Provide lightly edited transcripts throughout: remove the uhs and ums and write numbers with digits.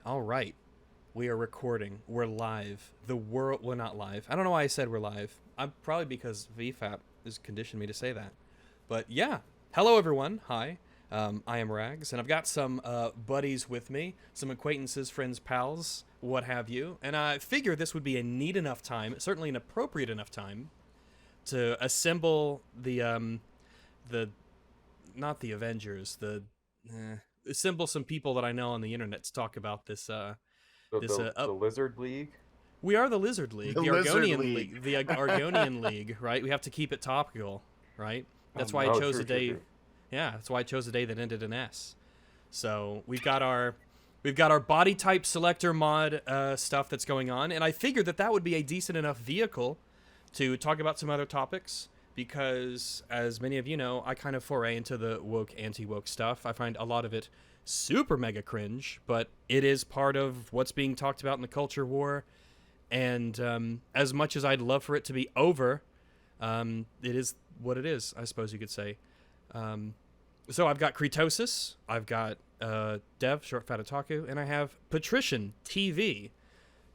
All right. We are recording. We're live. The world, well, not live. I don't know why I said we're live. I'm probably because VFAP has conditioned me to say that. But yeah. Hello, everyone. Hi. I am Rags, and I've got some buddies with me, some acquaintances, friends, pals, what have you. And I figure this would be a neat enough time, certainly an appropriate enough time, to assemble the not the Avengers, assemble some people that I know on the internet to talk about this The this the, up. the Lizard League. We are the Lizard League, The the Lizard Argonian League. League, the Argonian League, right? We have to keep it topical, right? That's why I Oh, chose true, a true, day. true. Yeah, that's why I chose a day that ended in S. So we've got our body type selector mod stuff that's going on, and I figured that would be a decent enough vehicle to talk about some other topics because, as many of you know, I kind of foray into the woke, anti-woke stuff. I find a lot of it super mega cringe, but it is part of what's being talked about in the culture war. And as much as I'd love for it to be over, it is what it is, I suppose you could say. So I've got Creetosis, I've got Dev, Short Fat Otaku, and I have PatricianTV.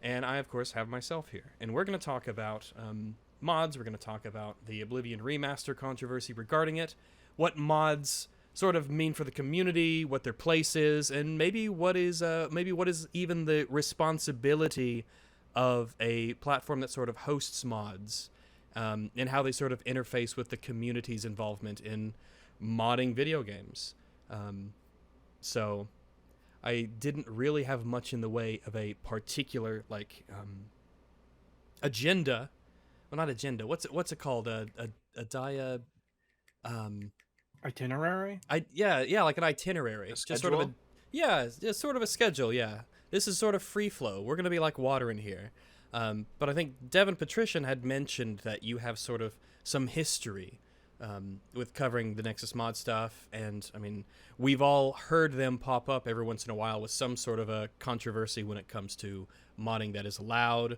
And I, of course, have myself here. And we're going to talk about mods. We're going to talk about the Oblivion remaster controversy regarding it, what mods sort of mean for the community, what their place is, and maybe what is even the responsibility of a platform that sort of hosts mods, and how they sort of interface with the community's involvement in modding video games. So I didn't really have much in the way of a particular agenda. Well, not agenda. What's it called? A dia. Itinerary? Yeah, like an itinerary. A Just sort of schedule? just sort of a schedule. Yeah, this is sort of free flow. We're gonna be like water in here. But I think Devin Patrician had mentioned that you have sort of some history with covering the Nexus Mod stuff, and I mean, we've all heard them pop up every once in a while with some sort of a controversy when it comes to modding that is allowed,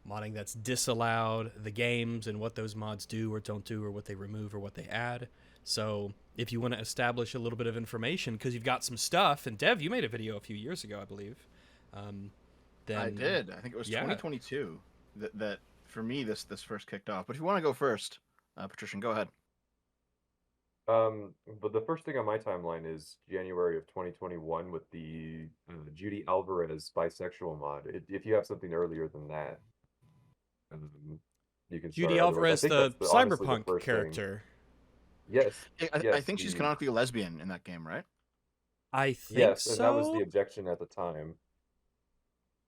modding that's disallowed, the games and what those mods do or don't do, or what they remove or what they add. So if you want to establish a little bit of information, because you've got some stuff, and Dev, you made a video a few years ago, I believe. Then I did. I think it was yeah. 2022 that for me this first kicked off. But if you want to go first, Patrician, go ahead. But the first thing on my timeline is January of 2021 with the Judy Alvarez bisexual mod. If you have something earlier than that, you can Judy start. Otherwise, I Alvarez, think the that's honestly the Cyberpunk first thing. character. Yes, I yes, think she's the- canonically a lesbian in that game, right? I think yes, and that was the so. objection at the time.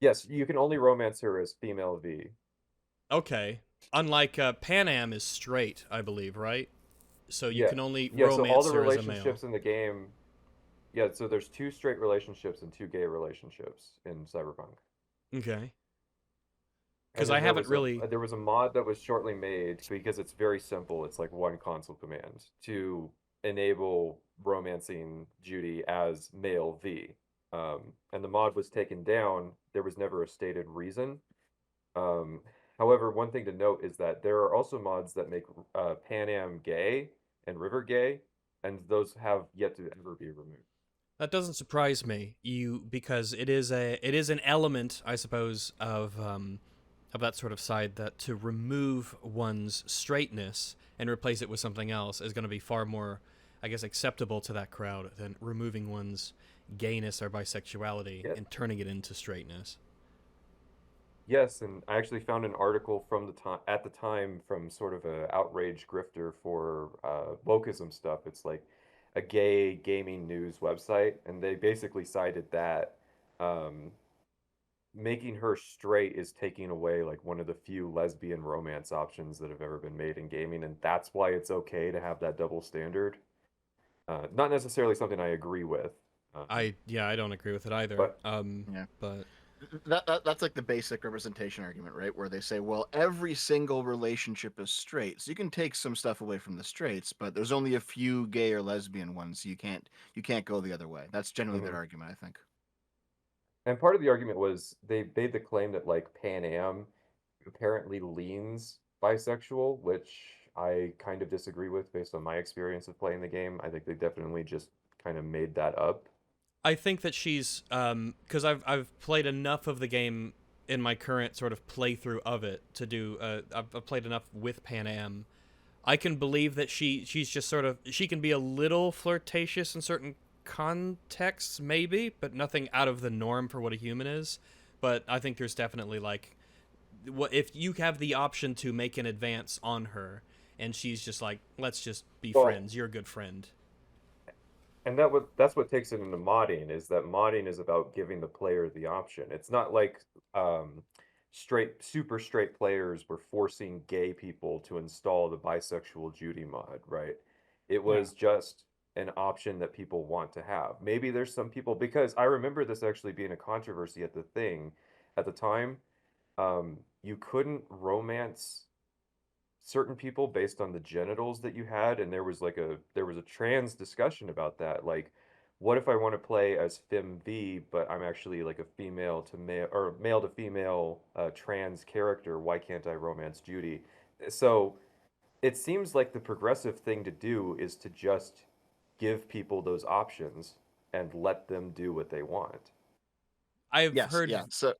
Yes, you can only romance her as female V. Okay. Unlike Pan Am is straight, I believe, right? So you Yeah, can only yeah. So all romance the her as a male. relationships in the game, yeah. So there's 2 straight relationships and 2 gay relationships in Cyberpunk. Okay. And 'Cause then I haven't really. there was a mod that was shortly made because it's very simple. It's like one console command to enable romancing Judy as male V. And the mod was taken down. There was never a stated reason. Um, However, one thing to note is that there are also mods that make Pan Am gay and River gay, and those have yet to ever be removed. That doesn't surprise me. Because it is an element, I suppose, of that sort of side that to remove one's straightness and replace it with something else is going to be far more, I guess, acceptable to that crowd than removing one's gayness or bisexuality Yeah. and turning it into straightness. Yes, and I actually found an article from the time at the time from sort of a outrage grifter for wokeism stuff. It's like a gay gaming news website, and they basically cited that um, making her straight is taking away like one of the few lesbian romance options that have ever been made in gaming, and that's why it's okay to have that double standard. Not necessarily something I agree with, um, I don't agree with it either. but Yeah. But That's like the basic representation argument, right? Where they say, well, every single relationship is straight, so you can take some stuff away from the straights, but there's only a few gay or lesbian ones, so you can't go the other way. That's generally their mhm. argument, I think. And part of the argument was they made the claim that like Pan Am apparently leans bisexual, which I kind of disagree with based on my experience of playing the game. I think they definitely just kind of made that up. I think that she's because I've played enough of the game in my current sort of playthrough of it to do. I've played enough with Pan Am. I can believe that she's just sort of she can be a little flirtatious in certain contexts, maybe, but nothing out of the norm for what a human is. But I think there's definitely like, what if you have the option to make an advance on her, and she's just like, let's just be Well, friends. You're a good friend. and that's what takes it into modding, is that modding is about giving the player the option. It's not like super straight players were forcing gay people to install the bisexual Judy mod, right? It Yeah. was just an option that people want to have. Maybe there's some people, because I remember this actually being a controversy at the time. You couldn't romance certain people based on the genitals that you had, and there was a trans discussion about that. Like, what if I want to play as FemV, but I'm actually like a female to male or male to female trans character? Why can't I romance Judy? So it seems like the progressive thing to do is to just give people those options and let them do what they want. I've Yes, heard yeah. So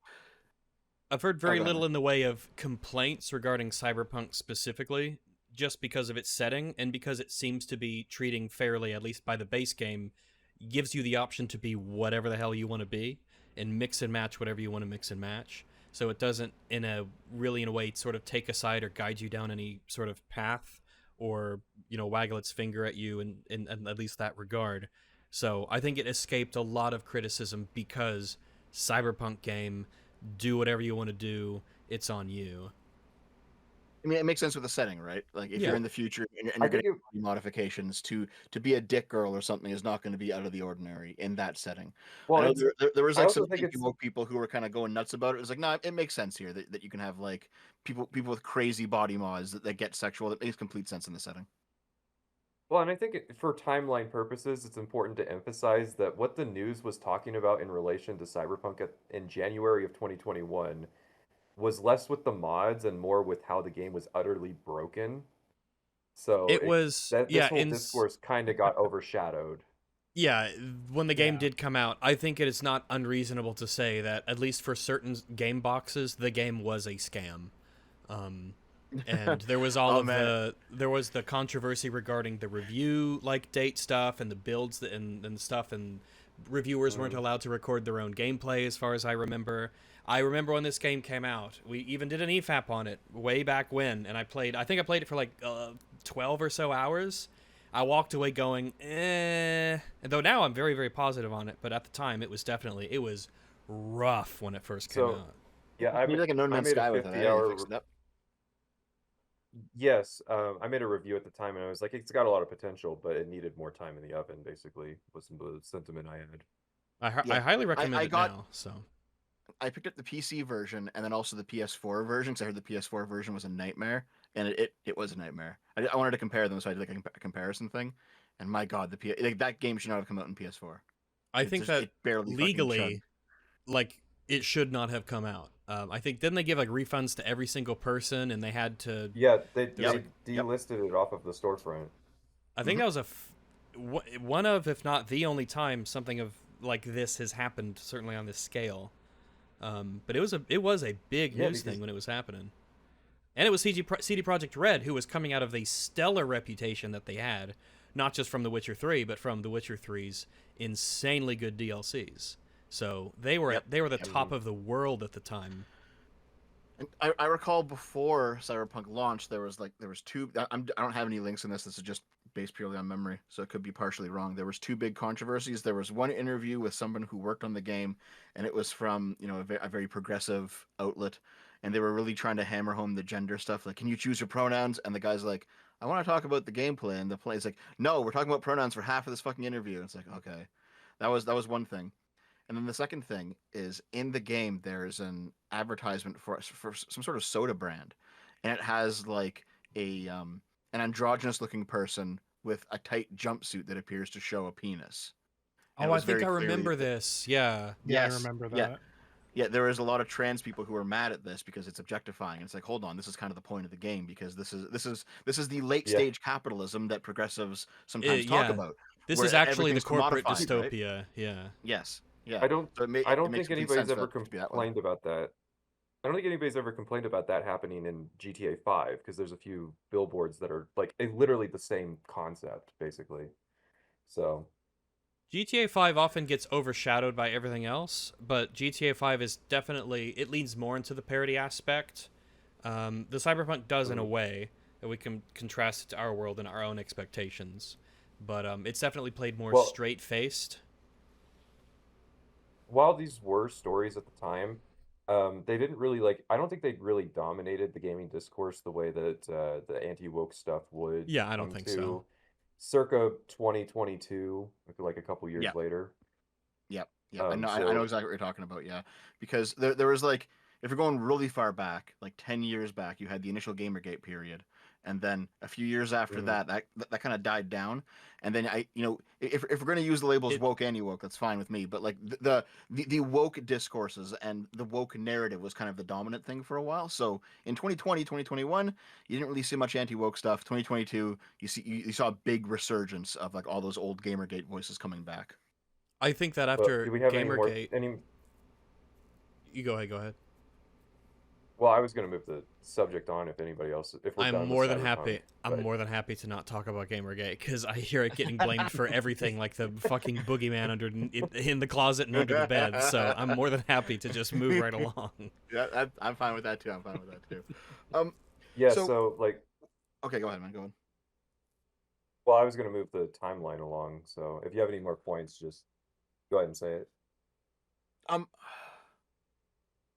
I've heard oh, very go ahead, little Nick. in the way of complaints regarding Cyberpunk specifically, just because of its setting and because it seems to be treating fairly, at least by the base game, gives you the option to be whatever the hell you want to be and mix and match whatever you want to mix and match. So it doesn't, in a way, sort of take a side or guide you down any sort of path or, waggle its finger at you in at least that regard. So I think it escaped a lot of criticism because Cyberpunk game, do whatever you want to do, it's on you. I mean, it makes sense with the setting, right? Like if Yeah. you're in the future and I you're think getting body modifications to be a dick girl or something is not going to be out of the ordinary in that setting. well, I know it's there was I like also some think it's woke people who were kind of going nuts about it. It was like, no, it makes sense here that you can have like people with crazy body mods that get sexual. That makes complete sense in the setting. Well, and I think for timeline purposes, it's important to emphasize that what the news was talking about in relation to Cyberpunk in January of 2021 was less with the mods and more with how the game was utterly broken. So It was, that this yeah, whole discourse kind of got overshadowed. yeah, when the game Yeah. did come out, I think it is not unreasonable to say that, at least for certain game boxes, the game was a scam. And there was all Oh, of man. there was the controversy regarding the review date stuff and the builds and stuff, and reviewers weren't allowed to record their own gameplay, as far as I remember. I remember when this game came out, we even did an EFAP on it way back when, and I think I played it for like 12 or so hours. I walked away going, and though now I'm very, very positive on it, but at the time it was rough when it first came So out. yeah, You need like a No I Man's made Sky a with it. 50 You hour fixed it up. yes, I made a review at the time and I was like, it's got a lot of potential, but it needed more time in the oven, basically, was the sentiment I had. I Yeah. highly recommend I it got- now. So I picked up the PC version and then also the PS4 version because I heard the PS4 version was a nightmare, and it was a nightmare. I wanted to compare them, so I did like a comparison thing, and my God, that game should not have come out in PS4. I It think just- that it barely fucking legally, chugged. it should not have come out. I think didn't they give like refunds to every single person, and they had to. Yeah, they There's delisted it off of the storefront. I think that was one of, if not the only time something of like this has happened, certainly on this scale. But it was a big Yeah, news because- thing when it was happening, and it was CD Projekt Red, who was coming out of the stellar reputation that they had, not just from The Witcher 3, but from The Witcher 3's insanely good DLCs. So they were Yep. they were the top of the world at the time. And I recall before Cyberpunk launched, there was two. I don't have any links in this. This is just based purely on memory, so it could be partially wrong. There was two big controversies. There was one interview with someone who worked on the game, and it was from a very progressive outlet, and they were really trying to hammer home the gender stuff. Like, can you choose your pronouns? And the guy's like, I want to talk about the gameplay, and the play's like, no, we're talking about pronouns for half of this fucking interview. And it's like, okay, that was one thing. And then the second thing is, in the game, there's an advertisement for some sort of soda brand, and it has like an androgynous looking person with a tight jumpsuit that appears to show a penis. And it Oh, I was think very I remember clearly- this. Yeah. Yeah, Yes, I remember yeah. that. Yeah, there is a lot of trans people who are mad at this because it's objectifying. It's like, hold on, this is kind of the point of the game, because this is the late Yeah. stage capitalism that progressives sometimes talk yeah. about, This where is actually the everything's corporate commodified, right? dystopia. Yeah. Yes. Yeah. I don't So it I don't makes think complete anybody's sense ever for it to be that way. complained about that. I don't think anybody's ever complained about that happening in GTA 5 because there's a few billboards that are like literally the same concept, basically. So, GTA 5 often gets overshadowed by everything else, but GTA 5 is definitely, it leans more into the parody aspect. The Cyberpunk does in a way that we can contrast it to our world and our own expectations, but it's definitely played more well, straight-faced. while these were stories at the time, they didn't really like. I don't think they really dominated the gaming discourse the way that the anti-woke stuff would Yeah, I don't come think to, so. circa 2022, like a couple years Yeah. later. Yep. Yep. I know So exactly what you're talking about. Yeah. Because there was like, if you're going really far back, like 10 years back, you had the initial Gamergate period. And then a few years after mhm. that kind of died down. And then if we're going to use the labels It- woke, anti-woke, that's fine with me. But like the woke discourses and the woke narrative was kind of the dominant thing for a while. So in 2020, 2021, you didn't really see much anti-woke stuff. 2022, you saw a big resurgence of like all those old Gamergate voices coming back. I think that But after do we have Gamergate... any? You go ahead. Well, I was going to move the subject on if anybody else, if we're I'm done more with than Cyberpunk, happy. I'm but more than happy to not talk about Gamergate because I hear it getting blamed for everything, like the fucking boogeyman in the closet and under the bed. So I'm more than happy to just move right along. Yeah, I'm fine with that too. yeah. So So like, okay, go ahead, man. Go on. well, I was going to move the timeline along. So if you have any more points, just go ahead and say it.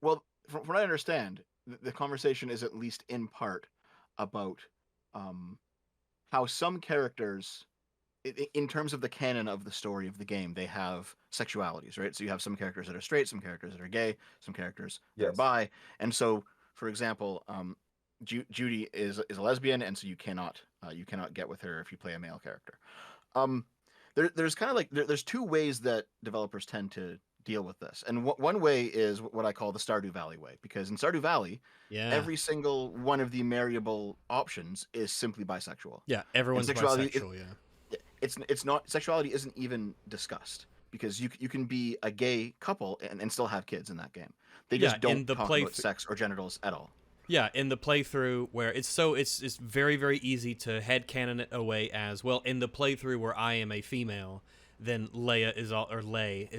Well, from what I understand, the conversation is at least in part about how some characters, in terms of the canon of the story of the game, they have sexualities, right? So you have some characters that are straight, some characters that are gay, some characters that are Yes. bi, and so, for example, Judy is a lesbian, and so you cannot get with her if you play a male character. There's kind of like there's two ways that developers tend to deal with this, and one way is what I call the Stardew Valley way, because in Stardew Valley, Yeah. every single one of the marryable options is simply bisexual. Yeah, everyone's sexuality bisexual, yeah. It's not, sexuality isn't even discussed, because you can be a gay couple and still have kids in that game. They just don't talk about sex or genitals at all. Yeah, in the playthrough where it's very, very easy to headcanon it away as, well, in the playthrough where I am a female, then Lay is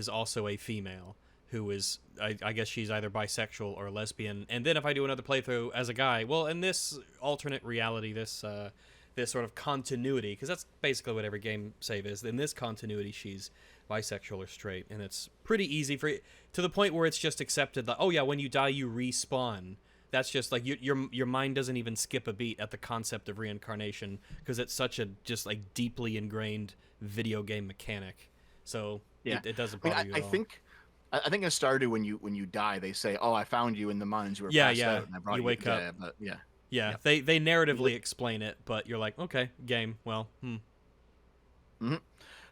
also a female who is, I guess she's either bisexual or lesbian. And then if I do another playthrough as a guy, well, in this alternate reality, this sort of continuity, because that's basically what every game save is, in this continuity she's bisexual or straight, and it's pretty easy to the point where it's just accepted that, oh yeah, when you die you respawn. That's just like your mind doesn't even skip a beat at the concept of reincarnation, because it's such a just like deeply ingrained video game mechanic. So Yeah. it doesn't bother you at all. I think in Stardew, when you die, they say, "Oh, I found you in the mines. You were Yeah, passed yeah. out, and I brought You you wake up. Yeah, but yeah, Yeah, Yeah. they narratively explain it, but you're like, okay, game. Well,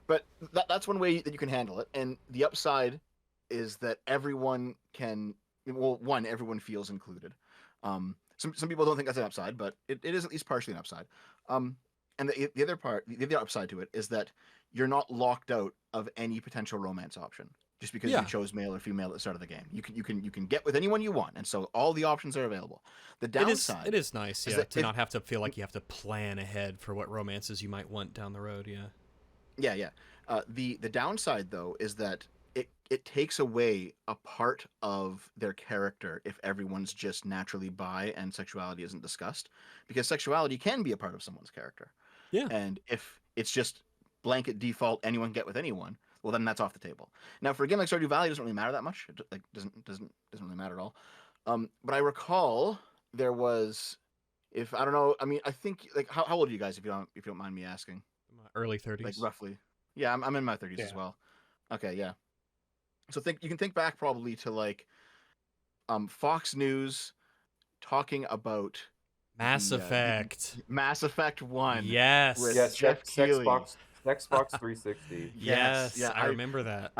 But that's one way that you can handle it. And the upside is that everyone can. Well, one, everyone feels included. Some people don't think that's an upside, but it is at least partially an upside. And the other upside to it is that you're not locked out of any potential romance option just because Yeah. you chose male or female at the start of the game. You can get with anyone you want, and so all the options are available. The downside it is nice, is yeah, that to not have to feel like you have to plan ahead for what romances you might want down the road. Yeah. Yeah. The downside though is that it takes away a part of their character if everyone's just naturally bi and sexuality isn't discussed, because sexuality can be a part of someone's character. Yeah. And if it's just blanket default anyone can get with anyone, well then that's off the table. Now for a game like Stardew Valley, it doesn't really matter that much. It doesn't really matter at all. But I recall there was, if I don't know, I mean I think like how old are you guys, if you don't mind me asking? Early 30s. Like roughly. Yeah, I'm in my 30s as well. Okay, yeah. So you can think back probably to like Fox News talking about Mass Effect. Mass Effect 1. Yes. with Yeah, Jeff Keighley. Xbox 360. Yes. Yeah, I remember that.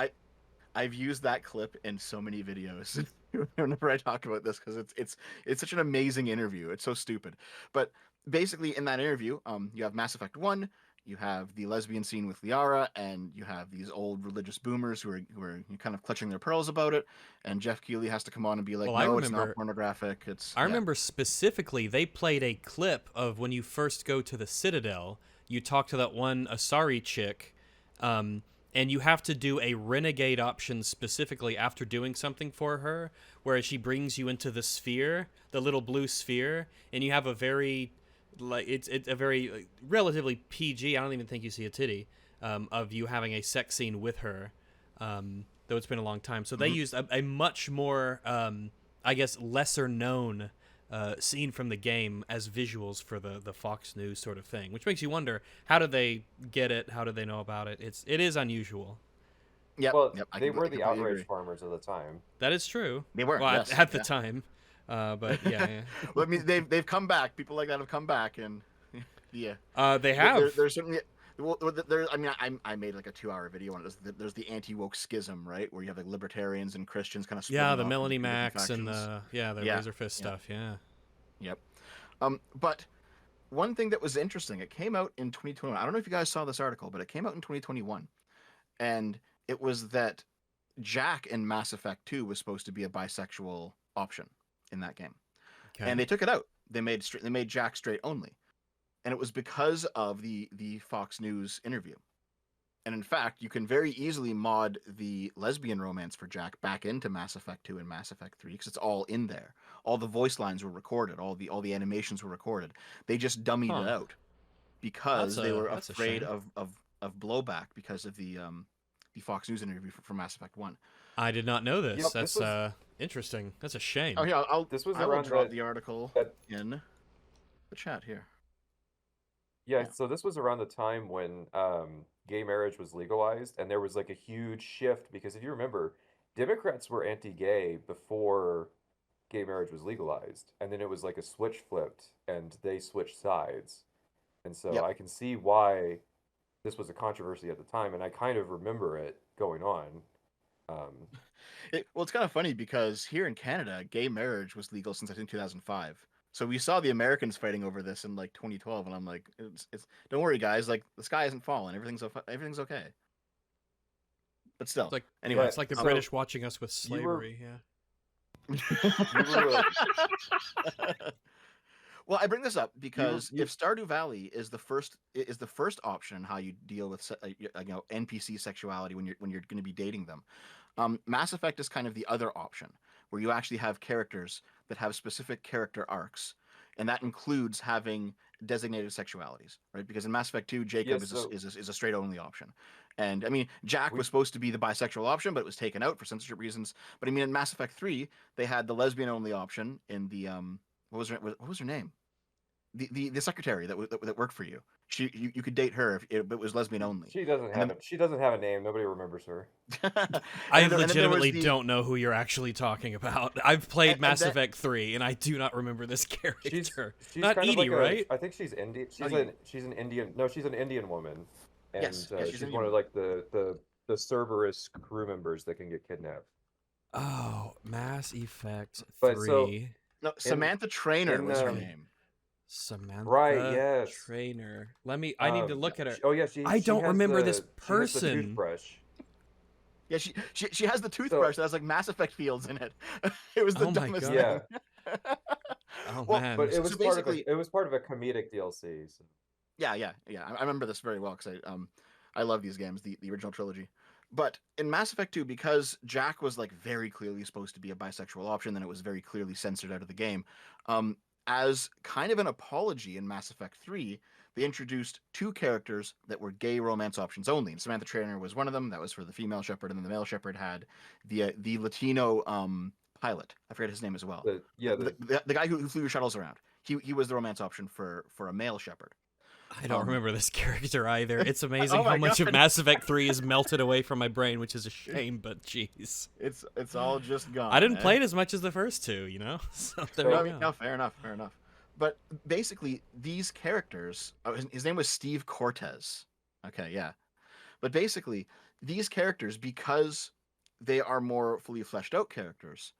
I've used that clip in so many videos whenever I talk about this, because it's such an amazing interview. It's so stupid. But basically in that interview, you have Mass Effect 1, you have the lesbian scene with Liara, and you have these old religious boomers who are kind of clutching their pearls about it. And Jeff Keighley has to come on and be like, Well, I "No, it's not remember- pornographic." It's I remember specifically they played a clip of when you first go to the Citadel. You talk to that one Asari chick, and you have to do a renegade option specifically after doing something for her, where she brings you into the sphere, the little blue sphere, and you have a very it's a very relatively PG. I don't even think you see a titty of you having a sex scene with her, though it's been a long time. So they used a much more I guess lesser known scene from the game as visuals for the Fox News sort of thing, which makes you wonder, how did they get it? How did they know about it? It is unusual. Yep. Well, yep, they were I the completely outrage agree. farmers at the time. That is true. They were, well, yes, at the yeah. time, but yeah. Well, I mean, they've come back. People like that have come back, and yeah, They have. There's certainly. Well, I mean, I made like a 2-hour video on it. There's the anti-woke schism, right, where you have like libertarians and Christians kind of Yeah, the splitting off Melanie into different Max and factions. the Yeah, Razor Fist yeah. stuff. Yeah. Yep. But one thing that was interesting, it came out in 2021. I don't know if you guys saw this article, but it came out in 2021, and it was that Jack in Mass Effect 2 was supposed to be a bisexual option in that game, Okay. and they took it out. They made Jack straight only, and it was because of the Fox News interview. And in fact, you can very easily mod the lesbian romance for Jack back into Mass Effect 2 and Mass Effect 3 because it's all in there. All the voice lines were recorded, all the animations were recorded. They just dummied it out because they were that's a afraid shame. of blowback because of the Fox News interview for Mass Effect 1. I did not know this. Yep, That's this was- interesting. That's a shame. Oh yeah, This was I will around drop the article that- in the chat here. Yeah, so this was around the time when gay marriage was legalized, and there was like a huge shift because if you remember, Democrats were anti-gay before gay marriage was legalized, and then it was like a switch flipped, and they switched sides, and so Yep. I can see why this was a controversy at the time, and I kind of remember it going on. Well, it's kind of funny because here in Canada, gay marriage was legal since I think 2005. So we saw the Americans fighting over this in like 2012, and I'm like, it's don't worry, guys, like the sky isn't falling, everything's okay. But still, It's like anyway, it's like the so- British watching us with you were- slavery. Yeah. Well, I bring this up because you- if Stardew Valley is the first option how you deal with NPC sexuality when you're going to be dating them, Mass Effect is kind of the other option where you actually have characters that have specific character arcs, and that includes having designated sexualities, right? Because in Mass Effect 2, Jacob so- is a straight only option, and I mean Jack We- was supposed to be the bisexual option, but it was taken out for censorship reasons. But I mean in Mass Effect 3, they had the lesbian only option in the what was her name? The secretary that worked for you. You could date her if it was lesbian only. She doesn't have a name. Nobody remembers her. I And then there was legitimately the- don't know who you're actually talking about. I've played And Mass that- Effect 3, and I do not remember this character. She's Not kind of Edie, like right? I think she's Indian. She's an Indian. No, she's an Indian woman, and Yes, yes, she's she's Indian one of like the Cerberus crew members that can get kidnapped. Oh, Mass Effect 3. But so- No, Samantha Trainer in, was her name. Samantha Right, yes. Trainer. I need to look at her. Oh yeah, she. I she don't has remember this she has the person. toothbrush. Yeah, she has the toothbrush that has like Mass Effect fields in it. It was the Oh my dumbest God. Yeah, thing. Oh Well, man. but So it was basically- it was part of a comedic DLC. So. Yeah. I remember this very well because I love these games, the original trilogy. But in Mass Effect 2, because Jack was like very clearly supposed to be a bisexual option, then it was very clearly censored out of the game. As kind of an apology in Mass Effect 3, they introduced two characters that were gay romance options only. And Samantha Trainer was one of them. That was for the female shepherd, and then the male shepherd had the Latino pilot. I forget his name as well. The guy who flew your shuttles around. He was the romance option for a male shepherd. I don't remember this character either. It's amazing Oh my how much of God. Mass Effect 3 is melted away from my brain, which is a shame, but jeez. It's all just gone. I didn't eh? play it as much as the first two, you know? So there No, we I mean, go. no, fair enough. But basically, these characters, his name was Steve Cortez. Okay, yeah. But basically, these characters, because they are more fully fleshed out characters,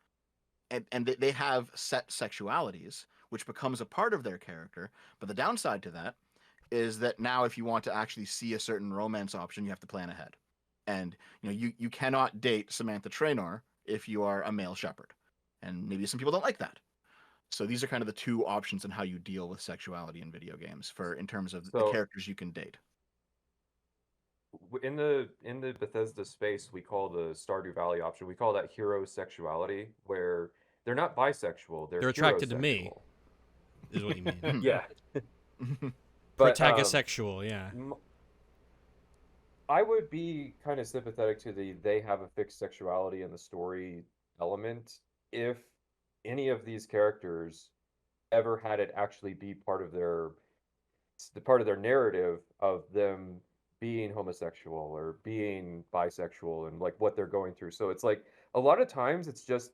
and they have set sexualities, which becomes a part of their character. But the downside to that is that now if you want to actually see a certain romance option, you have to plan ahead. And you cannot date Samantha Traynor if you are a male shepherd. And maybe some people don't like that. So these are kind of the two options in how you deal with sexuality in video games in terms of the characters you can date. In the Bethesda space, we call the Stardew Valley option, we call that hero sexuality, where they're not bisexual, they're attracted to me, is what you mean. Yeah. But protagonisexual, yeah. I would be kind of sympathetic to they have a fixed sexuality in the story element if any of these characters ever had it actually be part of their narrative of them being homosexual or being bisexual and like what they're going through. So it's like a lot of times it's just,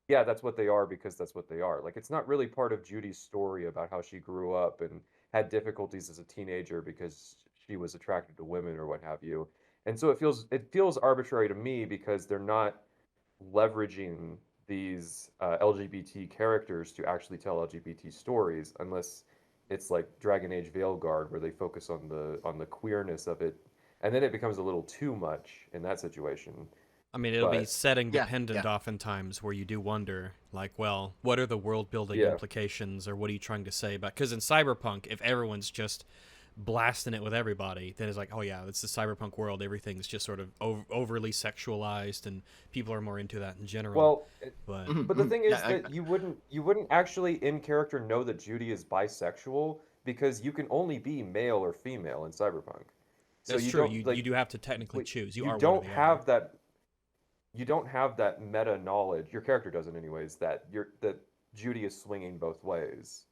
yeah, that's what they are because that's what they are. Like it's not really part of Judy's story about how she grew up and had difficulties as a teenager because she was attracted to women or what have you. And so it feels arbitrary to me because they're not leveraging these LGBT characters to actually tell LGBT stories unless it's like Dragon Age Veilguard where they focus on the queerness of it, and then it becomes a little too much in that situation. I mean, it'll be setting dependent oftentimes, where you do wonder, like, well, what are the world-building implications, or what are you trying to say about... Because in Cyberpunk, if everyone's just blasting it with everybody, then it's like, oh yeah, it's the Cyberpunk world, everything's just sort of overly sexualized, and people are more into that in general. Well, but the thing is that you wouldn't actually in character know that Judy is bisexual because you can only be male or female in Cyberpunk. So that's true. You do have to technically choose. You don't have that. You don't have that meta knowledge. Your character doesn't, anyways. That Judy is swinging both ways.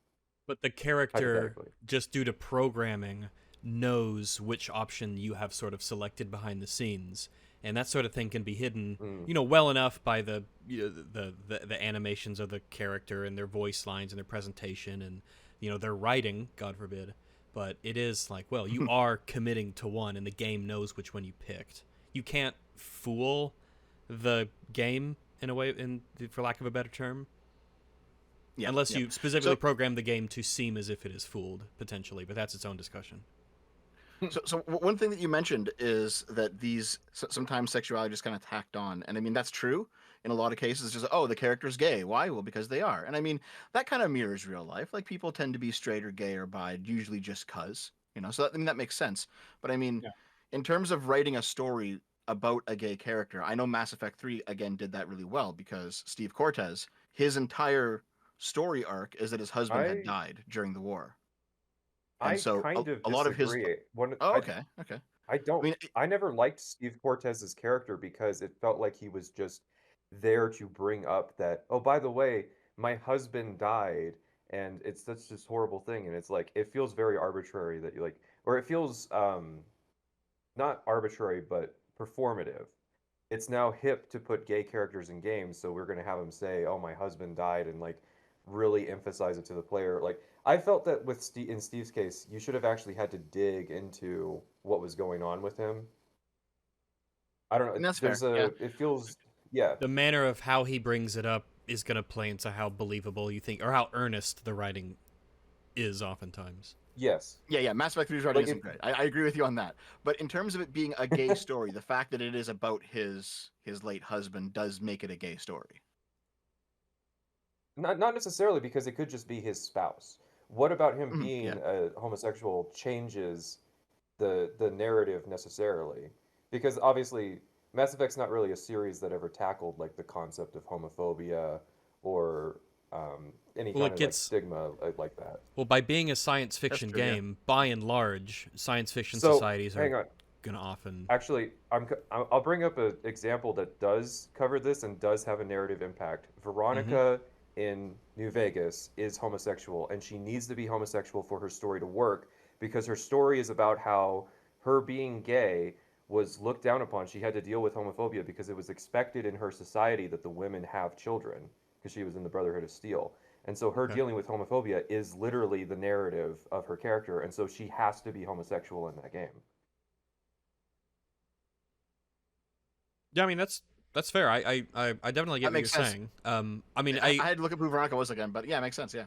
But the character, just due to programming, knows which option you have sort of selected behind the scenes, and that sort of thing can be hidden, well enough by the animations of the character and their voice lines and their presentation and their writing, God forbid. But it is like, well, you are committing to one, and the game knows which one you picked. You can't fool the game in a way, for lack of a better term. Yeah, unless you specifically program the game to seem as if it is fooled, potentially, but that's its own discussion. So one thing that you mentioned is that sometimes sexuality just kind of tacked on, and I mean that's true in a lot of cases. Just the character's gay. Why? Well, because they are, and I mean that kind of mirrors real life. Like people tend to be straight or gay or bi, usually just cause, So that makes sense. But I mean, in terms of writing a story about a gay character, I know Mass Effect 3 again did that really well because Steve Cortez, his entire story arc is that his husband had died during the war. And so a lot of his... okay. I never liked Steve Cortez's character because it felt like he was just there to bring up that, oh, by the way, my husband died, and it's such this horrible thing, and it's like, it feels very arbitrary that you like, or it feels not arbitrary, but performative. It's now hip to put gay characters in games, so we're going to have him say, oh, my husband died, and like really emphasize it to the player. Like I felt that in Steve's case, you should have actually had to dig into what was going on with him. I don't know. And that's fair. It feels the manner of how he brings it up is going to play into how believable you think, or how earnest the writing is oftentimes. Yes. Yeah. Mass Effect 3's writing isn't great. I agree with you on that. But in terms of it being a gay story, the fact that it is about his late husband does make it a gay story. Not necessarily, because it could just be his spouse. What about him being a homosexual changes the narrative necessarily? Because obviously Mass Effect's not really a series that ever tackled like the concept of homophobia or any kind of like, stigma like that. Well, by being a science fiction game, by and large, science fiction societies are going to often... Actually, I'll bring up an example that does cover this and does have a narrative impact. Veronica in New Vegas is homosexual, and she needs to be homosexual for her story to work because her story is about how her being gay was looked down upon. She had to deal with homophobia because it was expected in her society that the women have children because she was in the Brotherhood of Steel. And so her dealing with homophobia is literally the narrative of her character, and so she has to be homosexual in that game. Yeah, I mean, that's fair. I definitely get what you're saying. I mean, I had to look up who Veronica was again, but yeah, it makes sense, yeah.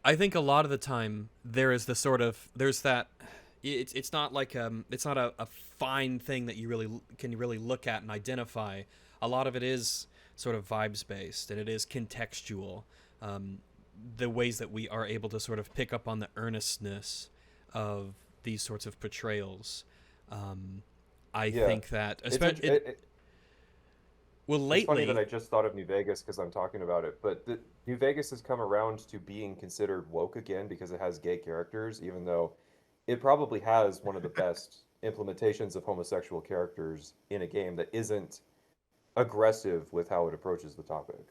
I think a lot of the time there's that. It's not like it's not a fine thing that you really can really look at and identify. A lot of it is sort of vibes based, and it is contextual. The ways that we are able to sort of pick up on the earnestness of these sorts of portrayals. I think that especially lately. It's funny that I just thought of New Vegas because I'm talking about it, but New Vegas has come around to being considered woke again because it has gay characters, even though it probably has one of the best implementations of homosexual characters in a game that isn't aggressive with how it approaches the topic.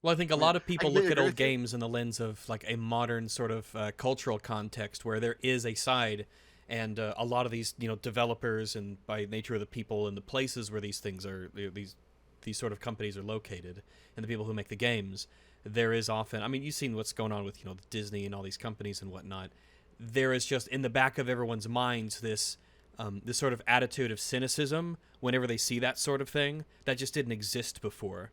Well, I think a lot of people look at agree old with you. games in the lens of like a modern sort of cultural context where there is a side, and a lot of these developers and by nature of the people and the places where these things are these sort of companies are located and the people who make the games, there is often, I mean, you've seen what's going on with Disney and all these companies and whatnot. There is just in the back of everyone's minds this sort of attitude of cynicism whenever they see that sort of thing that just didn't exist before.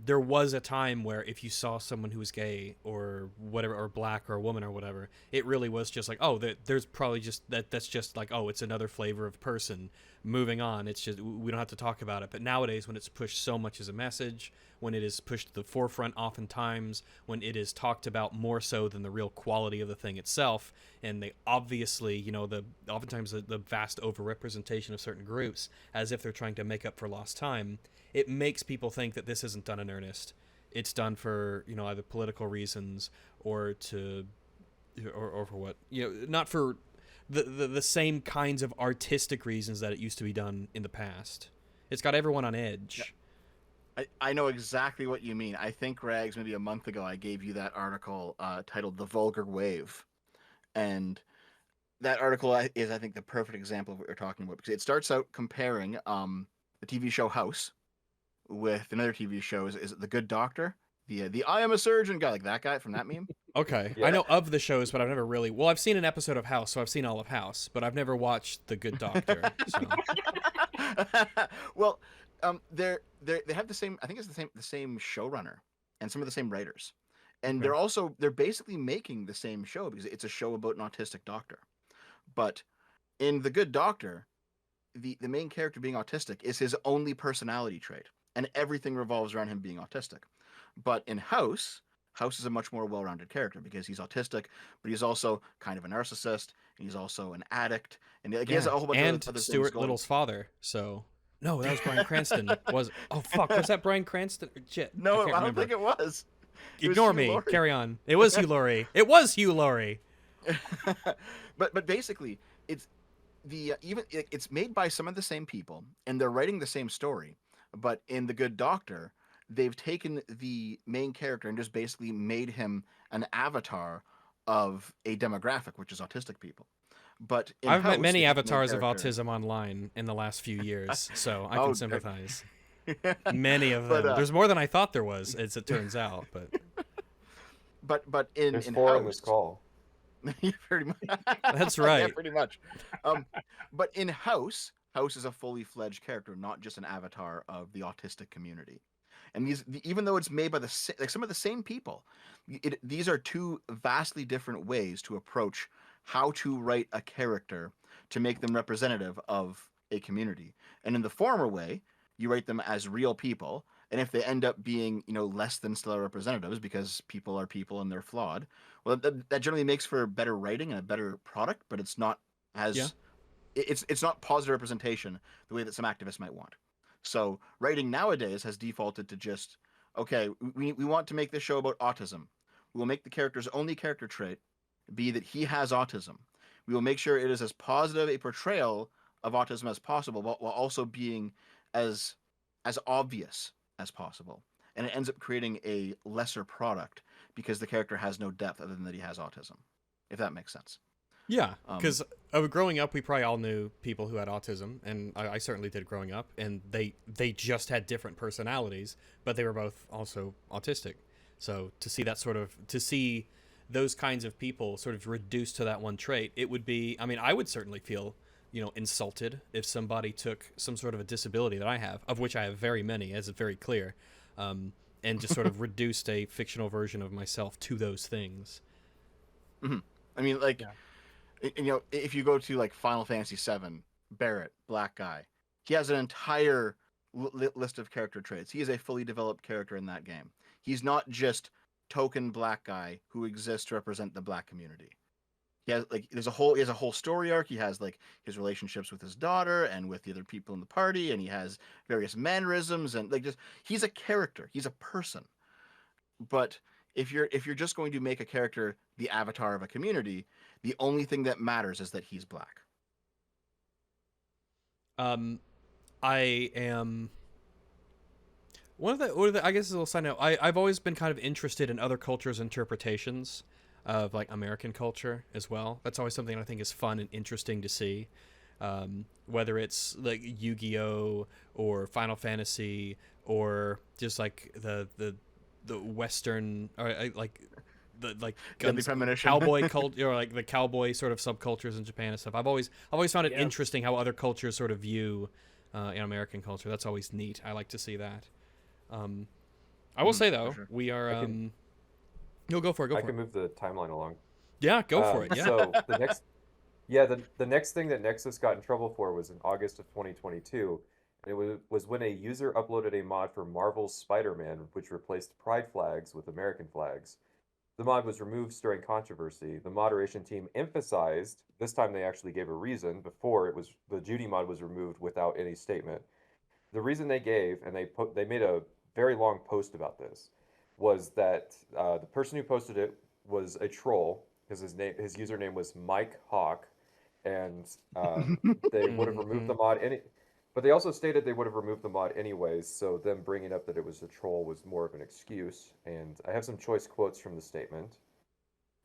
There was a time where if you saw someone who was gay or whatever, or black or a woman or whatever, it really was just like, oh, there's probably just that's just like, oh, it's another flavor of person. Moving on. It's just, we don't have to talk about it. But nowadays, when it's pushed so much as a message, when it is pushed to the forefront oftentimes, when it is talked about more so than the real quality of the thing itself, and they obviously, oftentimes the vast overrepresentation of certain groups, as if they're trying to make up for lost time, it makes people think that this isn't done in earnest. It's done for, either political reasons or or for what, not for the same kinds of artistic reasons that it used to be done in the past. It's got everyone on edge. Yeah. I know exactly what you mean. I think, Rags, maybe a month ago, I gave you that article titled "The Vulgar Wave," and that article is, I think, the perfect example of what you're talking about, because it starts out comparing the TV show House with another TV show. Is it The Good Doctor? The I am a surgeon guy, like that guy from that meme. Okay. Yeah. I know of the shows, but I've never really... Well, I've seen an episode of House, so I've seen all of House, but I've never watched The Good Doctor. So. Well, they have the same... I think it's the same showrunner and some of the same writers. And Okay. they're basically making the same show because it's a show about an autistic doctor. But in The Good Doctor, the main character being autistic is his only personality trait, and everything revolves around him being autistic. But in House is a much more well-rounded character because he's autistic, but he's also kind of a narcissist, and he's also an addict, and he has a whole bunch of other things Stuart going. Little's father, so... No, that was Bryan Cranston. Was that Bryan Cranston? Shit, No, I I don't think it was. It was Ignore Hugh me. Laurie. Carry on. It was Hugh Laurie. It was Hugh Laurie. But basically, it's it's made by some of the same people, and they're writing the same story. But in The Good Doctor, they've taken the main character and just basically made him an avatar of a demographic, which is autistic people. But in I've met House, many they took the main avatars of character- autism online in the last few years, so I Oh, can okay. sympathize. Many of But, them. There's more than I thought there was, as it turns out. But but in There's in 4 House, on this call. pretty much. That's Yeah, right. pretty much. But in House is a fully fledged character, not just an avatar of the autistic community. And even though it's made by some of the same people, these are two vastly different ways to approach how to write a character to make them representative of a community. And in the former way, you write them as real people, and if they end up being less than stellar representatives because people are people and they're flawed, well, that generally makes for better writing and a better product, but it's not as Yeah. it's not positive representation the way that some activists might want. So writing nowadays has defaulted to just, okay, we want to make this show about autism. We will make the character's only character trait be that he has autism. We will make sure it is as positive a portrayal of autism as possible, while also being as obvious as possible. And it ends up creating a lesser product because the character has no depth other than that he has autism, if that makes sense. Yeah, because growing up, we probably all knew people who had autism, and I certainly did growing up, and they just had different personalities, but they were both also autistic. So to see those kinds of people sort of reduced to that one trait, it would be, I mean, I would certainly feel, insulted if somebody took some sort of a disability that I have, of which I have very many, as it's very clear, and just sort of reduced a fictional version of myself to those things. I mean, like, if you go to like Final Fantasy VII, Barrett, black guy, he has an entire list of character traits. He is a fully developed character in that game. He's not just token black guy who exists to represent the black community. He has he has a whole story arc. He has like his relationships with his daughter and with the other people in the party, and he has various mannerisms and he's a character. He's a person. But if you're just going to make a character the avatar of a community, the only thing that matters is that he's black. I am one of the I guess a little side note. I've always been kind of interested in other cultures' interpretations of like American culture as well. That's always something I think is fun and interesting to see. Whether it's like Yu-Gi-Oh or Final Fantasy or just like the Western or like the guns, cowboy culture or like the cowboy sort of subcultures in Japan and stuff. I've always found it interesting how other cultures sort of view in American culture. That's always neat. I like to see that. I will say though, we are you'll go for it. I can move the timeline along. Yeah, go for it. Yeah. So the next thing that Nexus got in trouble for was in August of 2022. It was when a user uploaded a mod for Marvel's Spider-Man, which replaced pride flags with American flags. The mod was removed during controversy. The moderation team emphasized, this time they actually gave a reason. Before, the Judy mod was removed without any statement. The reason they gave, and they made a very long post about this, was that the person who posted it was a troll because his username was Mike Hawk, and they would have removed the mod but they also stated they would have removed the mod anyways, so them bringing up that it was a troll was more of an excuse. And I have some choice quotes from the statement.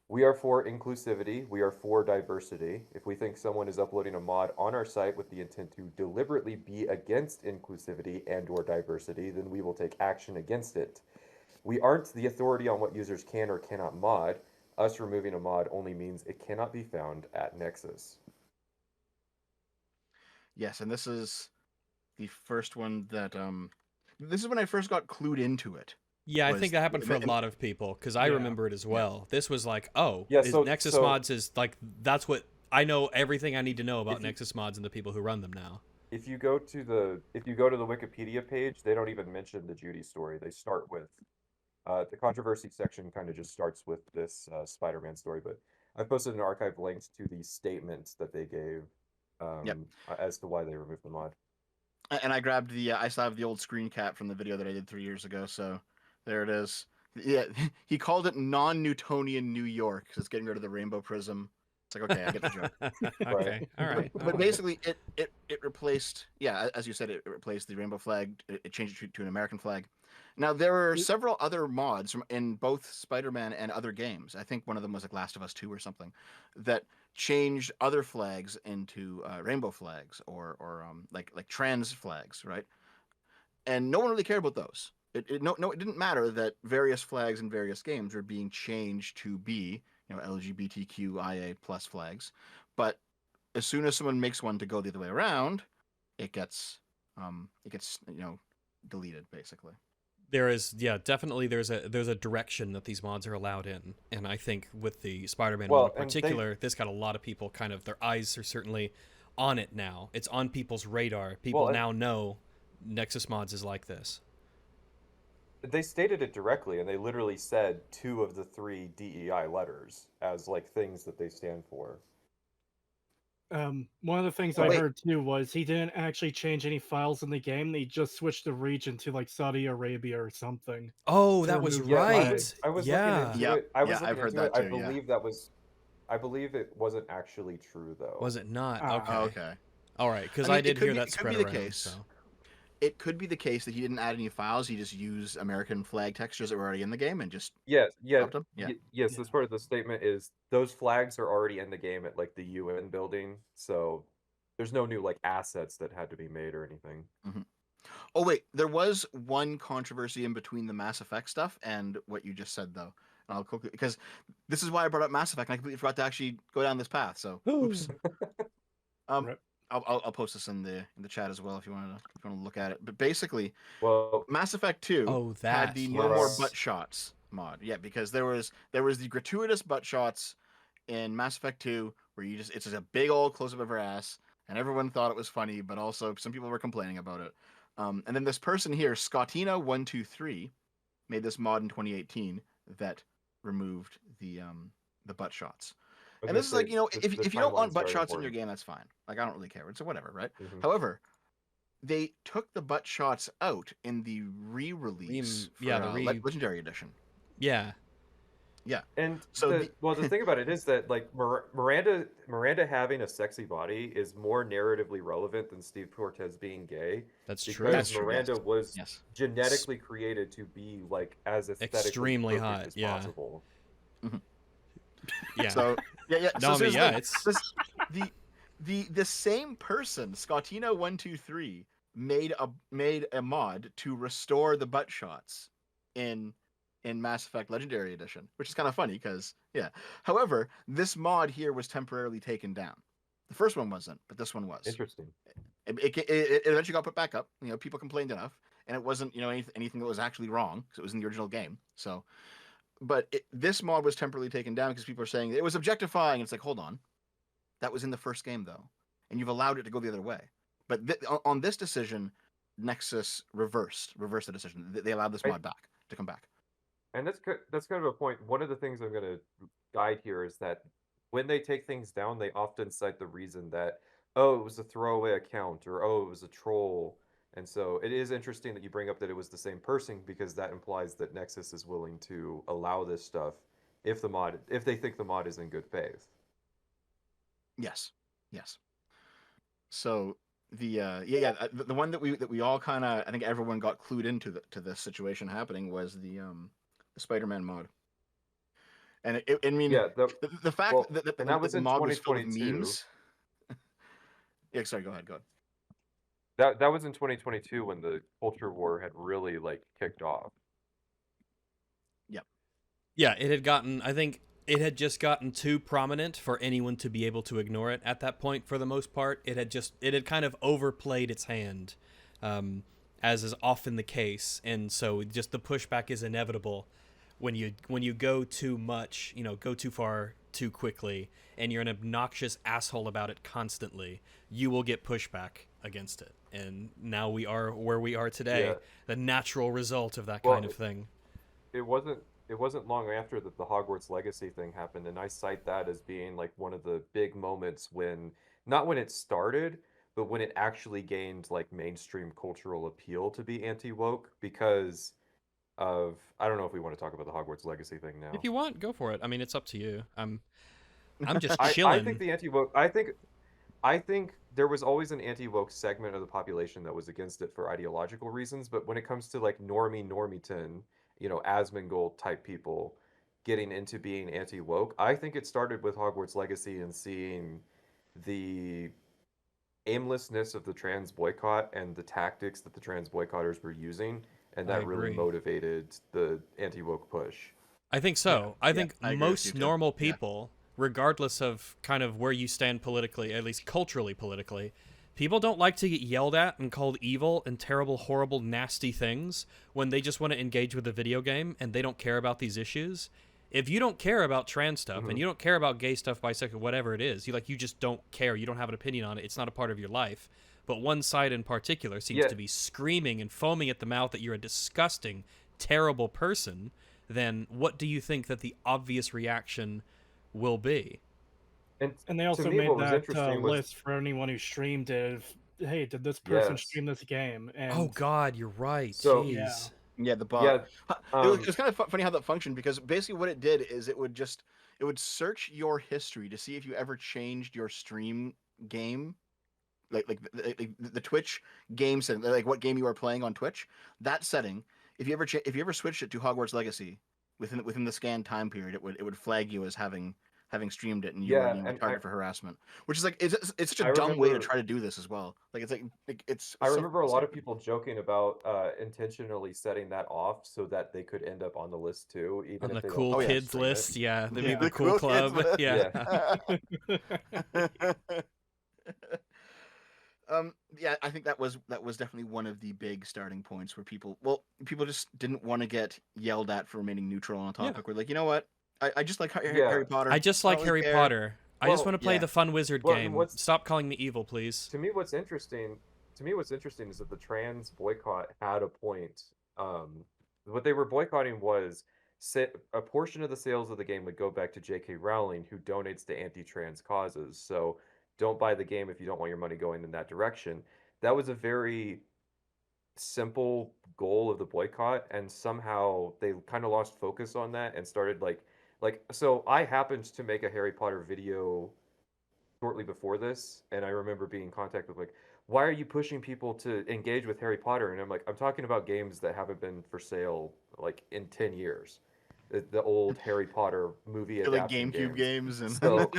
We are for inclusivity. We are for diversity. If we think someone is uploading a mod on our site with the intent to deliberately be against inclusivity and/or diversity, then we will take action against it. We aren't the authority on what users can or cannot mod. Us removing a mod only means it cannot be found at Nexus. Yes, and this is the first one that this is when I first got clued into it. Yeah, I think that happened for a lot of people because I remember it as well. This was like, Nexus Mods is like, that's what I know, everything I need to know about Nexus Mods and the people who run them now. If you go to the Wikipedia page, they don't even mention the Judy story. They start with the controversy section kind of just starts with this Spider-Man story, but I've posted an archive linked to the statements that they gave as to why they removed the mod. And I grabbed I still have the old screen cap from the video that I did 3 years ago, so there it is. Yeah, he called it non-Newtonian New York because it's getting rid of the rainbow prism. It's like, okay, I get the joke. Okay, all right. But basically, it replaced, as you said, it replaced the rainbow flag. It changed it to an American flag. Now, there are several other mods in both Spider-Man and other games. I think one of them was like Last of Us 2 or something, that changed other flags into rainbow flags or like trans flags, right? And no one really cared about those. It didn't matter that various flags in various games were being changed to be, LGBTQIA plus flags, but as soon as someone makes one to go the other way around, it gets deleted basically. There is, definitely there's a direction that these mods are allowed in, and I think with the Spider-Man one in particular, this got a lot of people kind of, their eyes are certainly on it now. It's on people's radar. People now know Nexus Mods is like this. They stated it directly, and they literally said 2 of the 3 DEI letters as like things that they stand for. One of the things I heard too was he didn't actually change any files in the game. They just switched the region to like Saudi Arabia or something. Oh, that was right. I was looking into it. I've heard that too. I believe it wasn't actually true though. Was it not? Okay. Okay. All right, because I did hear that spread around. Case. So. It could be the case that he didn't add any files. He just used American flag textures that were already in the game and just yes. Them. Yeah. Yes, this part of the statement is those flags are already in the game at like the UN building, so there's no new like assets that had to be made or anything. Mm-hmm. Oh wait, there was one controversy in between the Mass Effect stuff and what you just said though. And I'll quickly, because this is why I brought up Mass Effect and I completely forgot to actually go down this path. So oops. I'll post this in the chat as well if you want to look at it. But basically, Well, Mass Effect 2 Oh, had that. the no more Yes. butt shots mod. Yeah, because there was the gratuitous butt shots in Mass Effect 2 where it's just a big old close up of her ass, and everyone thought it was funny, but also some people were complaining about it. And then this person here, Scottina123, made this mod in 2018 that removed the butt shots. I was And gonna this is like, say, if you don't want timeline's butt very shots in your important. game, that's fine. Like, I don't really care. It's whatever, right? Mhm. However, they took the butt shots out in the re-release for Legendary Edition. Yeah. Yeah. And So the thing about it is that like Miranda having a sexy body is more narratively relevant than Steve Cortez being gay. That's because true. That's true, Miranda yes. was Yes. genetically created to be like as aesthetically Extremely perfect hot, as yeah. possible. Yeah. So yeah. No, So I mean, yeah, it's the same person, Scottina123, made a mod to restore the butt shots in Mass Effect Legendary Edition, which is kind of funny because yeah. However, this mod here was temporarily taken down. The first one wasn't, but this one was. Interesting. It eventually got put back up. You know, people complained enough, and it wasn't anything that was actually wrong because it was in the original game. So, but this mod was temporarily taken down because people are saying it was objectifying. It's like, hold on, that was in the first game though, and you've allowed it to go the other way. But on this decision, Nexus reversed the decision. They allowed this mod to come back. And that's kind of a point. One of the things I'm going to guide here is that when they take things down, they often cite the reason that, oh, it was a throwaway account, or oh, it was a troll. And so it is interesting that you bring up that it was the same person, because that implies that Nexus is willing to allow this stuff if they think the mod is in good faith. Yes. So the one that we all kind of, I think everyone got clued into this situation happening was the Spider-Man mod. And I mean, Yeah, the fact that that was the in mod was full of 2022. memes. Yeah, sorry, go ahead. That was in 2022 when the culture war had really like kicked off. Yeah, it had gotten, I think it had just gotten too prominent for anyone to be able to ignore it at that point. For the most part, it had kind of overplayed its hand, as is often the case. And so just the pushback is inevitable when you go too much, go too far too quickly, and you're an obnoxious asshole about it constantly, you will get pushback against it. And now we are where we are today, Yeah. the natural result of that kind of thing. It wasn't long after that the Hogwarts Legacy thing happened, and I cite that as being like one of the big moments when, not when it started, but when it actually gained like mainstream cultural appeal to be anti-woke, because of, I don't know if we want to talk about the Hogwarts Legacy thing now. If you want, go for it. I mean, it's up to you. I'm just I chilling. think the anti-woke, I think there was always an anti-woke segment of the population that was against it for ideological reasons, but when it comes to like Normiton, Asmongold type people getting into being anti-woke, I think it started with Hogwarts Legacy and seeing the aimlessness of the trans boycott and the tactics that the trans boycotters were using, and I that really agree. motivated the anti-woke push. I think so. I think I agree with most you, too. normal Yeah. people, regardless of kind of where you stand politically, at least culturally politically, people don't like to get yelled at and called evil and terrible, horrible, nasty things when they just want to engage with a video game and they don't care about these issues. If you don't care about trans stuff and you don't care about gay stuff, bisexual, whatever it is, you just don't care. You don't have an opinion on it. It's not a part of your life. But one side in particular seems to be screaming and foaming at the mouth that you're a disgusting, terrible person. Then what do you think that the obvious reaction will be? And they also to me, made what was that interesting was, list for anyone who streamed it. Hey, did this person Yes. stream this game? And Oh God, you're right. So- Jeez. Yeah, the bot. yeah, It was kind of funny how that functioned, because basically what it did is it would search your history to see if you ever changed your stream game, like the Twitch game setting, like what game you are playing on Twitch. That setting, if you ever switched it to Hogwarts Legacy within the scan time period, it would flag you as having streamed it, and you were and targeted for harassment. Which is like it's such a I dumb way to remember- try to do this as well. Like it's. I remember a lot of people joking about intentionally setting that off so that they could end up on the list too, even On if the they cool don't kids stream it. list, yeah. They Yeah. made the The cool cool kids club. list. Yeah. Yeah. Yeah, I think that was definitely one of the big starting points where people just didn't want to get yelled at for remaining neutral on a Yeah. topic. We're like, you know what? I just like Yeah. Harry Potter. I just don't like really Harry care. Potter. I just Well, want to play yeah. the fun wizard Well, and game. what's- Stop calling me evil, please. To me, what's interesting is that the trans boycott had a point. What they were boycotting was a portion of the sales of the game would go back to J.K. Rowling, who donates to anti-trans causes. So don't buy the game if you don't want your money going in that direction. That was a very simple goal of the boycott, and somehow they kind of lost focus on that and started so I happened to make a Harry Potter video shortly before this, and I remember being in contact with like, why are you pushing people to engage with Harry Potter? And I'm like, I'm talking about games that haven't been for sale like in 10 years. The old Harry Potter movie Like adaptation GameCube games and So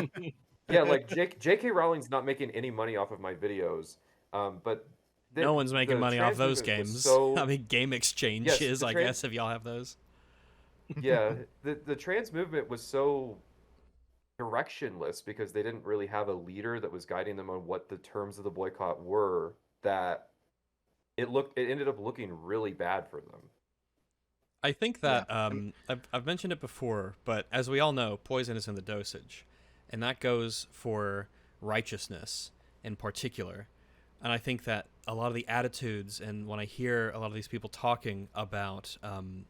yeah, like J.K. Rowling's not making any money off of my videos, but No one's making the money off trans those movement was games. So, I mean, game exchange Yes, is, the I trans- guess, if y'all have those. yeah, the trans movement was so directionless because they didn't really have a leader that was guiding them on what the terms of the boycott were, that it ended up looking really bad for them. I think that I've mentioned it before, but as we all know, poison is in the dosage, and that goes for righteousness in particular. And I think that a lot of the attitudes, and when I hear a lot of these people talking about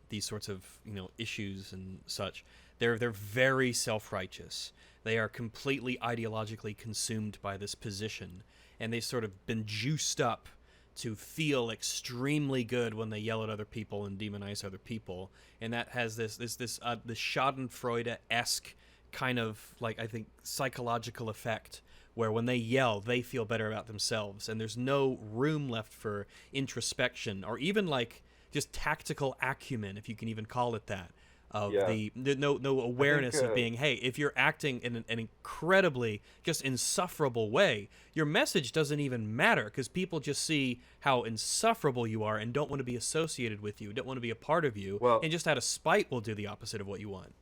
these sorts of issues and such, they're very self-righteous. They are completely ideologically consumed by this position, and they've sort of been juiced up to feel extremely good when they yell at other people and demonize other people, and that has this Schadenfreude-esque kind of, like, I think, psychological effect, where when they yell, they feel better about themselves, and there's no room left for introspection or even like just tactical acumen, if you can even call it that. Of no awareness of being, hey, if you're acting in an incredibly just insufferable way, your message doesn't even matter because people just see how insufferable you are and don't want to be associated with you, don't want to be a part of you, and just out of spite will do the opposite of what you want.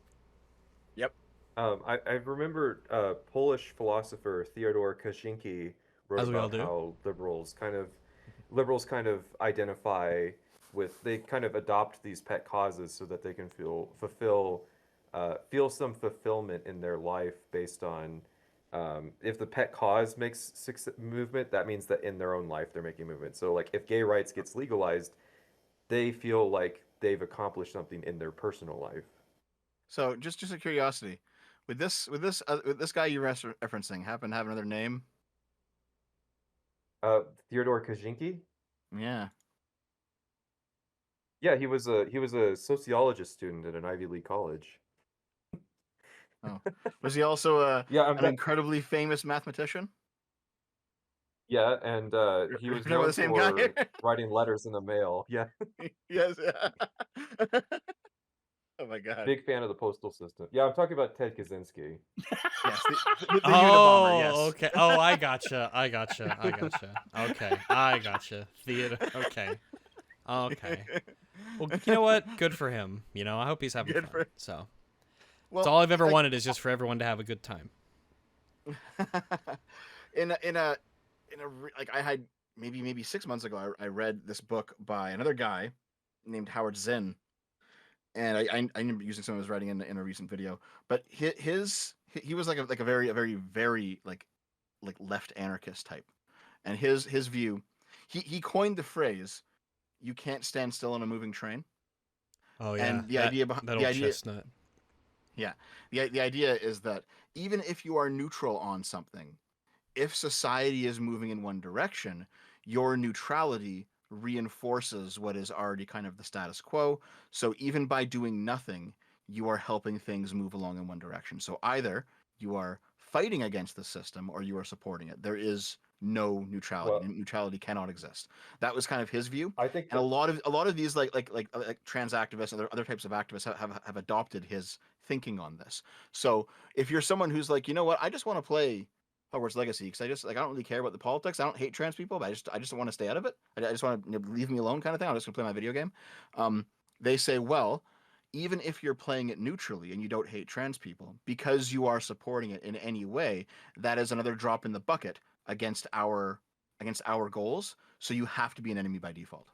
Yep. I remember Polish philosopher Theodor Kaczynski wrote about how liberals kind of identify with, they kind of adopt these pet causes so that they can feel some fulfillment in their life based on if the pet cause makes movement, that means that in their own life they're making movement. So like if gay rights gets legalized, they feel like they've accomplished something in their personal life. So just a curiosity, with this guy you're referencing happen to have another name? Theodor Kaczynski? Yeah. Yeah, he was a sociologist student at an Ivy League college. Oh, was he also an incredibly famous mathematician? Yeah, and he was known the same for guy? writing letters in the mail. Yeah. Yes. Oh my god. Big fan of the postal system. Yeah, I'm talking about Ted Kaczynski. Yes, the Unabomber, yes. Okay. Oh, I gotcha. Okay, I gotcha. Theater. Okay. Well, you know what? Good for him. I hope he's having fun. So, that's all I've ever wanted, is just for everyone to have a good time. Like I had maybe 6 months ago, I read this book by another guy named Howard Zinn, and I ended up using some of his writing in a recent video. But he was like a very like left anarchist type, and his view, he coined the phrase, "You can't stand still on a moving train." Oh yeah, and the idea behind that old chestnut. Yeah, the idea is that even if you are neutral on something, if society is moving in one direction, your neutrality reinforces what is already kind of the status quo. So even by doing nothing, you are helping things move along in one direction. So either you are fighting against the system or you are supporting it. There is no neutrality. Neutrality cannot exist. That was kind of his view. I think, and a lot of these like trans activists and other types of activists have adopted his thinking on this. So if you're someone who's like, you know what, I just want to play Hogwarts Legacy because I don't really care about the politics. I don't hate trans people, but I just want to stay out of it. I just want to leave me alone, kind of thing. I'm just gonna play my video game. They say, well, even if you're playing it neutrally and you don't hate trans people, because you are supporting it in any way, that is another drop in the bucket against our against our goals, so you have to be an enemy by default.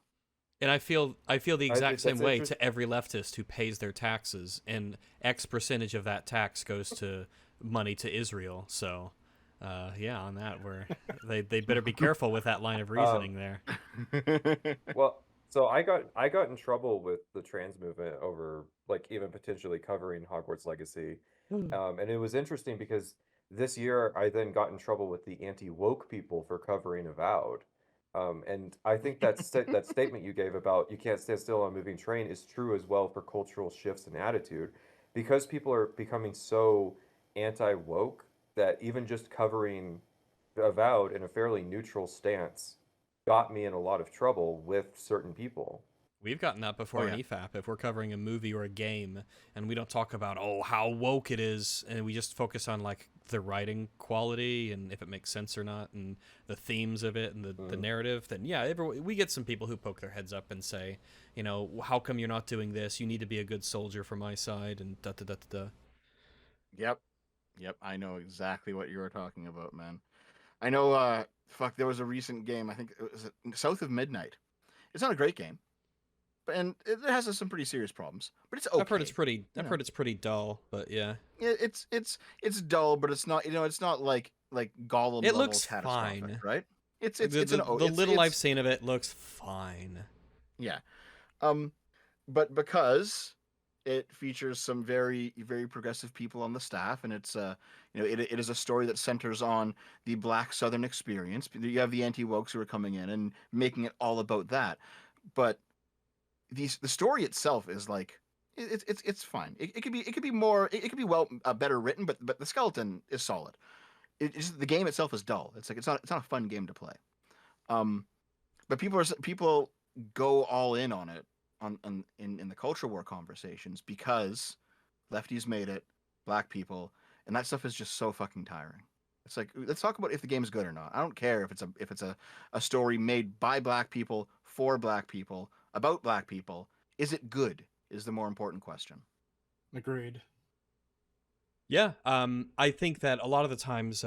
And I feel the exact same that's way to every leftist who pays their taxes, and X percentage of that tax goes to money to Israel. So, yeah, on that, they better be careful with that line of reasoning there. Well, so I got in trouble with the trans movement over like even potentially covering Hogwarts Legacy, and it was interesting because this year I then got in trouble with the anti-woke people for covering Avowed. And I think that statement you gave about you can't stand still on a moving train is true as well for cultural shifts in attitude, because people are becoming so anti-woke that even just covering Avowed in a fairly neutral stance got me in a lot of trouble with certain people. We've gotten that before in EFAP. If we're covering a movie or a game and we don't talk about, how woke it is, and we just focus on like the writing quality and if it makes sense or not and the themes of it and the narrative, then yeah, we get some people who poke their heads up and say, how come you're not doing this? You need to be a good soldier for my side and da-da-da-da-da. Yep, I know exactly what you were talking about, man. I know, there was a recent game, I think it was South of Midnight. It's not a great game, and it has some pretty serious problems, but it's okay. I've heard it's pretty dull, but yeah. It's dull, but it's not, it's not like Gollum It level looks catastrophic, fine. right? I've seen of it looks fine. Yeah. But because it features some very, very progressive people on the staff, and it's it is a story that centers on the Black Southern experience. You have the anti-wokes who are coming in and making it all about that, but the story itself is like it's fine. It could be more. It could be better written, but the skeleton is solid. The game itself is dull. It's not a fun game to play. But people go all in on it in the culture war conversations because lefties made it, black people, and that stuff is just so fucking tiring. It's like, let's talk about if the game's good or not. I don't care if it's a story made by black people for black people about black people. Is it good? Is the more important question. Agreed. Yeah, I think that a lot of the times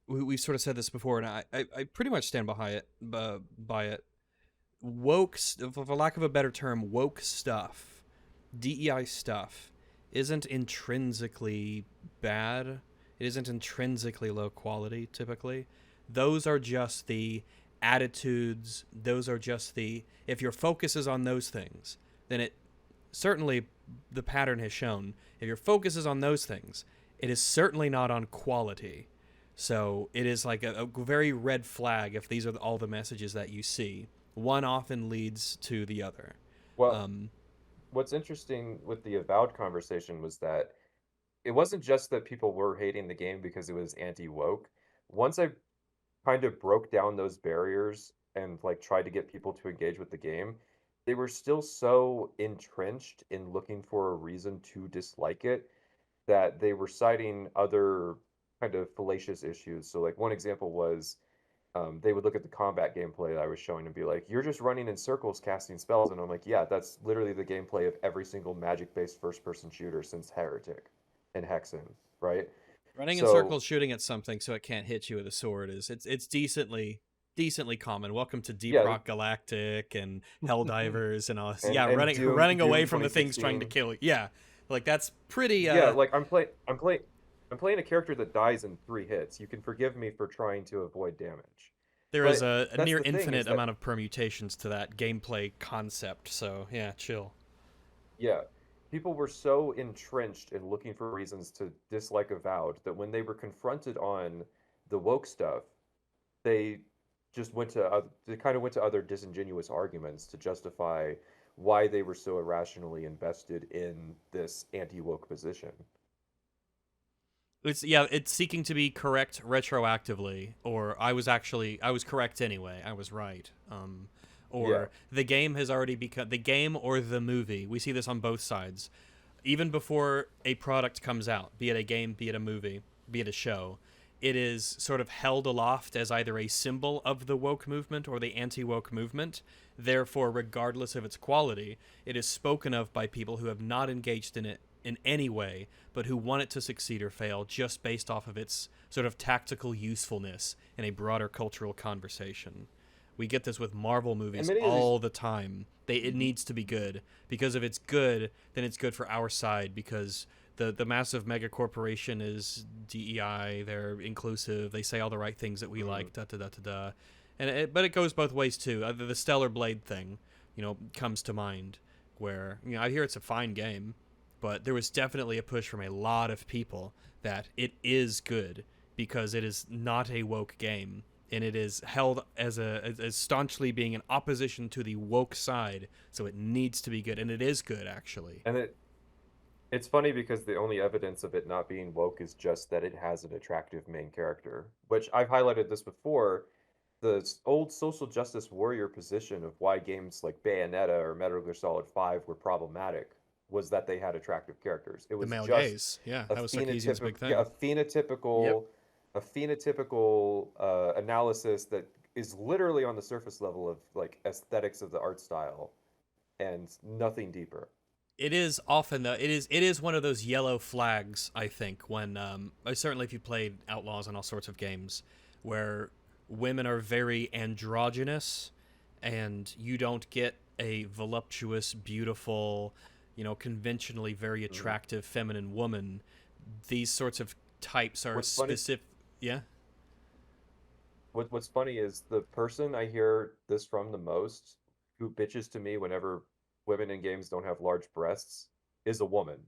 we've sort of said this before, and I pretty much stand by it. Woke, for lack of a better term, woke stuff, DEI stuff, isn't intrinsically bad. It isn't intrinsically low quality, typically. Those are just the attitudes. Those are just if your focus is on those things, then it certainly, the pattern has shown, if your focus is on those things, it is certainly not on quality. So it is like a very red flag if these are all the messages that you see. One often leads to the other. Well, what's interesting with the Avowed conversation was that it wasn't just that people were hating the game because it was anti-woke. Once I kind of broke down those barriers and like tried to get people to engage with the game, they were still so entrenched in looking for a reason to dislike it that they were citing other kind of fallacious issues. So like one example was they would look at the combat gameplay that I was showing and be like, you're just running in circles casting spells. And I'm like, yeah, that's literally the gameplay of every single magic-based first-person shooter since Heretic and Hexen, right? Running in circles shooting at something so it can't hit you with a sword it's decently common. Welcome to Deep Rock Galactic and Helldivers and all this. Yeah, running away from the things trying to kill you. Yeah, like that's pretty... Yeah, like I'm playing a character that dies in 3 hits. You can forgive me for trying to avoid damage. There is a near infinite amount of permutations to that gameplay concept, so yeah, chill. Yeah. People were so entrenched in looking for reasons to dislike Avowed that when they were confronted on the woke stuff, they just went to other disingenuous arguments to justify why they were so irrationally invested in this anti-woke position. It's seeking to be correct retroactively, or I was correct anyway. I was right. The game has already become the game or the movie. We see this on both sides. Even before a product comes out, be it a game, be it a movie, be it a show, it is sort of held aloft as either a symbol of the woke movement or the anti-woke movement. Therefore, regardless of its quality, it is spoken of by people who have not engaged in it in any way, but who want it to succeed or fail just based off of its sort of tactical usefulness in a broader cultural conversation. We get this with Marvel movies all the time. It needs to be good, because if it's good, then it's good for our side, because the massive mega corporation is DEI, they're inclusive, they say all the right things that we like, da-da-da-da-da. But it goes both ways, too. The Stellar Blade thing, comes to mind, where, I hear it's a fine game, but there was definitely a push from a lot of people that it is good, because it is not a woke game, and it is held as staunchly being in opposition to the woke side, so it needs to be good, and it is good, actually. And it's funny because the only evidence of it not being woke is just that it has an attractive main character, which I've highlighted this before. The old social justice warrior position of why games like Bayonetta or Metal Gear Solid 5 were problematic was that they had attractive characters. It was the male just gaze. Yeah, that was Sarkeesian's big thing. Yeah, a phenotypical analysis that is literally on the surface level of like aesthetics of the art style and nothing deeper. It is often, though, it is one of those yellow flags, I think, when certainly if you played Outlaws and all sorts of games where women are very androgynous and you don't get a voluptuous, beautiful, conventionally very attractive feminine woman. These sorts of types are specific. Yeah. What's funny is the person I hear this from the most, who bitches to me whenever women in games don't have large breasts, is a woman.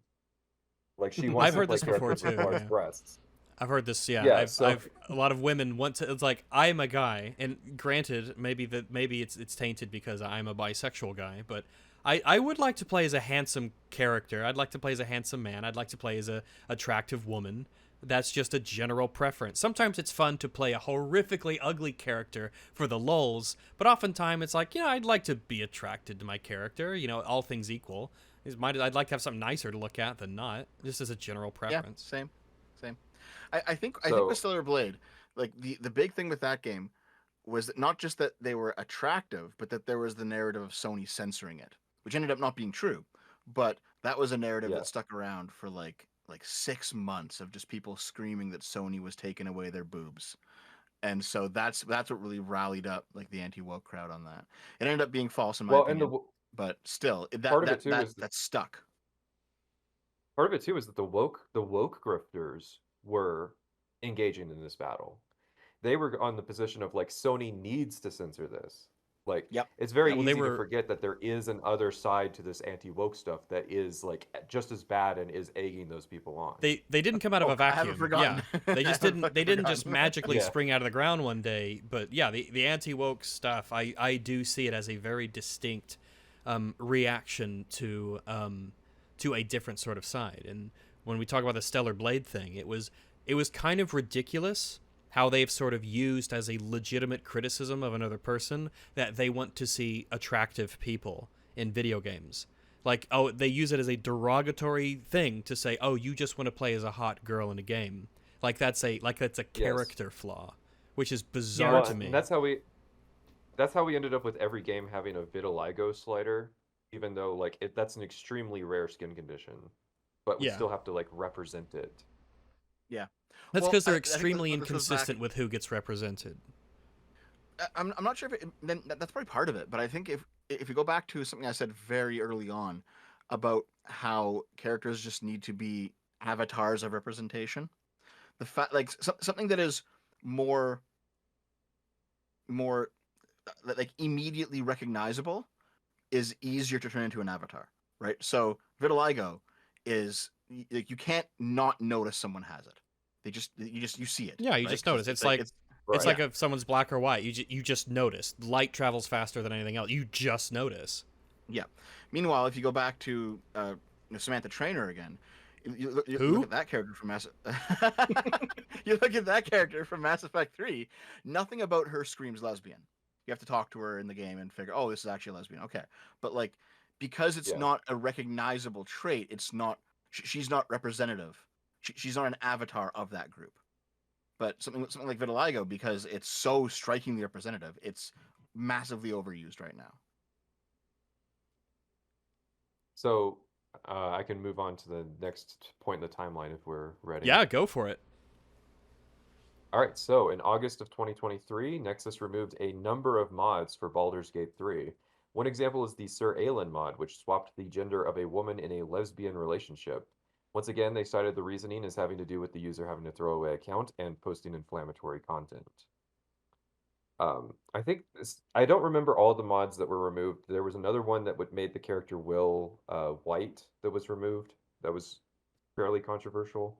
Like, she wants I've heard to this play before characters with too. large breasts. I've heard this. Yeah, Yeah, I've a lot of women want to. It's like, I'm a guy, and granted, maybe it's tainted because I'm a bisexual guy, but I would like to play as a handsome character. I'd like to play as a handsome man. I'd like to play as a attractive woman. That's just a general preference. Sometimes it's fun to play a horrifically ugly character for the lulz, but oftentimes it's like, I'd like to be attracted to my character, all things equal. I'd like to have something nicer to look at than not, just as a general preference. Yeah, same. I think with Stellar Blade, like the big thing with that game was that not just that they were attractive, but that there was the narrative of Sony censoring it, which ended up not being true. But that was a narrative that stuck around for like 6 months of just people screaming that Sony was taking away their boobs. And so that's what really rallied up like the anti-woke crowd on that. It ended up being false in my opinion, but still that stuck. Part of it too is that the woke grifters were engaging in this battle. They were on the position of like, Sony needs to censor this. Like, it's very easy to forget that there is an other side to this anti-woke stuff that is like just as bad and is egging those people on. They didn't come out of a vacuum. I haven't forgotten. Yeah, they just didn't. They didn't just magically spring out of the ground one day. But yeah, the anti-woke stuff, I do see it as a very distinct reaction to a different sort of side. And when we talk about the Stellar Blade thing, it was kind of ridiculous how they've sort of used as a legitimate criticism of another person that they want to see attractive people in video games. Like, they use it as a derogatory thing to say, you just want to play as a hot girl in a game. Like that's a character flaw, which is bizarre to me. And that's how we ended up with every game having a vitiligo slider, even though like that's an extremely rare skin condition, but we still have to like represent it. Yeah. That's because they're extremely inconsistent with who gets represented. I'm not sure if then that's probably part of it, but I think if you go back to something I said very early on about how characters just need to be avatars of representation, the fact like something that is more like immediately recognizable is easier to turn into an avatar, right? So vitiligo is like, you can't not notice someone has it. You see it. Yeah, you just notice. It's like if someone's black or white, you just notice. Light travels faster than anything else. You just notice. Yeah. Meanwhile, if you go back to Samantha Trainer again, you look at that character from Mass Effect 3. Nothing about her screams lesbian. You have to talk to her in the game and figure, this is actually a lesbian. Okay, but like because it's not a recognizable trait, it's not. She's not representative. She's not an avatar of that group. But something like vitiligo, because it's so strikingly representative, it's massively overused right now. So I can move on to the next point in the timeline if we're ready. Yeah, go for it. All right, so in August of 2023, Nexus removed a number of mods for Baldur's Gate 3. One example is the Sir Aelin mod, which swapped the gender of a woman in a lesbian relationship. Once again, they cited the reasoning as having to do with the user having to throw away account and posting inflammatory content. I think I don't remember all the mods that were removed. There was another one that would made the character Will white that was removed. That was fairly controversial.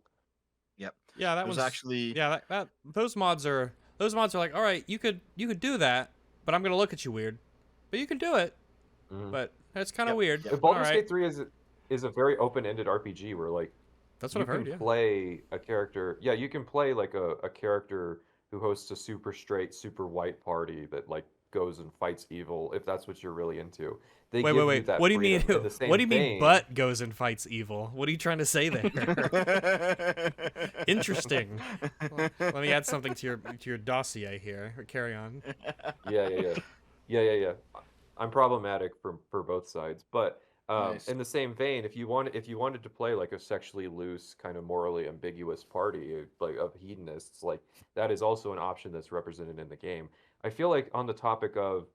Yep. Yeah, that There's one's actually yeah. That those mods are like, all right, you could do that, but I'm gonna look at you weird. But you can do it. Mhm. But that's kind of Yep, weird. yep. If But all Baldur's right, Gate 3 is a very open-ended RPG where like that's what you I've heard. can Yeah. play a character. Yeah, you can play like a character who hosts a super straight, super white party that like goes and fights evil if that's what you're really into. They Wait, give you wait. that What do you mean? freedom. In the What same do you mean? vein, Butt goes and fights evil. What are you trying to say there? Interesting. Well, let me add something to your dossier here. Carry on. yeah. I'm problematic for both sides, but Nice. in the same vein, if you wanted to play like a sexually loose, kind of morally ambiguous party like of hedonists, like that is also an option that's represented in the game. I feel like on the topic of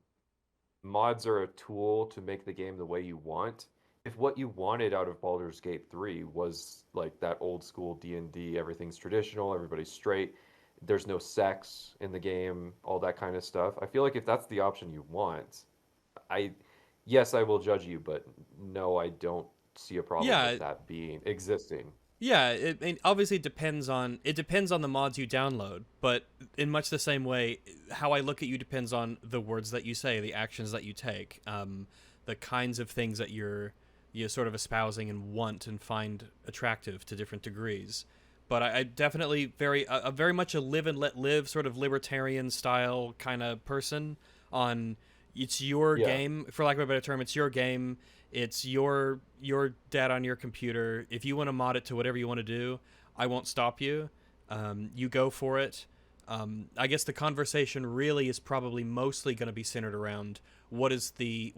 mods are a tool to make the game the way you want. If what you wanted out of Baldur's Gate 3 was like that old school D&D, everything's traditional, everybody's straight, there's no sex in the game, all that kind of stuff. I feel like if that's the option you want, I yes, I will judge you, but no, I don't see a problem Yeah, with that being existing. yeah. It obviously depends on the mods you download, but in much the same way, how I look at you depends on the words that you say, the actions that you take, the kinds of things that you're sort of espousing and want and find attractive to different degrees. But I definitely very much a live and let live sort of libertarian style kind of person. On it's your Yeah. game, for lack of a better term, it's your game. It's your data on your computer. If you want to mod it to whatever you want to do, I won't stop you. You go for it. I guess the conversation really is probably mostly going to be centered around what is the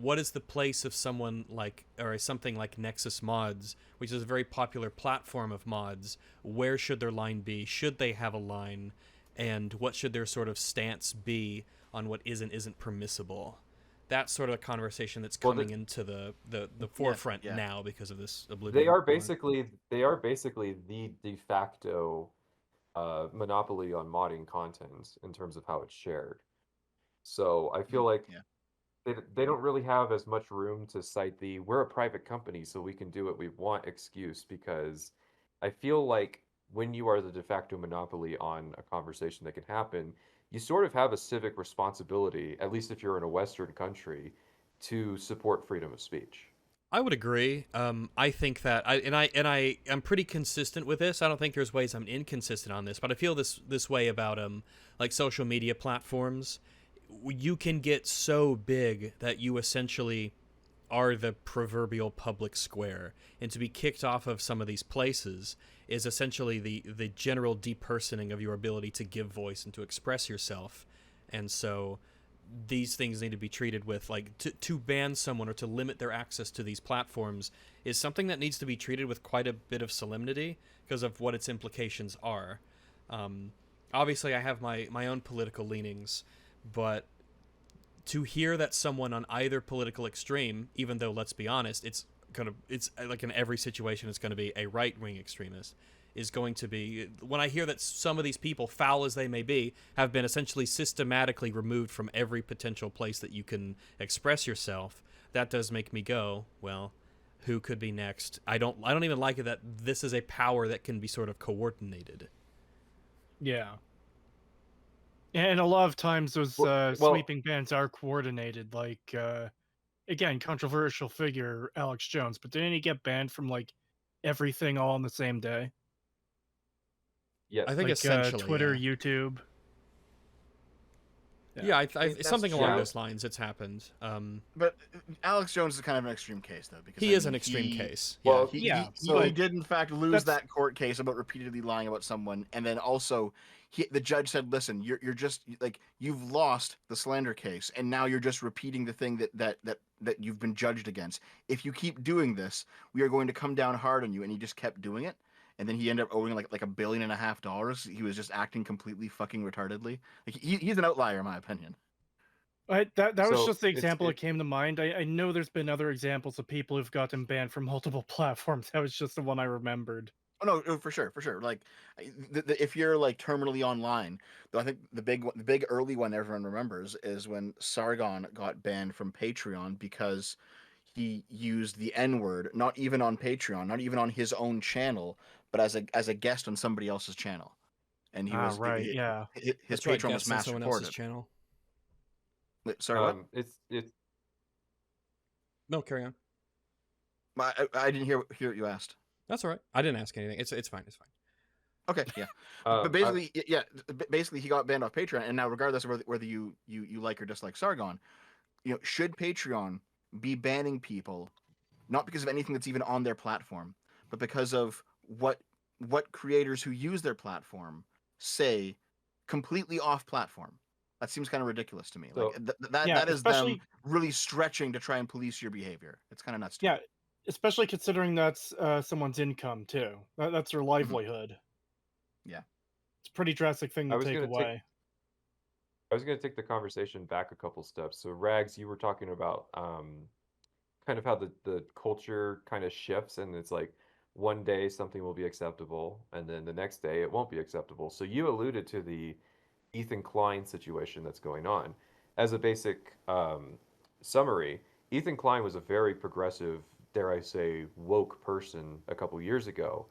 place of someone like or something like Nexus Mods, which is a very popular platform of mods. Where should their line be? Should they have a line? And what should their sort of stance be on what isn't permissible? That's sort of a conversation that's Well, coming into the forefront yeah. now because of this Oblivion. They are mod. basically the de facto monopoly on modding content in terms of how it's shared. So I feel like Yeah. they don't really have as much room to cite the we're a private company so we can do what we want excuse, because I feel like when you are the de facto monopoly on a conversation that can happen, you sort of have a civic responsibility, at least if you're in a Western country, to support freedom of speech. I would agree. I think that I'm pretty consistent with this. I don't think there's ways I'm inconsistent on this, but I feel this way about like social media platforms. You can get so big that you essentially are the proverbial public square, and to be kicked off of some of these places is essentially the general depersoning of your ability to give voice and to express yourself. And so these things need to be treated with like to ban someone or to limit their access to these platforms is something that needs to be treated with quite a bit of solemnity because of what its implications are. Obviously, I have my own political leanings, but to hear that someone on either political extreme, even though let's be honest, it's like in every situation it's going to be a right-wing extremist, is going to be, when I hear that some of these people, foul as they may be, have been essentially systematically removed from every potential place that you can express yourself, that does make me go, well, who could be next? I don't even like it that this is a power that can be sort of coordinated. Yeah. And a lot of times those Well, sweeping bans are coordinated. Like, again, controversial figure Alex Jones, but didn't he get banned from like everything all on the same day? yes. I think Like essentially Twitter, yeah. YouTube. Yeah, That's something along true. those lines. It's happened. But Alex Jones is kind of an extreme case, though, because He I is mean, an extreme case. Well, Yeah. Yeah, he but did in fact lose that's- that court case about repeatedly lying about someone, and then also the judge said, "Listen, you're just like you've lost the slander case, and now you're just repeating the thing that you've been judged against. If you keep doing this, we are going to come down hard on you." And he just kept doing it, and then he ended up owing like $1.5 billion. He was just acting completely fucking retardedly. Like he's an outlier, in my opinion. That was So just the it's- example it- that came to mind. I know there's been other examples of people who've gotten banned from multiple platforms. That was just the one I remembered. Oh no, for sure. Like, if you're like terminally online, though, I think the big early one everyone remembers is when Sargon got banned from Patreon because he used the N-word, not even on Patreon, not even on his own channel, but as a guest on somebody else's channel, and he was Right, yeah. his That's right, Patreon was guests on mass someone else's reported. channel. Sorry, what? It's No, carry on. I didn't hear what you asked. That's all right. I didn't ask anything. It's fine. It's fine. Okay, yeah. I- But basically, basically he got banned off Patreon, and now regardless of whether you like or dislike Sargon, should Patreon be banning people not because of anything that's even on their platform, but because of what creators who use their platform say completely off platform? That seems kind of ridiculous to me. So- Like Yeah, that is them especially- really stretching to try and police your behavior. It's kind of nuts. To Yeah, me. especially considering that's someone's income too. That's their livelihood. Yeah. It's a pretty drastic thing I to was take gonna take- away. I was going to take the conversation back a couple steps. So, Rags, you were talking about kind of how the culture kind of shifts, and it's like one day something will be acceptable, and then the next day it won't be acceptable. So, you alluded to the Ethan Klein situation that's going on. As a basic summary, Ethan Klein was a very progressive, dare I say, woke person a couple years ago.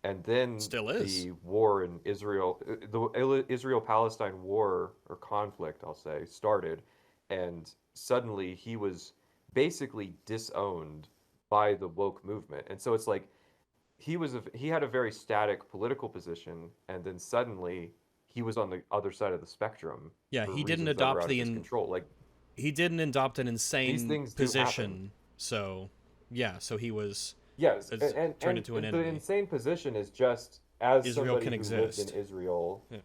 And then Still is. the war in Israel, the Israel-Palestine war or conflict, I'll say, started, and suddenly he was basically disowned by the woke movement. And so it's like he had a very static political position, and then suddenly he was on the other side of the spectrum. Yeah, for he didn't reasons that were adopt out of his control. Like he didn't adopt an insane things do position. So, yeah, so he was yes, It's and turned into an the enemy. insane position is just as Israel somebody can who lived exist. in Israel, Yeah.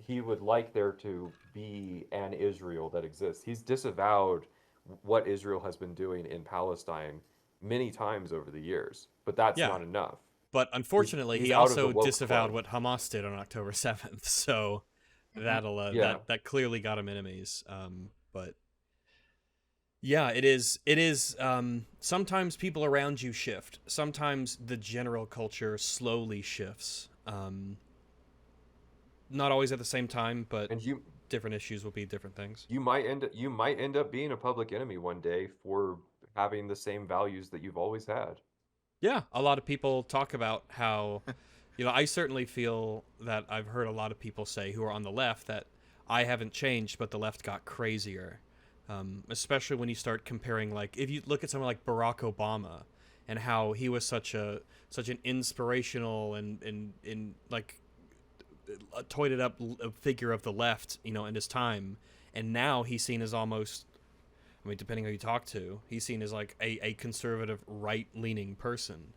he would like there to be an Israel that exists. He's disavowed what Israel has been doing in Palestine many times over the years, but that's Yeah. not enough. But unfortunately, he's he out of the also woke disavowed club. what Hamas did on October 7th. So that'll Yeah. that clearly got him enemies. But yeah, it is. Sometimes people around you shift. Sometimes the general culture slowly shifts. Not always at the same time, but And different issues will be different things. you might end up being a public enemy one day for having the same values that you've always had. Yeah, a lot of people talk about how, I certainly feel that I've heard a lot of people say who are on the left that I haven't changed, but the left got crazier. Especially when you start comparing, like, if you look at someone like Barack Obama and how he was such an inspirational and like a toited up figure of the left, in his time, and now he's seen as almost, I mean, depending on who you talk to, he's seen as like a conservative, right-leaning person.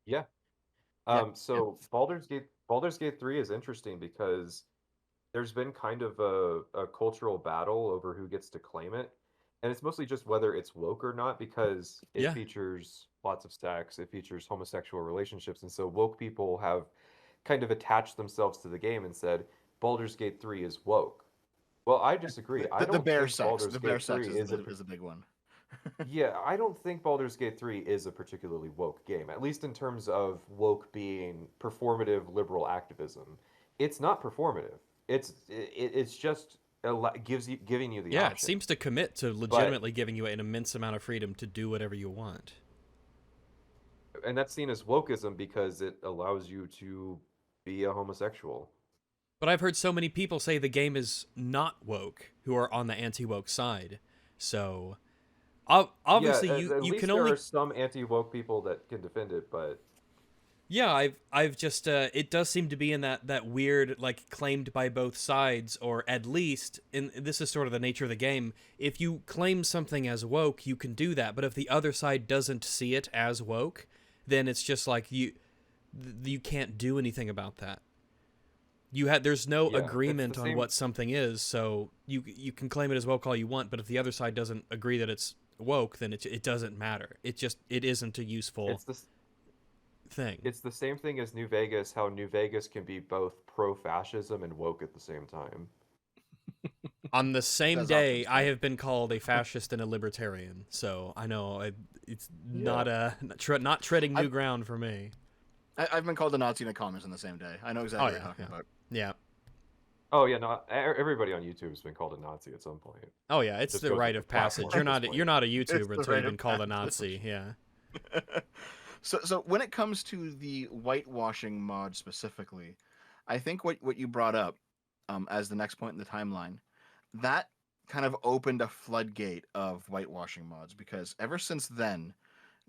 Yeah. So Baldur's Gate 3 is interesting because there's been kind of a cultural battle over who gets to claim it. And it's mostly just whether it's woke or not, because it Yeah. features lots of sex, it features homosexual relationships, and so woke people have kind of attached themselves to the game and said Baldur's Gate 3 is woke. Well, I disagree. I The don't bear think sex. Baldur's The bear Gate 3 sex is is a big one. yeah, I don't think Baldur's Gate 3 is a particularly woke game, at least in terms of woke being performative liberal activism. It's not performative. It's just giving you the Yeah, option. it seems to commit to legitimately giving you an immense amount of freedom to do whatever you want. And that's seen as wokeism because it allows you to be a homosexual. But I've heard so many people say the game is not woke who are on the anti-woke side. So obviously yeah, you at least can there only are some anti-woke people that can defend it, but Yeah, I've just it does seem to be in that weird, like, claimed by both sides, or at least this is sort of the nature of the game. If you claim something as woke, you can do that, but if the other side doesn't see it as woke, then it's just like you can't do anything about that. There's no Yeah, it's agreement the on same. what something is, so you can claim it as woke all you want, but if the other side doesn't agree that it's woke, then it doesn't matter. It isn't a useful It's the thing. it's the same thing as New Vegas. How New Vegas can be both pro-fascism and woke at the same time. On the same That's day, options, I right? have been called a fascist and a libertarian, so I know it's not Yeah. not treading new I've- ground for me. I've been called a Nazi and a communist on the same day. I know exactly what yeah, you're talking yeah. about. Yeah. Oh yeah, no, everybody on YouTube has been called a Nazi at some point. Oh yeah, it's Just the goes rite with of the platform passage. at You're this not point. you're not a the YouTuber until rite you've been of called a passage. Nazi. Yeah. So when it comes to the whitewashing mod specifically, I think what you brought up as the next point in the timeline, that kind of opened a floodgate of whitewashing mods, because ever since then,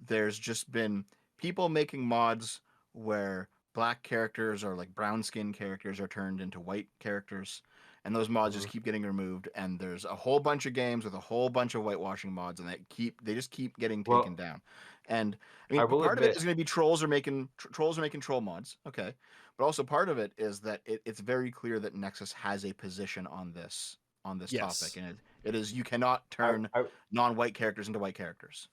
there's just been people making mods where black characters or like brown skin characters are turned into white characters, and those mods just Mhm. keep getting removed, and there's a whole bunch of games with a whole bunch of whitewashing mods, and they just keep getting taken Well, down. And I I mean, will part of it admit, is going to be trolls are making troll mods, okay, but also part of it is that it's very clear that Nexus has a position on this Yes. topic, and it is, you cannot I, turn I non-white characters into white characters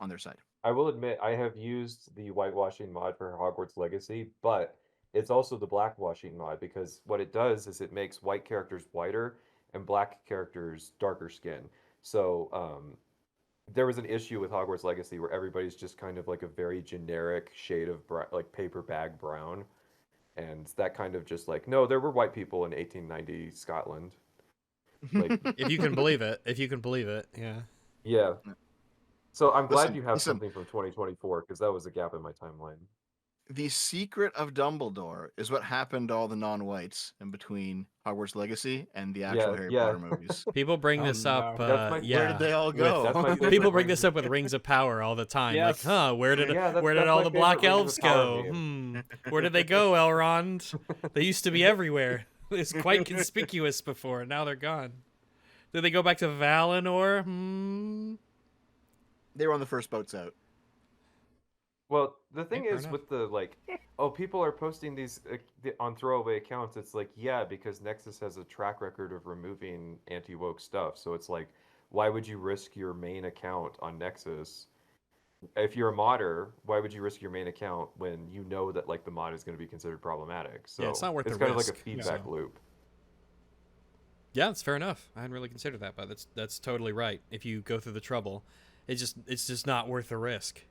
on their side. I will admit I have used the whitewashing mod for Hogwarts Legacy, but it's also the blackwashing mod because what it does is it makes white characters whiter and black characters darker skin. So there was an issue with Hogwarts Legacy where everybody's just kind of like a very generic shade of like paper bag brown, and that kind of just like no, there were white people in 1890 Scotland. Like If you can believe it. If you can believe it. Yeah. yeah. So I'm glad Listen, you have listen. something from 2024 because that was a gap in my timeline. The secret of Dumbledore is what happened to all the non-whites in between Hogwarts Legacy and the actual Harry Yeah. Potter movies. People bring Oh, this up. no. That's my- Yeah. Where did they all with- go? That's my People favorite bring Rings this up with Rings of Power all the time. Yes. Like, huh? Where did Yeah, where did that's all my the black favorite Rings elves of Power go? meme. Where did they go, Elrond? They used to be everywhere. It's quite conspicuous before. Now they're gone. Did they go back to Valinor? They were on the first boats out. Well, the thing fair is enough. with the like, oh, people are posting these on throwaway accounts. It's like, yeah, because Nexus has a track record of removing anti-woke stuff. So it's like, why would you risk your main account on Nexus? If you're a modder, why would you risk your main account when you know that like the mod is going to be considered problematic? So Yeah, it's not worth it's the kind of like a risk, feedback so. loop. Yeah, it's fair enough. I hadn't really considered that, but that's totally right. If you go through the trouble, it's just not worth the risk.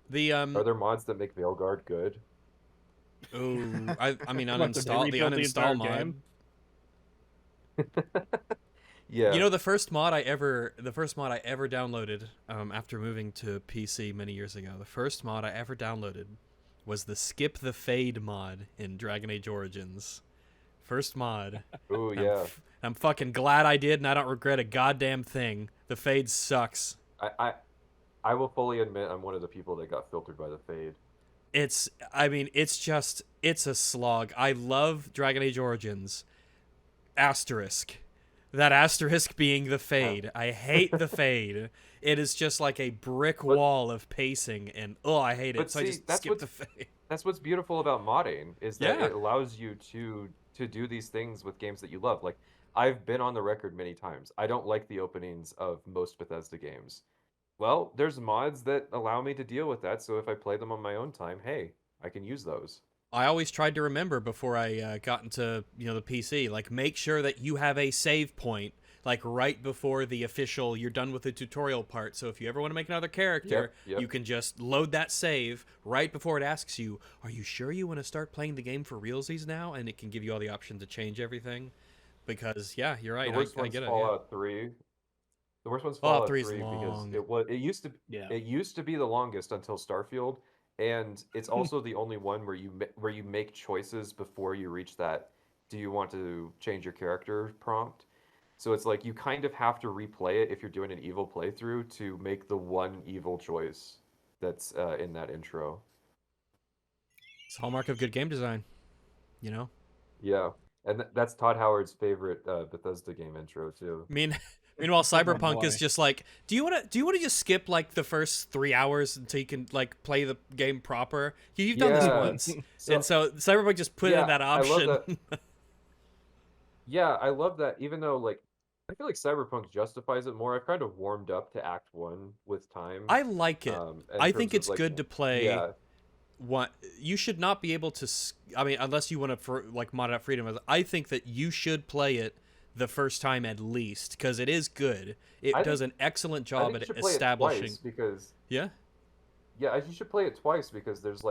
The Are there mods that make Veilguard good? oh, I mean What, did they uninstall the rebuild the uninstall entire mod. game? Yeah. You know, the first mod I ever downloaded after moving to PC many years ago, the first mod I ever downloaded was the Skip the Fade mod in Dragon Age Origins. First mod. Ooh, I'm yeah. I'm fucking glad I did, and I don't regret a goddamn thing. The Fade sucks. I will fully admit I'm one of the people that got filtered by the fade. It's a slog. I love Dragon Age Origins. Asterisk. That asterisk being the fade. I hate the fade. It is just like a brick wall of pacing, and I hate it. But So I see, just that's skip the fade. That's what's beautiful about modding is that Yeah. it allows you to do these things with games that you love. Like I've been on the record many times. I don't like the openings of most Bethesda games. Well, there's mods that allow me to deal with that, so if I play them on my own time, hey, I can use those. I always tried to remember before I got into the PC, like make sure that you have a save point, like right before the official you're done with the tutorial part. So if you ever want to make another character, Yep. you can just load that save right before it asks you, "Are you sure you want to start playing the game for realsies now?" And it can give you all the options to change everything. Because yeah, you're right. The worst I one's get it. Yeah. Fallout 3. The worst one's Fallout Fallout 3 is 3 because long. Yeah. it used to be the longest until Starfield, and it's also the only one where you make choices before you reach that do you want to change your character prompt. So it's like you kind of have to replay it if you're doing an evil playthrough to make the one evil choice. that's in that intro. It's a hallmark of good game design, you know. Yeah, and that's Todd Howard's favorite Bethesda game intro too. Meanwhile, Cyberpunk is boy. just like, do you want to just skip like the first 3 hours until you can like play the game proper? You've done this Yeah. once, So and so Cyberpunk just put in that I love option. that. Yeah, I love that. Even though like I feel like Cyberpunk justifies it more. I've kind of warmed up to Act 1 with time. I like it. In I terms think of, it's like, good to play. Yeah, What you should not be able to. I mean, unless you want to like mod out freedom. I think that you should play it the first time at least because it is good. It I does think an excellent I job think you at should play it establishing. twice because Yeah. yeah, you should play it twice because there's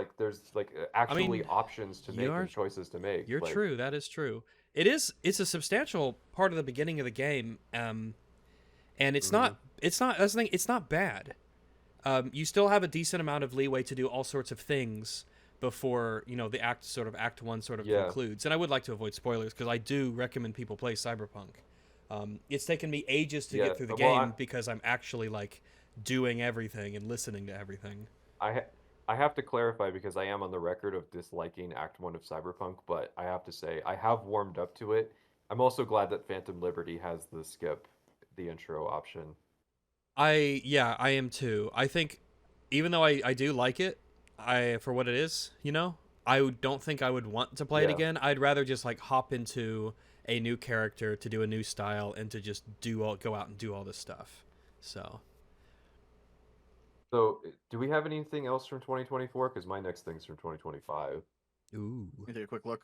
actually mean, options to make you are- and choices to make. You're Like, true. That is true. It's a substantial part of the beginning of the game, and it's not. That's the thing. It's not bad. You still have a decent amount of leeway to do all sorts of things before the act one sort of Yeah. concludes. And I would like to avoid spoilers because I do recommend people play Cyberpunk. It's taken me ages to Yeah, get through the well, game because I'm actually like doing everything and listening to everything. I have to clarify because I am on the record of disliking Act 1 of Cyberpunk, but I have to say I have warmed up to it. I'm also glad that Phantom Liberty has the intro option. I am too. I think even though I do like it, for what it is, I don't think I would want to play it Yeah. again. I'd rather just like hop into a new character to do a new style and to just go out and do all this stuff. So So, do we have anything else from 2024? Because my next thing's from 2025. ooh. Let me take a quick look.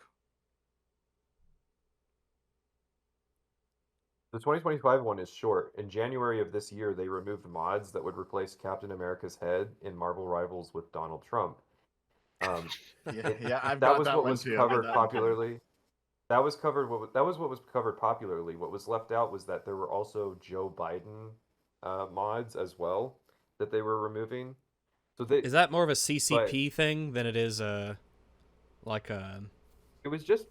The 2025 one is short. In January of this year, they removed mods that would replace Captain America's head in Marvel Rivals with Donald Trump. Yeah, I've That got was that what one was too. I've got covered that one too. popularly. That was what was covered popularly. What was left out was that there were also Joe Biden mods as well that they were removing. So Is that more of a but CCP thing than it is like a it was just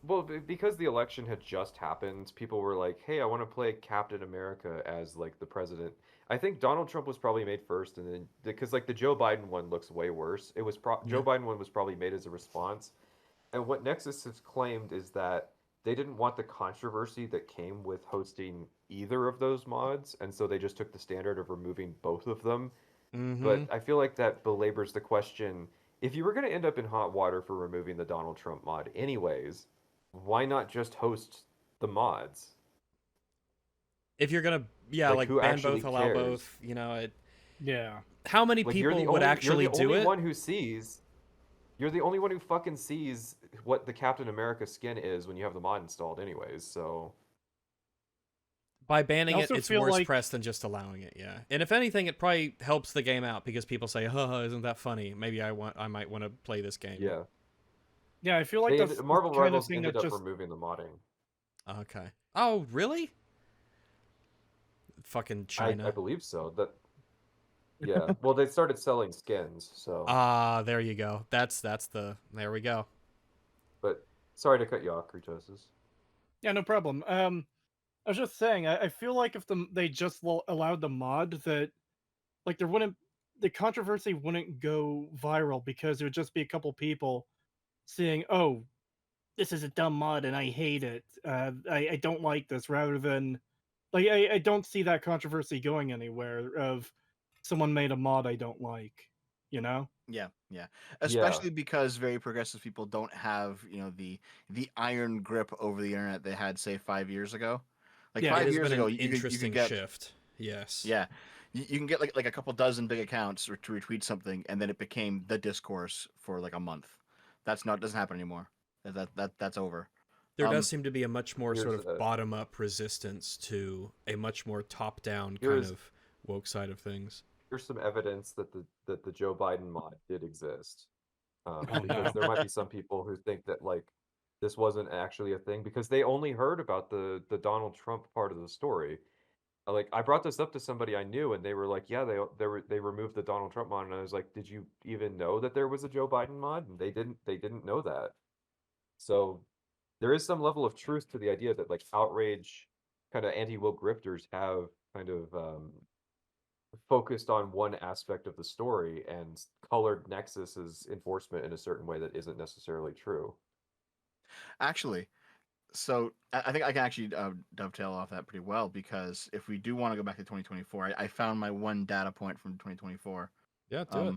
because the election had just happened, people were like, "Hey, I want to play Captain America as like the president." I think Donald Trump was probably made first, and then because like the Joe Biden one looks way worse. It was Joe Biden one was probably made as a response. And what Nexus has claimed is that they didn't want the controversy that came with hosting either of those mods, and so they just took the standard of removing both of them. But Mm-hmm. I feel like that belabors the question. If you were going to end up in hot water for removing the Donald Trump mod anyways, why not just host the mods? If you're gonna Like, like who ban actually both, allow cares? both, Yeah. how many Like, people would actually you're the do only it? one who sees. You're the only one who fucking sees what the Captain America skin is when you have the mod installed anyways, so By banning I it, also it's feel worse like- press than just allowing it. Yeah, and if anything, it probably helps the game out because people say, "Huh, isn't that funny? Maybe I might want to play this game." yeah. Yeah, I feel like the Marvel kind of Rivals thing ended that up just removing the modding. Okay. Oh, really? Fucking I China. believe so. Yeah. Well, they started selling skins, so. Ah, there you go. There we go. But sorry to cut you off, Creetosis. yeah, no problem. I was just saying, I feel like if they just allowed the mod, that like the controversy wouldn't go viral because it would just be a couple people saying, "Oh, this is a dumb mod and I hate it. I don't like this," rather than like I don't see that controversy going anywhere of someone made a mod I don't like, you know? Yeah. Yeah. Especially because very progressive people don't have, the iron grip over the internet they had, say, 5 years ago. Like Yeah, It 5 has years been ago, an you could interesting get shift. Yes. yeah, you can get like a couple dozen big accounts to retweet something, and then it became the discourse for like a month. Doesn't happen anymore. That's over. There Um, does seem to be a much more sort Here's of bottom-up resistance to a much more top-down kind here's of woke side of things. here's some evidence that the Joe Biden mod did exist. Oh, Because no. there might be some people who think that like this wasn't actually a thing because they only heard about the Donald Trump part of the story. Like I brought this up to somebody I knew, and they were like, "Yeah, they removed the Donald Trump mod," and I was like, "Did you even know that there was a Joe Biden mod?" And they didn't know that. So there is some level of truth to the idea that like outrage, kind of anti-woke grifters have kind of focused on one aspect of the story and colored Nexus's enforcement in a certain way that isn't necessarily true. Actually, so I think I can actually dovetail off that pretty well, because if we do want to go back to 2024, I found my one data point from 2024. Yeah, do it.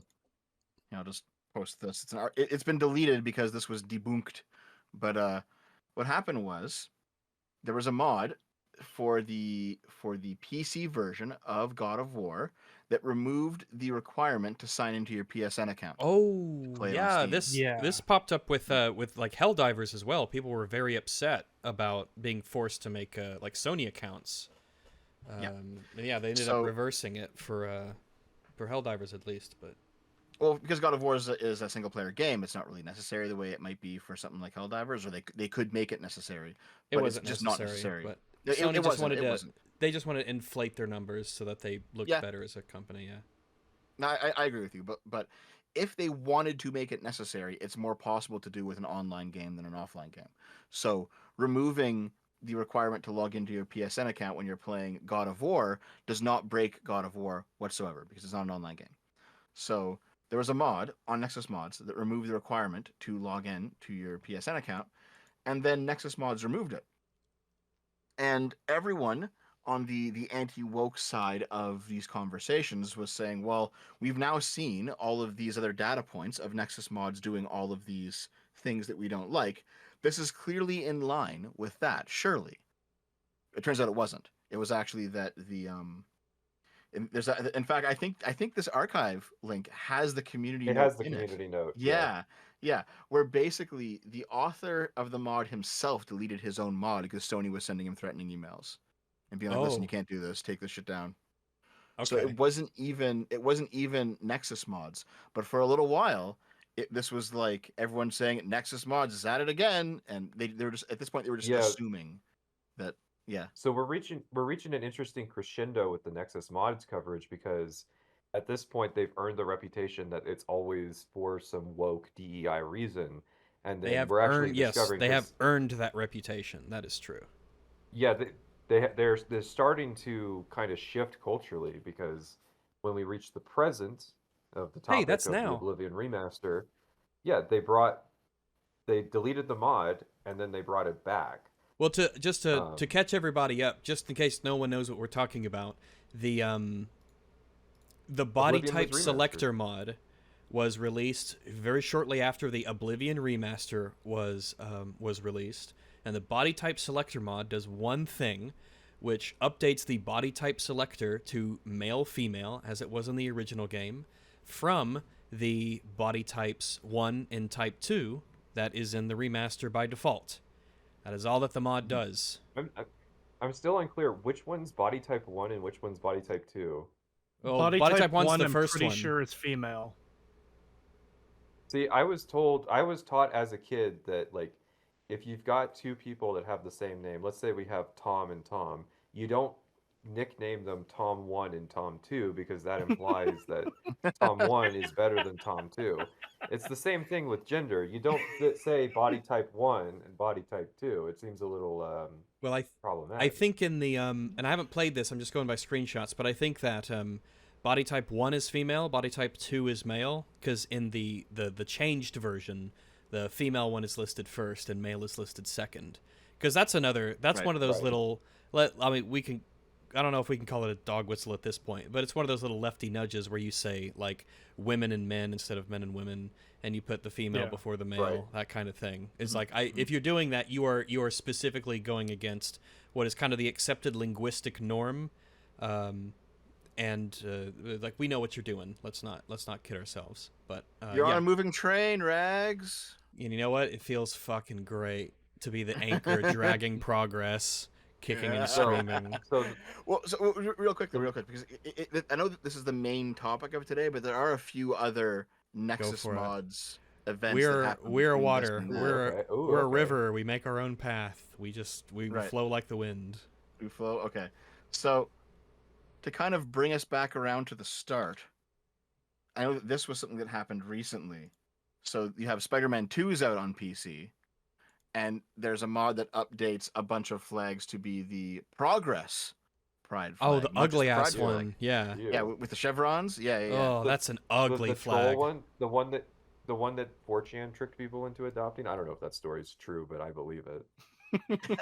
I'll just post this. It's been deleted because this was debunked. But what happened was there was a mod for the PC version of God of War that removed the requirement to sign into your PSN account. Oh, play it on yeah, Steam. this popped up with like Helldivers as well. People were very upset about being forced to make like Sony accounts. And yeah, they ended up reversing it for Helldivers at least, but well, because God of War is a single player game, it's not really necessary the way it might be for something like Helldivers, or they could make it necessary. It but wasn't it's just necessary, not necessary. but Sony it just wasn't, wanted they just wanted to inflate their numbers so that they looked better as a company. Yeah. No, I agree with you, but if they wanted to make it necessary, it's more possible to do with an online game than an offline game. So removing the requirement to log into your PSN account when you're playing God of War does not break God of War whatsoever, because it's not an online game. So there was a mod on Nexus Mods that removed the requirement to log in to your PSN account, and then Nexus Mods removed it. And everyone on the anti-woke side of these conversations was saying, well, we've now seen all of these other data points of Nexus Mods doing all of these things that we don't like. This is clearly in line with that, surely. It turns out it wasn't. It was actually that in fact, I think this archive link has the community note. It has the community note. Yeah, where basically the author of the mod himself deleted his own mod because Sony was sending him threatening emails and being like, "Listen, you can't do this. Take this shit down." Okay. So it wasn't even Nexus Mods, but for a little while, this was like everyone saying Nexus Mods is at it again, and they were just at this point they were just assuming that. Yeah. So we're reaching an interesting crescendo with the Nexus Mods coverage, because at this point they've earned the reputation that it's always for some woke DEI reason, and then we're actually discovering they have earned that reputation. That is true. Yeah, they're starting to kind of shift culturally, because when we reach the present of the topic of the Oblivion remaster, they deleted the mod and then they brought it back. Well, to catch everybody up, just in case no one knows what we're talking about, the body type selector mod was released very shortly after the Oblivion remaster was released, and the body type selector mod does one thing, which updates the body type selector to male female as it was in the original game, from the body types 1 and type 2 that is in the remaster by default. That is all that the mod does. I'm still unclear which one's body type 1 and which one's body type 2. Well, body type 1's the first one. I'm pretty sure it's female. See, I was taught as a kid that, like, if you've got two people that have the same name, let's say we have Tom and Tom, you don't nickname them Tom 1 and Tom 2, because that implies that Tom 1 is better than Tom 2. It's the same thing with gender. You don't say body type 1 and body type 2. It seems a little problematic. I think in the and I haven't played this, I'm just going by screenshots, but I think that body type 1 is female, body type 2 is male, because in the changed version, the female one is listed first and male is listed second. Because that's one of those little, I don't know if we can call it a dog whistle at this point, but it's one of those little lefty nudges where you say, like, women and men instead of men and women, and you put the female before the male, that kind of thing. It's like, if you're doing that, you are specifically going against what is kind of the accepted linguistic norm, and like, we know what you're doing. Let's not kid ourselves. But you're on a moving train, Rags. And you know what? It feels fucking great to be the anchor dragging progress, kicking and screaming. So real quick, because I know that this is the main topic of today, but there are a few other Nexus Mods events. We're water. We're a river. We make our own path. We flow like the wind. We flow. Okay, so to kind of bring us back around to the start, I know that this was something that happened recently. So you have Spider-Man 2's out on PC, and there's a mod that updates a bunch of flags to be the progress pride flag. Oh, the not just ugly pride ass flag. one. Yeah. Yeah, with the chevrons. Yeah, yeah, yeah. Oh, that's an ugly the flag. troll one, the one that 4chan tricked people into adopting. I don't know if that story's true, but I believe it.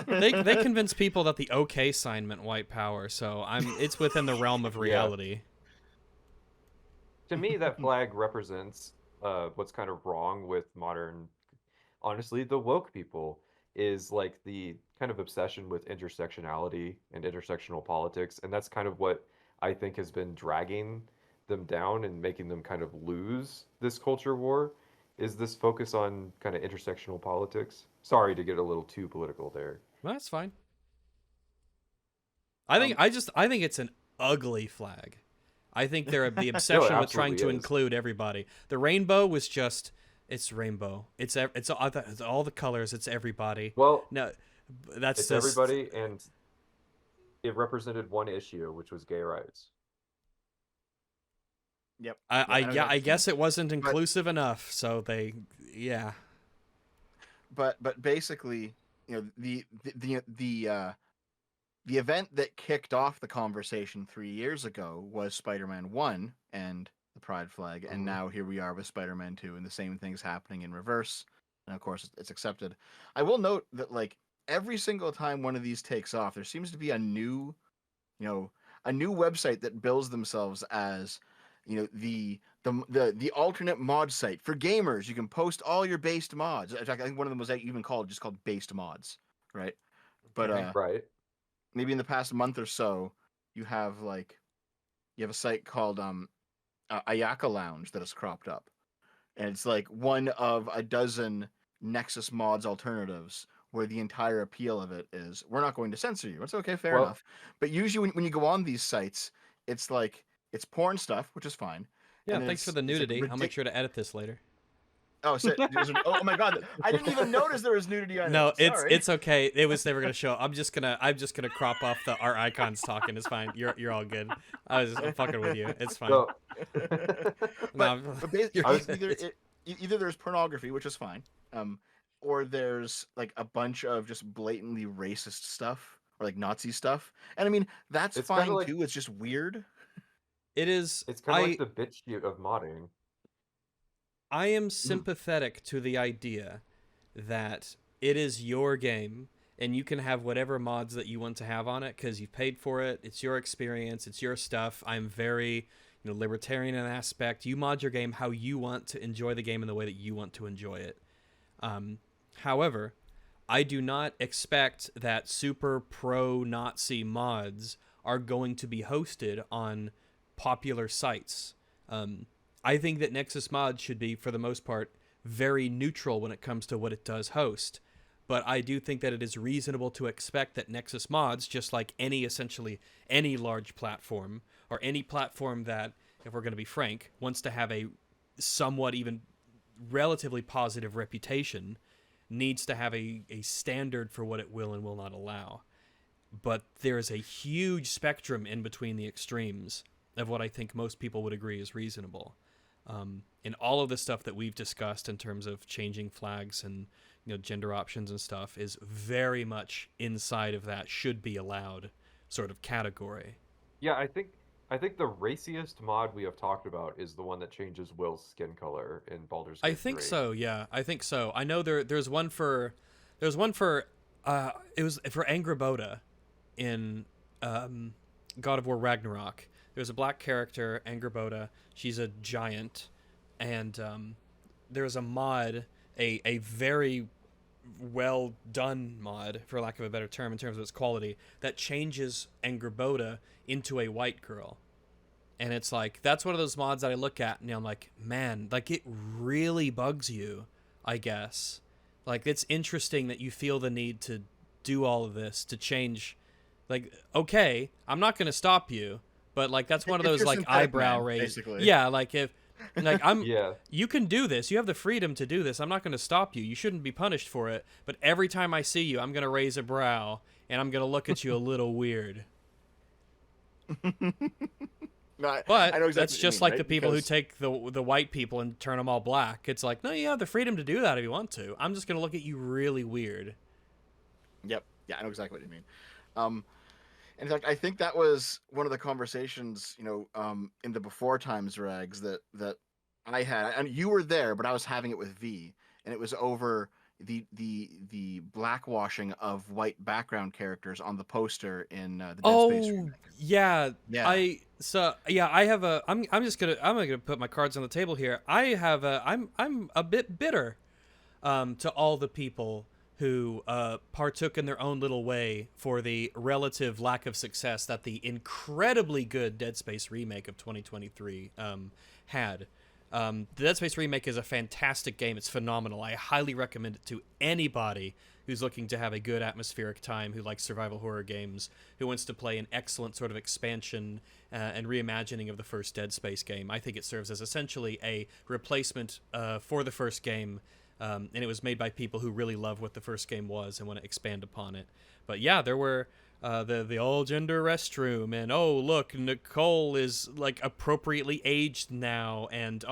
They convince people that the OK sign meant white power, so it's within the realm of reality. To me, that flag represents what's kind of wrong with modern, honestly, the woke people is like the kind of obsession with intersectionality and intersectional politics, and that's kind of what I think has been dragging them down and making them kind of lose this culture war, is this focus on kind of intersectional politics. Sorry to get a little too political there. Well, that's fine. I think it's an ugly flag. I think they're the obsession with trying to include everybody. The rainbow was just it's rainbow. It's all the colors. It's everybody. Well, no, that's it's just, everybody, and it represented one issue, which was gay rights. Yep. I guess it wasn't inclusive enough, so yeah. But basically, the event that kicked off the conversation 3 years ago was Spider-Man 1 and the pride flag, and now here we are with Spider-Man 2, and the same thing's happening in reverse, and of course it's accepted. I will note that like every single time one of these takes off, there seems to be a new website that bills themselves as the alternate mod site for gamers. You can post all your based mods. In fact, I think one of them was even called based mods, right? But right. maybe in the past month or so, you have a site called Ayaka Lounge that has cropped up, and it's like one of a dozen Nexus Mods alternatives where the entire appeal of it is we're not going to censor you. It's okay, fair enough. But usually when you go on these sites, it's like it's porn stuff, which is fine. Yeah, thanks for the nudity. I'll make sure to edit this later. Oh, so oh my god! I didn't even notice there was nudity on it. No, it's okay. It was never gonna show. I'm just gonna crop off our icons talking. It's fine. You're all good. I'm fucking with you. It's fine. So, but basically, either there's pornography, which is fine, or there's like a bunch of just blatantly racist stuff or like Nazi stuff, and I mean that's fine too. It's just weird. It is. It's kind of like the bitch shoot of modding. I am sympathetic to the idea that it is your game and you can have whatever mods that you want to have on it because you've paid for it. It's your experience. It's your stuff. I'm very libertarian in that aspect. You mod your game how you want to enjoy the game in the way that you want to enjoy it. However, I do not expect that super pro-Nazi mods are going to be hosted on popular sites. I think that Nexus Mod should be, for the most part, very neutral when it comes to what it does host. But I do think that it is reasonable to expect that Nexus Mods, just like essentially any large platform, or any platform that, if we're going to be frank, wants to have a somewhat even relatively positive reputation, needs to have a standard for what it will and will not allow. But there is a huge spectrum in between the extremes of what I think most people would agree is reasonable. And all of the stuff that we've discussed in terms of changing flags and gender options and stuff is very much inside of that should be allowed sort of category. Yeah, I think the raciest mod we have talked about is the one that changes Will's skin color in Baldur's Gate 3. I think so. Yeah, I think so. I know there's one for it was for Angrboda in God of War Ragnarok. There's a black character, Angrboda. She's a giant, and there's a mod, a very well done mod, for lack of a better term, in terms of its quality, that changes Angrboda into a white girl. And it's like, that's one of those mods that I look at and I'm like, man, like it really bugs you, I guess. Like, it's interesting that you feel the need to do all of this to change. Like, okay, I'm not going to stop you. But like that's one of those like eyebrow raise. Yeah, like if like you can do this. You have the freedom to do this. I'm not going to stop you. You shouldn't be punished for it. But every time I see you, I'm going to raise a brow and I'm going to look at you a little weird. No, but I know exactly that's just like right? the people who take the white people and turn them all black. It's like, no, you have the freedom to do that if you want to. I'm just going to look at you really weird. Yep. Yeah, I know exactly what you mean. In fact, I think that was one of the conversations, in the before times rags that I had, and you were there, but I was having it with V, and it was over the blackwashing of white background characters on the poster in the Dead Space Oh remake. yeah, Yeah. I have a. I'm gonna put my cards on the table here. I'm a bit bitter, to all the people who partook in their own little way for the relative lack of success that the incredibly good Dead Space remake of 2023 had. The Dead Space remake is a fantastic game. It's phenomenal. I highly recommend it to anybody who's looking to have a good atmospheric time, who likes survival horror games, who wants to play an excellent sort of expansion and reimagining of the first Dead Space game. I think it serves as essentially a replacement for the first game, and it was made by people who really love what the first game was and want to expand upon it. But yeah, there were the all gender restroom, and oh look, Nicole is like appropriately aged now, and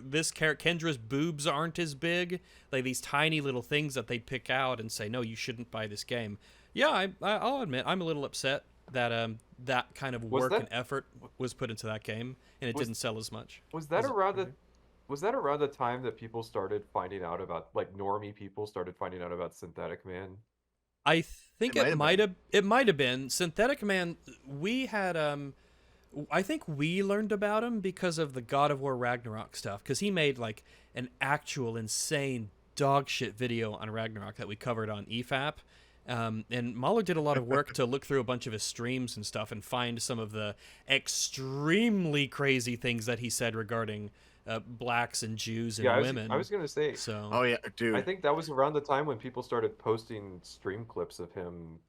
this Kendra's boobs aren't as big, like these tiny little things that they'd pick out and say, no, you shouldn't buy this game. Yeah, I'll admit I'm a little upset that that kind of work and effort was put into that game, and it didn't sell as much. Was that around the time that people started finding out about, like, normie people started finding out about Synthetic Man? I think it might have been Synthetic Man. We had I think we learned about him because of the God of War Ragnarok stuff, because he made like an actual insane dog shit video on Ragnarok that we covered on EFAP. And Mahler did a lot of work to look through a bunch of his streams and stuff and find some of the extremely crazy things that he said regarding blacks and Jews and women. I was gonna say. So. Oh yeah, dude. I think that was around the time when people started posting stream clips of him.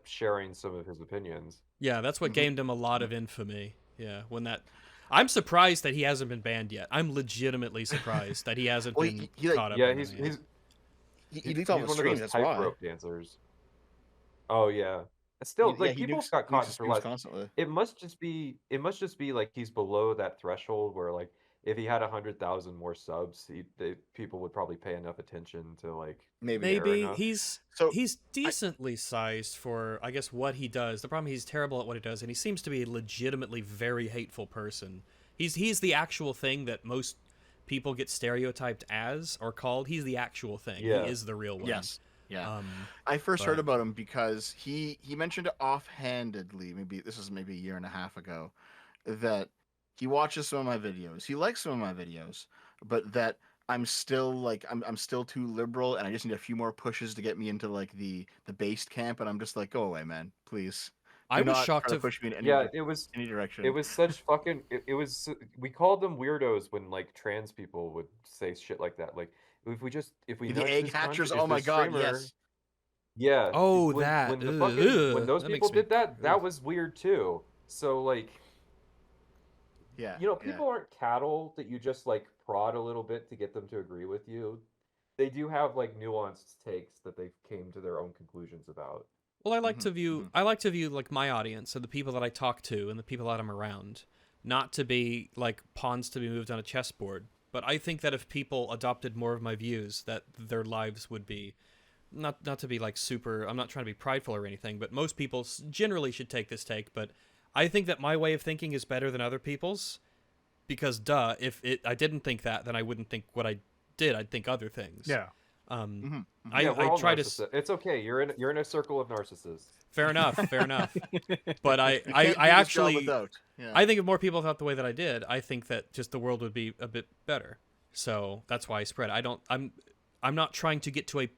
Sharing some of his opinions. Yeah, that's what gained him a lot of infamy. Yeah, I'm surprised that he hasn't been banned yet. I'm legitimately surprised that he hasn't been caught up. Yeah, he leaked all the streams. That's why. Rope dancers. Oh yeah. Still, people got caught for life constantly. It must just be like he's below that threshold where, like, if he had 100,000 more subs, people would probably pay enough attention to, like, maybe he's decently sized for, I guess, what he does. The problem is he's terrible at what he does, and he seems to be a legitimately very hateful person. He's the actual thing that most people get stereotyped as or called. He's the actual thing. Yeah. He is the real one. Yes. Yeah. I first heard about him because he mentioned it offhandedly. This was maybe a year and a half ago, that he watches some of my videos. He likes some of my videos, but that I'm still I'm still too liberal, and I just need a few more pushes to get me into like the based camp. And I'm just like, go away, man, please. I was shocked to push me in any direction. It was such fucking. We called them weirdos when, like, trans people would say shit like that. Like, if we the egg hatchers. Oh my god, yes. Yeah. Oh, when those people did that, that was weird too. So, like, yeah, people aren't cattle that you just, like, prod a little bit to get them to agree with you. They do have, like, nuanced takes that they came to their own conclusions about. Well, I like to view like my audience and the people that I talk to and the people that I'm around, not to be like pawns to be moved on a chessboard. But I think that if people adopted more of my views, that their lives would be not to be like super. I'm not trying to be prideful or anything, but most people generally should take this take. But I think that my way of thinking is better than other people's, because if I didn't think that, then I wouldn't think what I did. I'd think other things. Yeah. I try to. It's okay. You're in a circle of narcissists. Fair enough. But I actually, I think if more people thought the way that I did, I think that just the world would be a bit better. So that's why I spread it. I'm not trying to get to a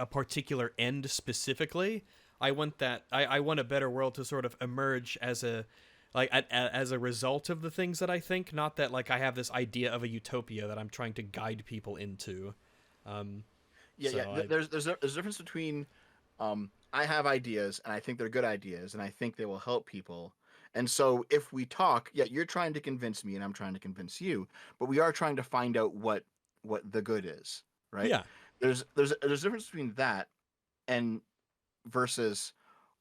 particular end specifically. I want a better world to sort of emerge as a result of the things that I think, not that like I have this idea of a utopia that I'm trying to guide people into. There's a difference between I have ideas and I think they're good ideas and I think they will help people. And so if we talk, you're trying to convince me and I'm trying to convince you, but we are trying to find out what the good is, right? Yeah. There's a difference between that and versus,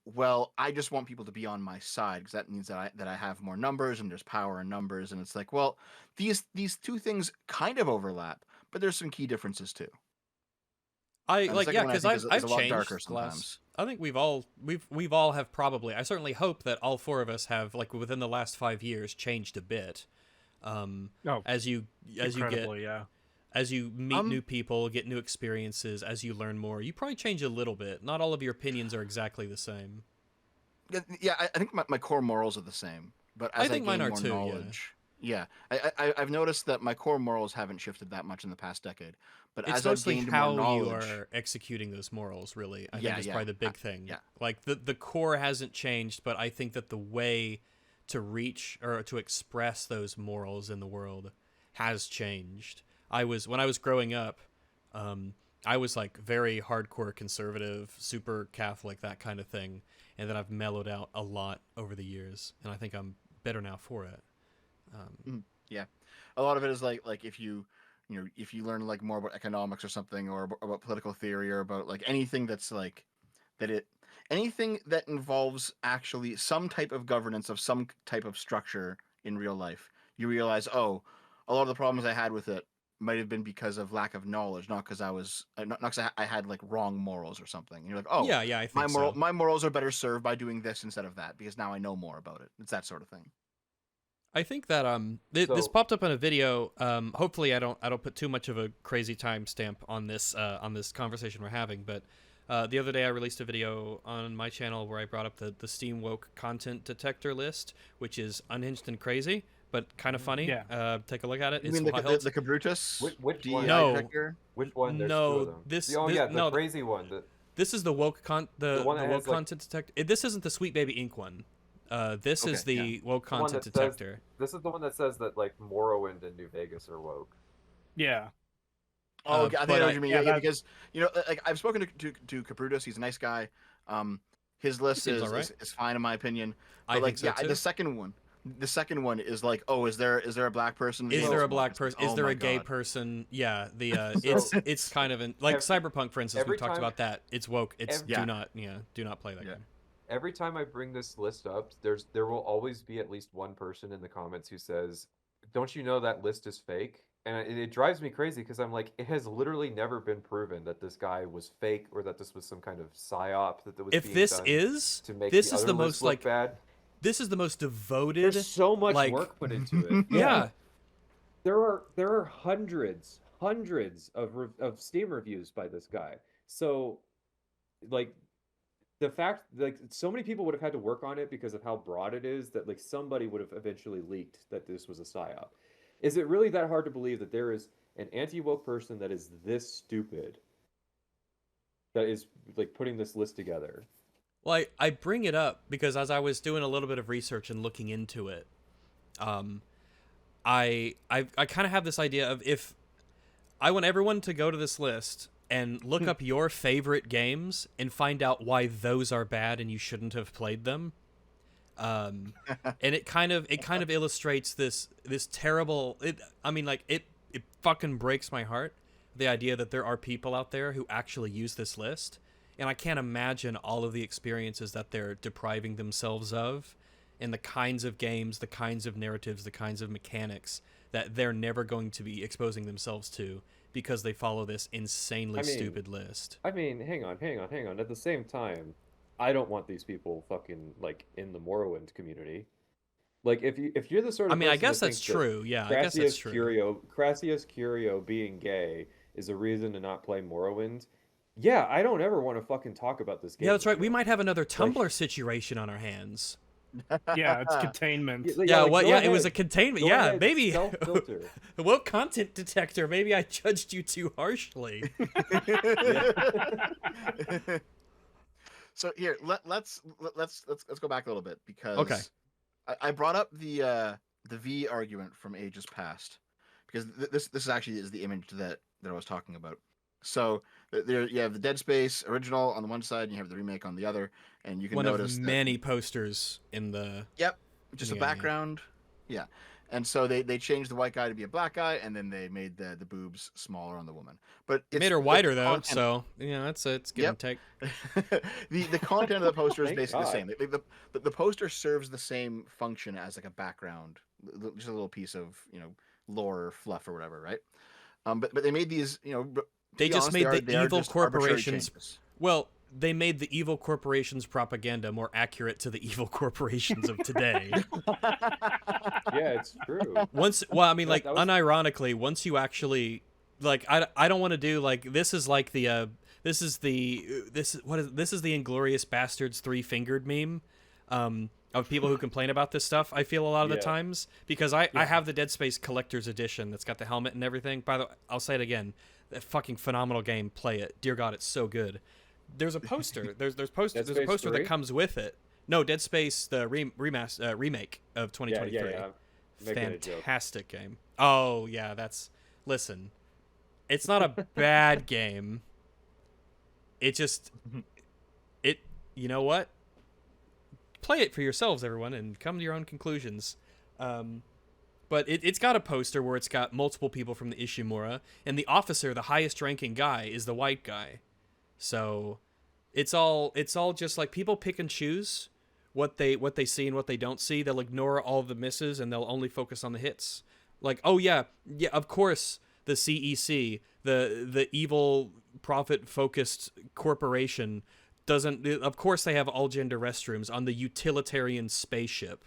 well, I just want people to be on my side because that means that I have more numbers and there's power in numbers, and it's like, well, these two things kind of overlap, but there's some key differences too. I And the like second yeah, one, I because think, I've is a lot darker changed sometimes. last. I think we've all have probably. I certainly hope that all four of us have, like, within the last 5 years, changed a bit. Oh, As you incredibly, yeah. as you meet new people, get new experiences, as you learn more, you probably change a little bit. Not all of your opinions are exactly the same. Yeah, I think my core morals are the same, but I as I think mine gain are more too, yeah. knowledge, yeah, I've noticed that my core morals haven't shifted that much in the past decade. But It's as I've mostly gained how more you knowledge, are executing those morals, really. I Yeah, think is yeah, probably the big thing. yeah. Like the core hasn't changed, but I think that the way to reach or to express those morals in the world has changed. When I was growing up, I was like very hardcore conservative, super Catholic, that kind of thing, and then I've mellowed out a lot over the years, and I think I'm better now for it. Yeah, a lot of it is like if if you learn like more about economics or something, or about political theory, or about like anything that's like anything that involves actually some type of governance of some type of structure in real life, you realize, oh, a lot of the problems I had with it might have been because of lack of knowledge, not because not because I had like wrong morals or something. And you're like, oh, Yeah, I think so. my morals are better served by doing this instead of that, because now I know more about it. It's that sort of thing. I think that this So- popped up in a video. Hopefully, I don't put too much of a crazy timestamp on this conversation we're having. But the other day, I released a video on my channel where I brought up the Steam woke content detector list, which is unhinged and crazy, but kind of funny. Yeah. Take a look at it. You It's mean the wild. Brutus? Which DEI one? No. detector? Which one? There's No, two of them. this- oh this- yeah, the no, crazy one. This is the woke the one that woke has, like- content detector. This isn't the Sweet Baby Ink one. This is Okay, the woke The one content that says- detector. This is the one that says that like Morrowind and New Vegas are woke. Yeah. Oh, okay, I think I know what you mean. yeah, Yeah, that- because like I've spoken to Caprudus. He's a nice guy. His list seems is, alright. is fine in my opinion. But I like, think so yeah, too. the second one is like, oh, is there a black person? Is Well, there a it's black not. person? Oh Is there my a gay God. person? Yeah, the So- it's kind of like Cyberpunk, for instance. We every talked time- about that. It's woke. It's every- do not play that Yeah. game. Every time I bring this list up, there will always be at least one person in the comments who says, "Don't you know that list is fake?" And it drives me crazy because I'm like, it has literally never been proven that this guy was fake or that this was some kind of psyop that was If being this done is to make this the is other the lists most look like bad. this is the most devoted. There's so much like- work put into it. Yeah. There are hundreds of Steam reviews by this guy. So, like, the fact, like, so many people would have had to work on it because of how broad it is that, like, somebody would have eventually leaked that this was a psyop. Is it really that hard to believe that there is an anti-woke person that is this stupid that is, like, putting this list together? Well, I bring it up because as I was doing a little bit of research and looking into it, I kind of have this idea of if I want everyone to go to this list and look up your favorite games and find out why those are bad and you shouldn't have played them. And it kind of illustrates this terrible. It fucking breaks my heart, the idea that there are people out there who actually use this list, and I can't imagine all of the experiences that they're depriving themselves of, and the kinds of games, the kinds of narratives, the kinds of mechanics that they're never going to be exposing themselves to because they follow this insanely stupid list. I mean, hang on. At the same time, I don't want these people fucking, like, in the Morrowind community. Like, if you're the sort of I mean, I person guess that that's thinks that true. Yeah, I guess that's true. Crassius Curio being gay is a reason to not play Morrowind. Yeah, I don't ever want to fucking talk about this game. Yeah, that's right. with We you. might have another Tumblr situation on our hands. Yeah, it's containment. Yeah, like, what? go Yeah, it ahead. was a containment. Go Yeah, ahead, maybe. self-filter. The woke content detector. Maybe I judged you too harshly. So here, let's go back a little bit, because Okay. I brought up the V argument from ages past, because this actually is the image that I was talking about. So there you have the Dead Space original on the one side, and you have the remake on the other, and you can One notice of that- many posters in the. just a Yeah, yeah. background. Yeah. And so they changed the white guy to be a black guy, and then they made the boobs smaller on the woman. But it's Made her the whiter though, content- so it's give and take. the content of the poster is Thank basically God. the same. The poster serves the same function as like a background, just a little piece of lore or fluff or whatever, right? But they made these They be just honest, made they the are evil just arbitrary corporations. changes. Well, they made the evil corporations' propaganda more accurate to the evil corporations of today. Yeah, it's true. Well, I mean, like, That was unironically, once you actually, like, I don't want to do, like, this is like the, this is the Inglorious Bastards three-fingered meme, of people who complain about this stuff, I feel a lot of the Yeah. times, because I have the Dead Space Collector's Edition that's got the helmet and everything. By the way, I'll say it again, a fucking phenomenal game, play it. Dear God, it's so good. There's a poster, there's a poster Space 3? that comes with it. No, Dead Space, the remake of 2023. Yeah. Making a joke. Fantastic game. Oh yeah, listen. It's not a bad game. It just you know what? Play it for yourselves, everyone, and come to your own conclusions. But it's got a poster where it's got multiple people from the Ishimura, and the officer, the highest ranking guy, is the white guy. So it's all just like people pick and choose what they see and what they don't see. They'll ignore all the misses and they'll only focus on the hits. Like, oh yeah, of course the CEC, the evil profit focused corporation doesn't, of course they have all gender restrooms on the utilitarian spaceship.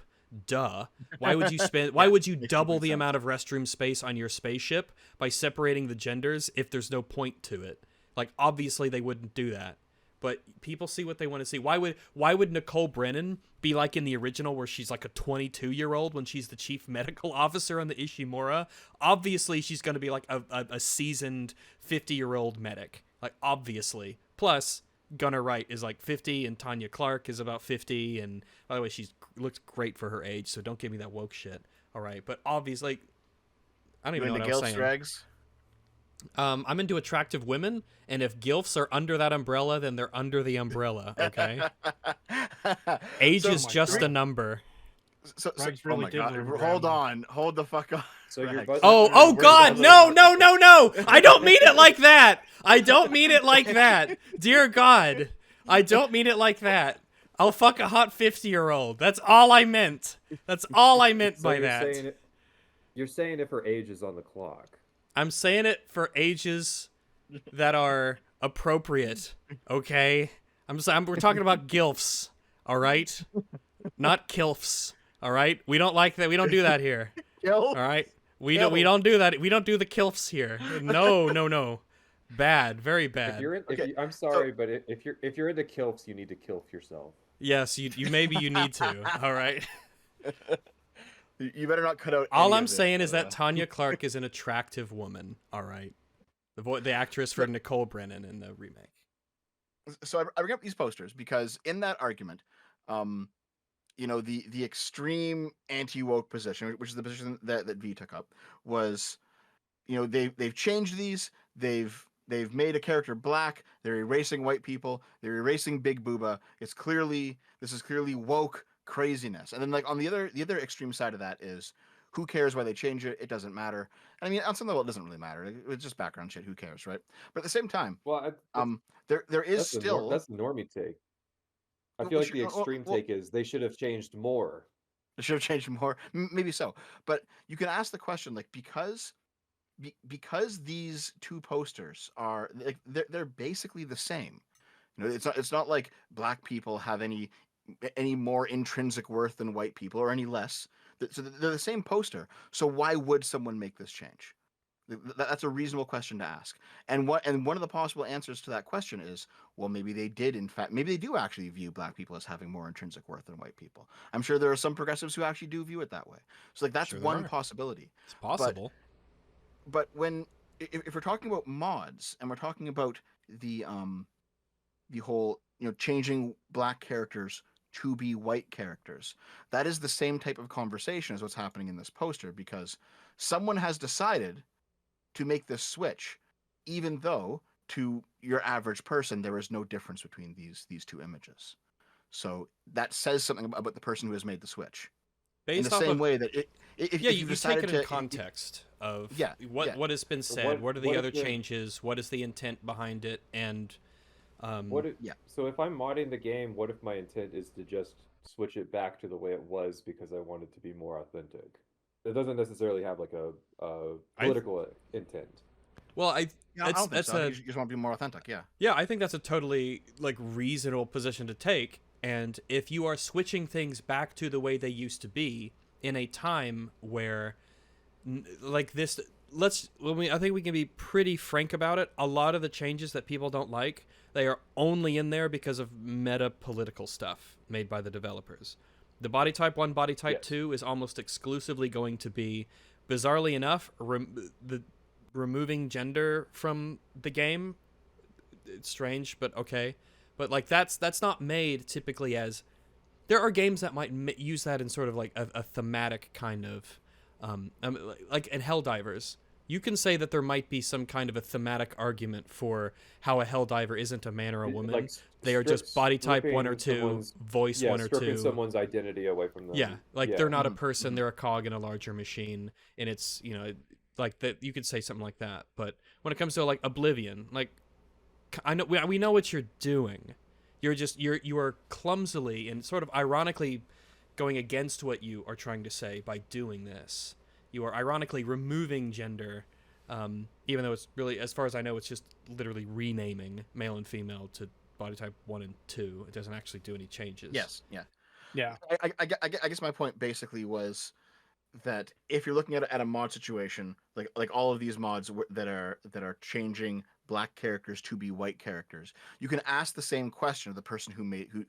Duh. Why would you double the amount of restroom space on your spaceship by separating the genders if there's no point to it? Like, obviously they wouldn't do that. But people see what they want to see. Why would Nicole Brennan be like in the original where she's like a 22-year-old when she's the chief medical officer on the Ishimura? Obviously she's going to be like a seasoned 50-year-old medic. Like, obviously. Plus, Gunnar Wright is like 50 and Tanya Clark is about 50. And by the way, looks great for her age, so don't give me that woke shit. All right. But obviously, I don't even know what I'm saying. Drags? I'm into attractive women, and if gilfs are under that umbrella, then they're under the umbrella, okay? Age is just a number. So, Drags oh really my did god, learn hold brown. on, hold the fuck on. So your Drags. budget- Oh God, no. I don't mean it like that. I don't mean it like that. Dear God, I don't mean it like that. I'll fuck a hot 50-year-old. That's all I meant. That's all I meant So by you're that. You're saying if her age is on the clock. I'm saying it for ages that are appropriate, okay? We're talking about gilfs, all right? Not kilfs, all right? We don't like that. We don't do that here. All right? We don't do that. We don't do the kilfs here. No. Bad, very bad. I'm sorry, but if you're into kilfs, you need to kilf yourself. Yes, you maybe you need to. All right. You better not cut out. All any I'm of it, saying is that Tanya Clark is an attractive woman. All right, the actress for Nicole Brennan in the remake. So I bring up these posters because in that argument, the extreme anti-woke position, which is the position that V took up, was, they've changed these. They've made a character black. They're erasing white people. They're erasing Big Booba. This is clearly woke craziness. And then, like, on the other extreme side of that is, who cares why they change it? It doesn't matter. And I mean, on some level, it doesn't really matter. It's just background shit. Who cares, right? But at the same time, there is still that's the normie take. I feel like the extreme take is they should have changed more. They should have changed more. Maybe so. But you can ask the question, like, because these two posters are like they're basically the same. It's not like black people have any more intrinsic worth than white people or any less. So they're the same poster. So why would someone make this change? That's a reasonable question to ask. And one of the possible answers to that question is, well, maybe they do actually view black people as having more intrinsic worth than white people. I'm sure there are some progressives who actually do view it that way. So, like, that's Sure one possibility. It's possible. But if we're talking about mods and we're talking about the whole changing black characters to be white characters, that is the same type of conversation as what's happening in this poster, because someone has decided to make this switch, even though to your average person there is no difference between these two images. So that says something about the person who has made the switch. In the same way that if you take it in context of what has been said, what are the other changes, what is the intent behind it, and so if I'm modding the game, what if my intent is to just switch it back to the way it was because I want it to be more authentic? It doesn't necessarily have like a political intent. Well, Yeah, I don't think so. I think you just want to be more authentic. Yeah. Yeah, I think that's a totally like reasonable position to take. And if you are switching things back to the way they used to be in a time where like this, I think we can be pretty frank about it. A lot of the changes that people don't like, they are only in there because of meta political stuff made by the developers. The body type 1, body type Yes. 2 is almost exclusively going to be, bizarrely enough, removing gender from the game. It's strange, but okay. But like that's not made typically as. There are games that might use that in sort of like a thematic kind of, like in Helldivers. You can say that there might be some kind of a thematic argument for how a Helldiver isn't a man or a woman. Like They are just body type 1 or stripping 2, someone's- voice yeah, 1 or stripping 2. someone's identity away from them. Yeah, like Yeah. they're not a Mhm, person; mhm. they're a cog in a larger machine, and it's like that. You could say something like that. But when it comes to like Oblivion, like I know we know what you're doing. You are clumsily and sort of ironically going against what you are trying to say by doing this. You are ironically removing gender, even though it's really, as far as I know, it's just literally renaming male and female to body type 1 and 2. It doesn't actually do any changes. Yes. Yeah. Yeah. I guess my point basically was that if you're looking at a mod situation, like all of these mods that are changing black characters to be white characters, you can ask the same question of the person who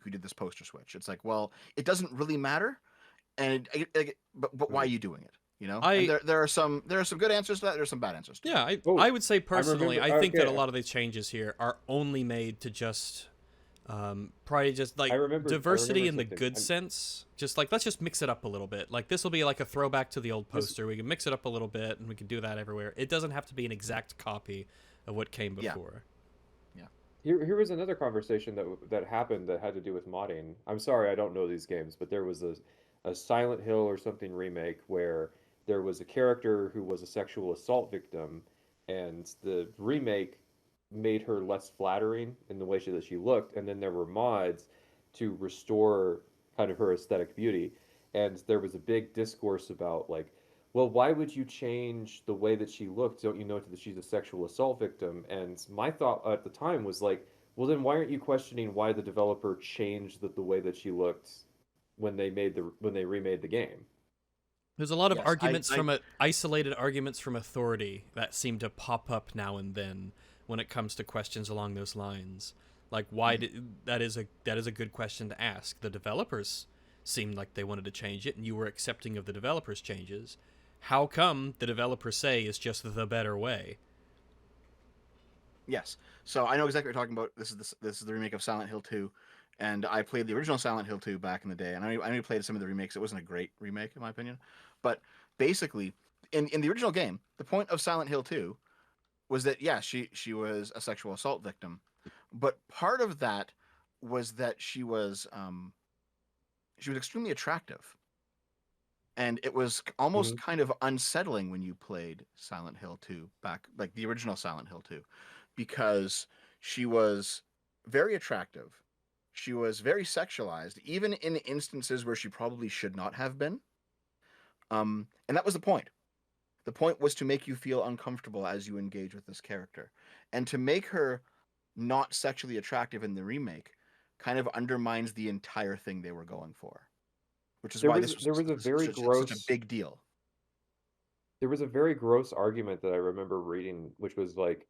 did this poster switch. It's like, well, it doesn't really matter, and but why are you doing it? You know, and there are some good answers to that. There's some bad answers to Yeah, Oh, I would say personally, I remember- think that a okay. lot of these changes here are only made to just, probably just like I remember diversity in the something. good sense. Just like, let's just mix it up a little bit. Like this will be like a throwback to the old poster. We can mix it up a little bit, and we can do that everywhere. It doesn't have to be an exact copy of what came Yeah. before. Here was another conversation that happened that had to do with modding. I'm sorry, I don't know these games, but there was a Silent Hill or something remake where there was a character who was a sexual assault victim, and the remake made her less flattering in the way that she looked, and then there were mods to restore kind of her aesthetic beauty, and there was a big discourse about like, well, why would you change the way that she looked? Don't you know that she's a sexual assault victim? And my thought at the time was like, well, then why aren't you questioning why the developer changed the way that she looked when they remade the game? There's a lot of Yes, arguments I- isolated arguments from authority that seem to pop up now and then when it comes to questions along those lines. Like, why did that is a good question to ask. The developers seemed like they wanted to change it, and you were accepting of the developers' changes. How come the developers say is just the better way? Yes. So I know exactly what you're talking about. This is the remake of Silent Hill 2, and I played the original Silent Hill 2 back in the day, and I only played some of the remakes. It wasn't a great remake in my opinion, but basically, in the original game, the point of Silent Hill 2 was that she was a sexual assault victim, but part of that was that she was extremely attractive. And it was almost kind of unsettling when you played Silent Hill 2 back, like the original Silent Hill 2, because she was very attractive. She was very sexualized, even in instances where she probably should not have been. And that was the point. The point was to make you feel uncomfortable as you engage with this character. And to make her not sexually attractive in the remake kind of undermines the entire thing they were going for. Which is There why was- this there was a very such a gross- big deal. There was a very gross argument that I remember reading, which was like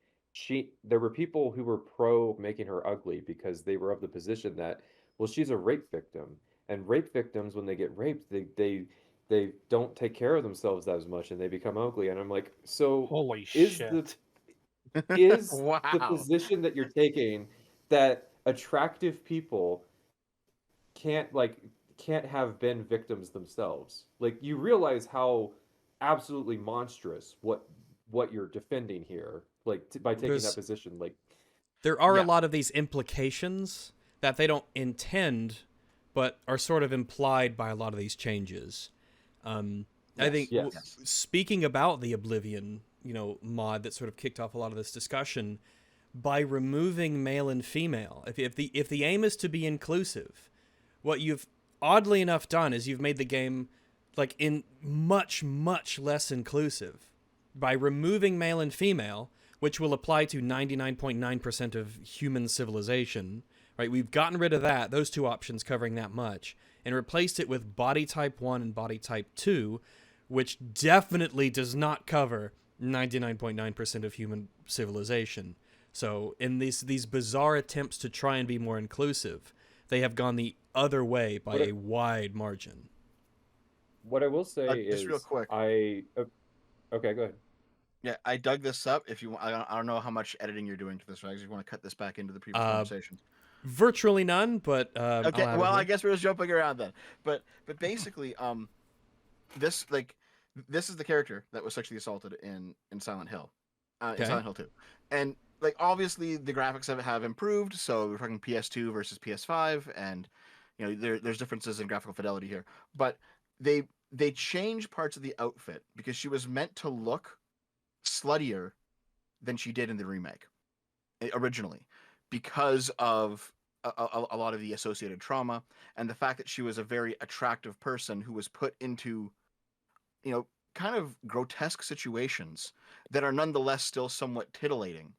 there were people who were pro making her ugly because they were of the position that, well, she's a rape victim, and rape victims, when they get raped, they don't take care of themselves as much and they become ugly. And I'm like, so Holy is shit. is the Wow. position that you're taking that attractive people can't have been victims themselves? Like, you realize how absolutely monstrous what you're defending here, like by taking There's- that position. Like, There are Yeah. a lot of these implications that they don't intend, but are sort of implied by a lot of these changes. I think yes. speaking about the Oblivion, mod that sort of kicked off a lot of this discussion, by removing male and female, if the aim is to be inclusive, what you've oddly enough done is you've made the game like in much less inclusive by removing male and female. which will apply to 99.9% of human civilization, right? We've gotten rid of that, those two options covering that much, and replaced it with body type 1 and body type 2, which definitely does not cover 99.9% of human civilization. So in these bizarre attempts to try and be more inclusive, they have gone the other way by a wide margin. What I will say is, just real quick. okay, go ahead. Yeah, I dug this up. If you want, I don't know how much editing you're doing to this, right? If you want to cut this back into the previous conversation. Virtually none, but Okay, well, I guess we're just jumping around then. But basically, this is the character that was sexually assaulted in Silent Hill, in Silent Hill 2, and like obviously the graphics of it have improved. So we're talking PS2 versus PS5, and you know there's differences in graphical fidelity here. But they changed parts of the outfit because she was meant to look sluttier than she did in the remake originally, because of a lot of the associated trauma and the fact that she was a very attractive person who was put into, you know, kind of grotesque situations that are nonetheless still somewhat titillating,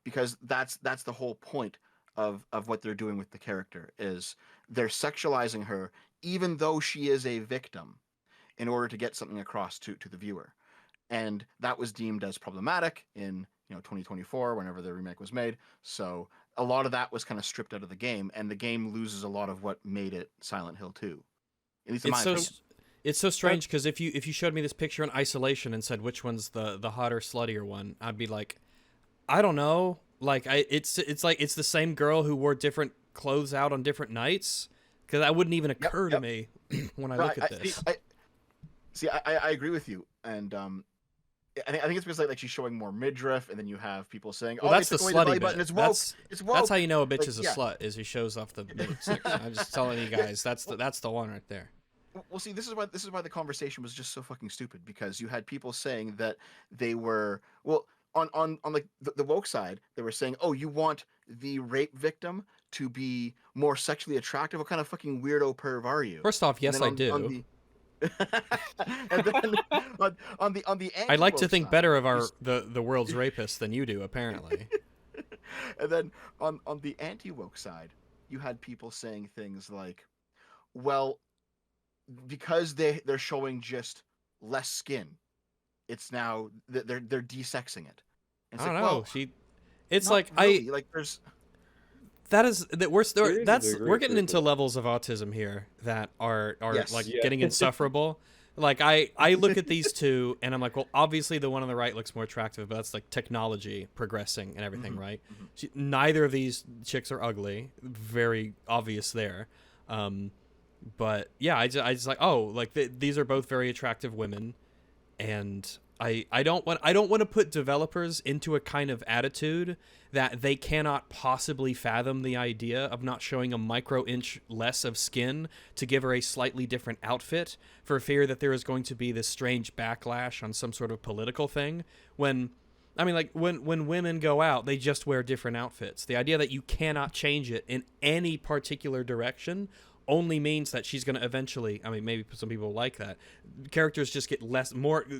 because that's the whole point of what they're doing with the character, is they're sexualizing her even though she is a victim in order to get something across to the viewer. And that was deemed as problematic in 2024 whenever the remake was made. So a lot of that was kind of stripped out of the game, and the game loses a lot of what made it Silent Hill 2. At least in my opinion. It's so strange because if you showed me this picture in isolation and said which one's the hotter, sluttier one, I'd be like, I don't know. Like it's like it's the same girl who wore different clothes out on different nights, because that wouldn't even occur to me when I look at this. I agree with you, and I think it's because like she's showing more midriff, and then you have people saying, well, that's the slutty button. It's woke. It's woke. That's how you know a bitch is a slut, is he shows off the midsection. I'm just telling you guys, that's the one right there. Well, see, this is why the conversation was just so fucking stupid, because you had people saying that they were, well, on like the woke side, they were saying, oh, you want the rape victim to be more sexually attractive? What kind of fucking weirdo perv are you? First off, yes, I do. And then on the I'd like to think side, better of the world's rapists than you do, apparently. And then on the anti-woke side, you had people saying things like, well, because they're showing just less skin, it's now they're desexing it. And I don't know. Well, it's not like really. Like there's we're getting into levels of autism here that are Yes. like Yeah. getting insufferable. Like I look at these two and I'm like, well, obviously the one on the right looks more attractive, but that's like technology progressing and everything, Mhm, right? Neither of these chicks are ugly, very obvious there. But yeah, I just like, oh, like these are both very attractive women, and I don't want to put developers into a kind of attitude that they cannot possibly fathom the idea of not showing a micro-inch less of skin to give her a slightly different outfit, for fear that there is going to be this strange backlash on some sort of political thing. When women go out, they just wear different outfits. The idea that you cannot change it in any particular direction only means that she's going to eventually, I mean, maybe some people like that, characters just get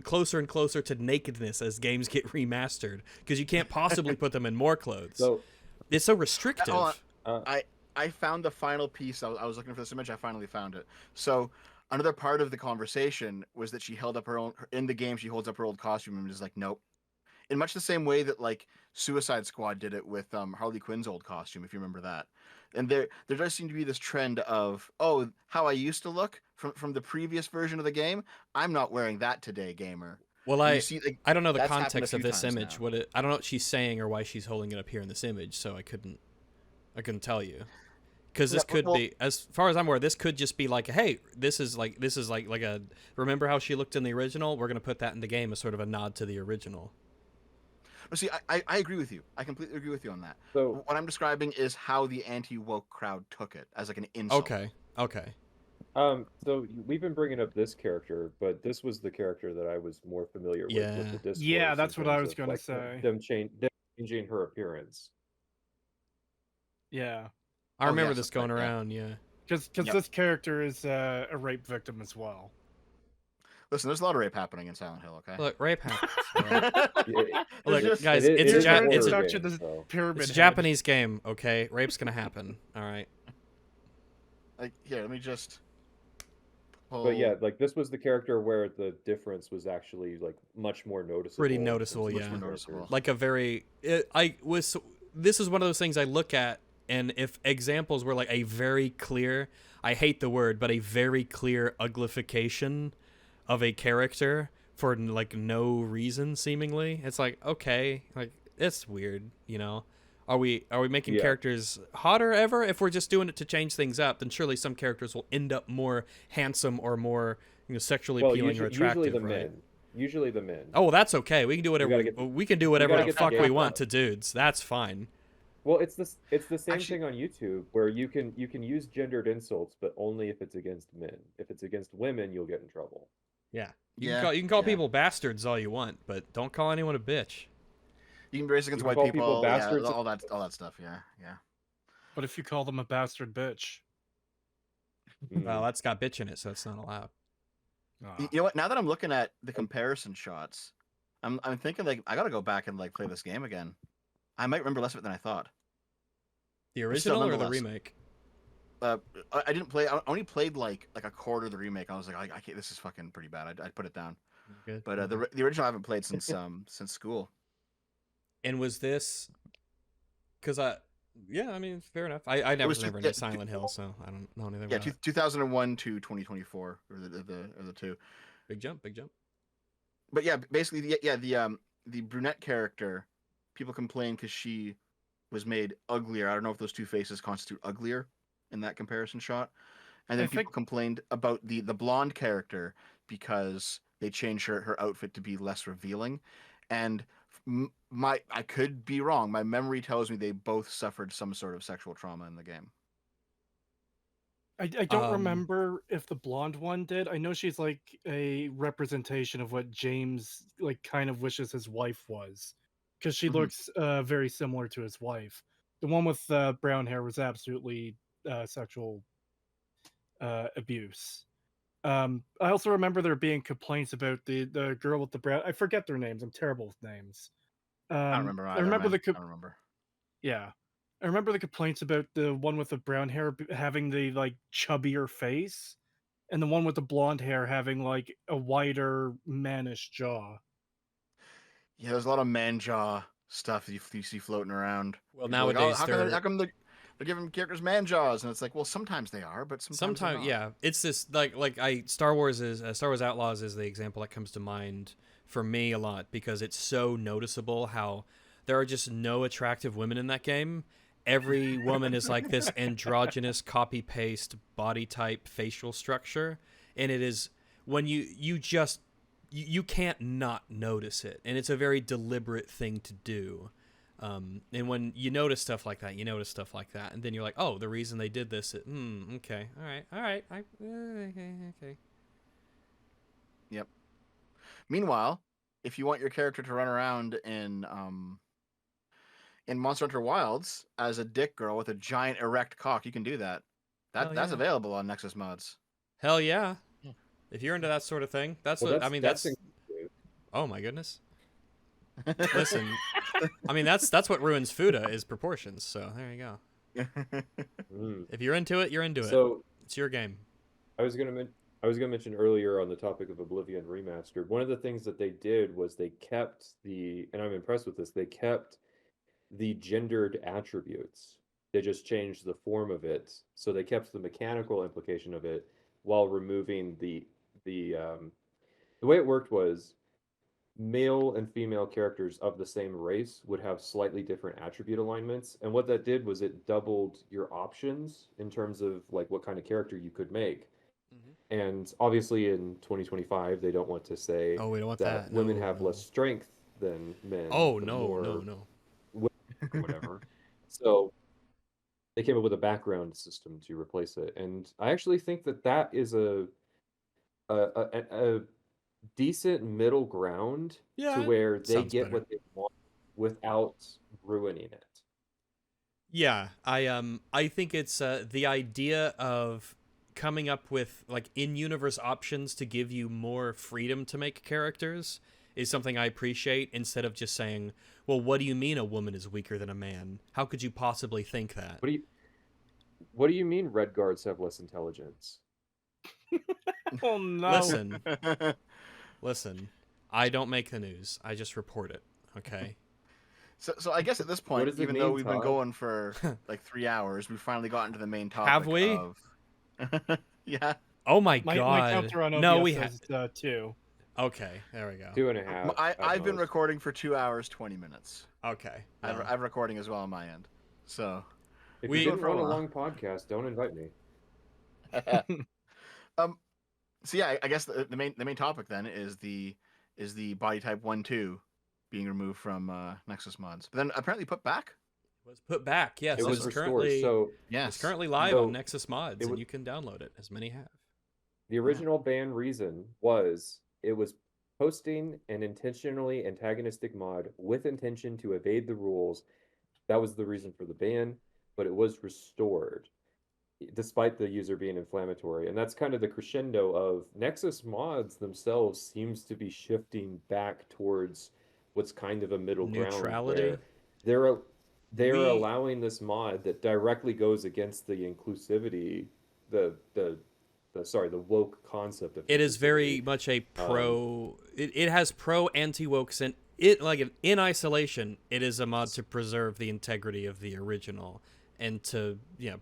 closer and closer to nakedness as games get remastered, because you can't possibly put them in more clothes. So It's so restrictive. I found the final piece. I was looking for this image. I finally found it. So another part of the conversation was that she held up her own, in the game, she holds up her old costume and is like, nope. In much the same way that like Suicide Squad did it with Harley Quinn's old costume, if you remember that. And there does seem to be this trend of, oh, how I used to look from the previous version of the game, I'm not wearing that today, gamer. Well, And I you see, like, don't know the that's happened a context of few this times image. now. I don't know what she's saying or why she's holding it up here in this image, so I couldn't tell you. Because this Yeah, could well- be, as far as I'm aware, this could just be like, hey, this is like a, remember how she looked in the original? We're gonna put that in the game as sort of a nod to the original. But see, I agree with you. I completely agree with you on that. So What I'm describing is how the anti-woke crowd took it as like an insult. Okay. so we've been bringing up this character, but this was the character that I was more familiar with Yeah. the discourse. Yeah, in that's what I terms was of, gonna like, say. them changing her appearance. Yeah, I remember yes, this that's going right, yeah. around, yeah. because Yep. this character is a rape victim as well. Listen, there's a lot of rape happening in Silent Hill. Okay. Look, rape happens. all right? There's Look, just- guys, It it's is a a horror it's a Structure game, the so. pyramid. it's a head. Japanese game. Okay, rape's gonna happen. All right. like, here, let me just. Pull... But yeah, like this was the character where the difference was actually like much more noticeable. Pretty in terms noticeable, of yeah. the Noticeable. characters. Like a very this is one of those things I look at, and if examples were like a very clear, I hate the word, but a very clear uglification of a character for like no reason seemingly, it's like, okay, like it's weird, you know. Are we making Yeah. characters hotter ever? If we're just doing it to change things up, then surely some characters will end up more handsome or more, sexually Well, appealing or attractive, usually the right? men. Usually the men. Oh, well, that's okay. We can do whatever gotta get- we can do whatever gotta the get the fuck we game want done. to dudes. That's fine. Well, it's the same Actually- thing on YouTube where you can use gendered insults, but only if it's against men. If it's against women, you'll get in trouble. Yeah. You Yeah, can call yeah. people bastards all you want, but don't call anyone a bitch. You can race against You can white call people. people bastards. Yeah, all that stuff. Yeah, yeah. What if you call them a bastard bitch? Well, that's got bitch in it, so it's not allowed. You know what? Now that I'm looking at the comparison shots, I'm thinking like I gotta go back and like play this game again. I might remember less of it than I thought. The But still, original or the nonetheless. remake? I didn't play. I only played like a quarter of the remake. I was like, I can't. This is fucking pretty bad. I'd put it down. Good. But the original I haven't played since school. And was this? Because yeah, I mean, fair enough. I never was was never yeah, into Silent Hill, so I don't know anything Yeah, about it. 2001 to 2024 or the two. Big jump, big jump. But yeah, basically, the brunette character, people complain because she was made uglier. I don't know if those two faces constitute uglier in that comparison shot. And then I people think- complained about the blonde character because they changed her outfit to be less revealing. And I could be wrong. My memory tells me they both suffered some sort of sexual trauma in the game. I don't Um, remember if the blonde one did. I know she's like a representation of what James like kind of wishes his wife was, because she Mhm. looks very similar to his wife. The one with brown hair was absolutely sexual abuse. I also remember there being complaints about the girl with the brown. I forget their names. I'm terrible with names. I don't remember. I remember I don't remember. yeah. I remember the complaints about the one with the brown hair having the like chubbier face, and the one with the blonde hair having like a wider mannish jaw. Yeah, there's a lot of man jaw stuff that you see floating around. Well, People are like, nowadays how come they're giving characters man jaws? And it's like, well, sometimes they are, but sometimes they're not. yeah, it's this like Star Wars Outlaws is the example that comes to mind for me a lot, because it's so noticeable how there are just no attractive women in that game. Every woman is like this androgynous copy paste body type facial structure, and it is when you can't not notice it, and it's a very deliberate thing to do. And when you notice stuff like that, and then you're like, oh, the reason they did this, okay, all right, okay. Yep. Meanwhile, if you want your character to run around in Monster Hunter Wilds as a dick girl with a giant erect cock, you can do that. Hell That's yeah. available on Nexus Mods. Hell yeah. Yeah. If you're into that sort of thing, that's Well, what I mean. That's included. oh my goodness. Listen, I mean that's what ruins Fuda is proportions. So there you go. Mm. If you're into it, you're into it. So It's your game. I was gonna mention earlier on the topic of Oblivion Remastered. One of the things that they did was they kept and I'm impressed with this. They kept the gendered attributes. They just changed the form of it, so they kept the mechanical implication of it while removing the way it worked was male and female characters of the same race would have slightly different attribute alignments, and what that did was it doubled your options in terms of like what kind of character you could make. And obviously in 2025 they don't want to say Oh, we don't want that that. women No, have no. less strength than men. Oh the no, more no. or whatever. So they came up with a background system to replace it, and I actually think that is a decent middle ground Yeah, to where they sounds get better. what they want without ruining it. Yeah, I think it's the idea of coming up with like in-universe options to give you more freedom to make characters is something I appreciate, instead of just saying, well, what do you mean a woman is weaker than a man? How could you possibly think that? What do you mean red guards have less intelligence? Oh no. Listen, I don't make the news. I just report it, okay? So I guess at this What point, does it even mean, though we've been Todd? going for like 3 hours, we've finally gotten to the main topic. Have we? Of... yeah. Oh my My god. counter on OBS No, we says 2. Okay, there we go. 2.5. I've been most. recording for 2 hours 20 minutes. Okay. I'm recording as well on my end. So. If we- you didn't For a want a while. long podcast, don't invite me. So yeah, I guess the main topic then is the body type 1-2 being removed from Nexus Mods, but then apparently put back. It was put back. Yes, It was it's restored. currently So Yes. it's currently live So on Nexus Mods, it and wa- you can download it, as many have. the original ban reason was it was posting an intentionally antagonistic mod with intention to evade the rules. That was the reason for the ban, but it was restored despite the user being inflammatory. And that's kind of the crescendo of Nexus Mods themselves seems to be shifting back towards what's kind of a middle Neutrality? ground where they're We- allowing this mod that directly goes against the inclusivity, the woke concept of It is very inclusivity. much a pro. It has pro anti-woke and it like in isolation. It is a mod to preserve the integrity of the original and to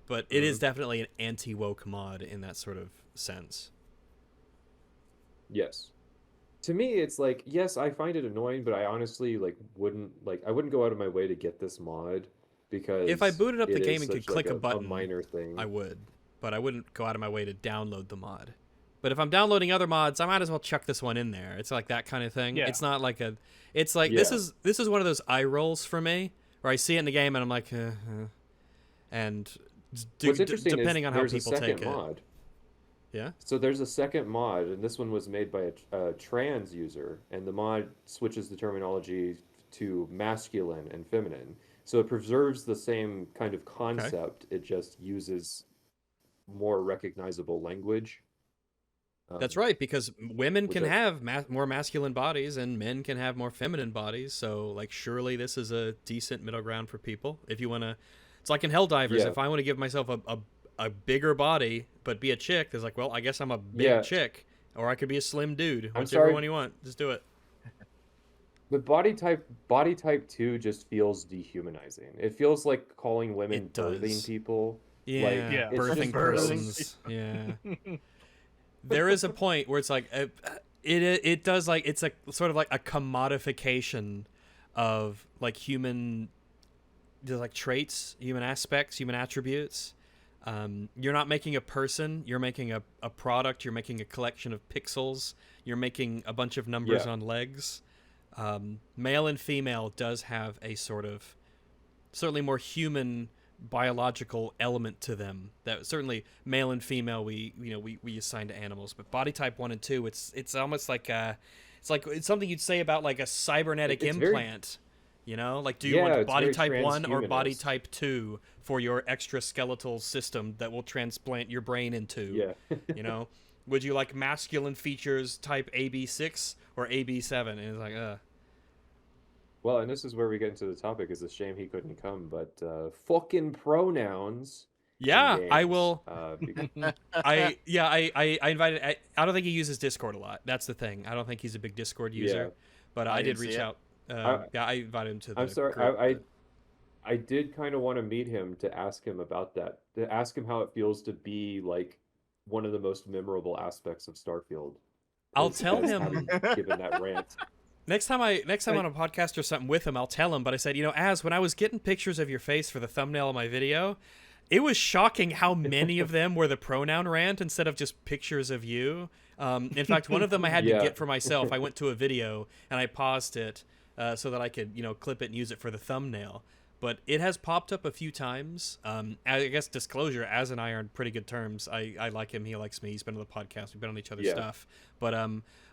but it is definitely an anti-woke mod in that sort of sense. Yes. To me, it's like, yes, I find it annoying, but I honestly I wouldn't go out of my way to get this mod because If I booted up the it game is and could such, click like, a button, minor thing. I would, but I wouldn't go out of my way to download the mod. But if I'm downloading other mods, I might as well chuck this one in there. It's like that kind of thing. Yeah. It's not like a. It's like this Yeah. is one of those eye rolls for me where I see it in the game and I'm like, and What's interesting depending is on how there's a people second take mod. Yeah. So there's a second mod, and this one was made by a trans user, and the mod switches the terminology to masculine and feminine. So it preserves the same kind of concept. It just uses more recognizable language. That's right, because women which can I- have more masculine bodies and men can have more feminine bodies. So, like, surely this is a decent middle ground for people. If you want to, it's like in Helldivers. Yeah. If I want to give myself a bigger body but be a chick, there's like, well, I guess I'm a big Yeah. chick, or I could be a slim dude. I'm Whichever sorry. one you want, just do it. But body type 2 just feels dehumanizing. It feels like calling women It does. birthing people. Yeah, Yeah. it's birthing just persons. Yeah. There is a point where it's like it does like it's a sort of like a commodification of like human like traits, human aspects, human attributes. You're not making a person, you're making a product, you're making a collection of pixels, you're making a bunch of numbers Yeah. on legs. Male and female does have a sort of certainly more human biological element to them. That certainly male and female we assign to animals, but body type 1 and 2 it's almost like it's something you'd say about like a cybernetic It's very- implant. Like, do you Yeah, want it's body very type 1 or body transhumanist. type 2 for your extraskeletal system that will transplant your brain into? Yeah. Would you like masculine features type AB6 or AB7? And it's like, Well, and this is where we get into the topic. It's a shame he couldn't come, but fucking pronouns. in yeah, I games, will. because- I invited. I don't think he uses Discord a lot. That's the thing. I don't think he's a big Discord user. Yeah. But I I did didn't see reach it. out. I invited him to the. I'm sorry. group, I did kind of want to meet him to ask him about that. To ask him how it feels to be like one of the most memorable aspects of Starfield. I'll Is tell us him- having given that rant. Next time I'm on a podcast or something with him, I'll tell him. But I said, when I was getting pictures of your face for the thumbnail of my video, it was shocking how many of them were the pronoun rant instead of just pictures of you. In fact, one of them I had to Yeah. get for myself. I went to a video and I paused it so that I could, clip it and use it for the thumbnail. But it has popped up a few times. I guess disclosure, Az and I are on pretty good terms. I like him. He likes me. He's been on the podcast. We've been on each other's Yeah. stuff. But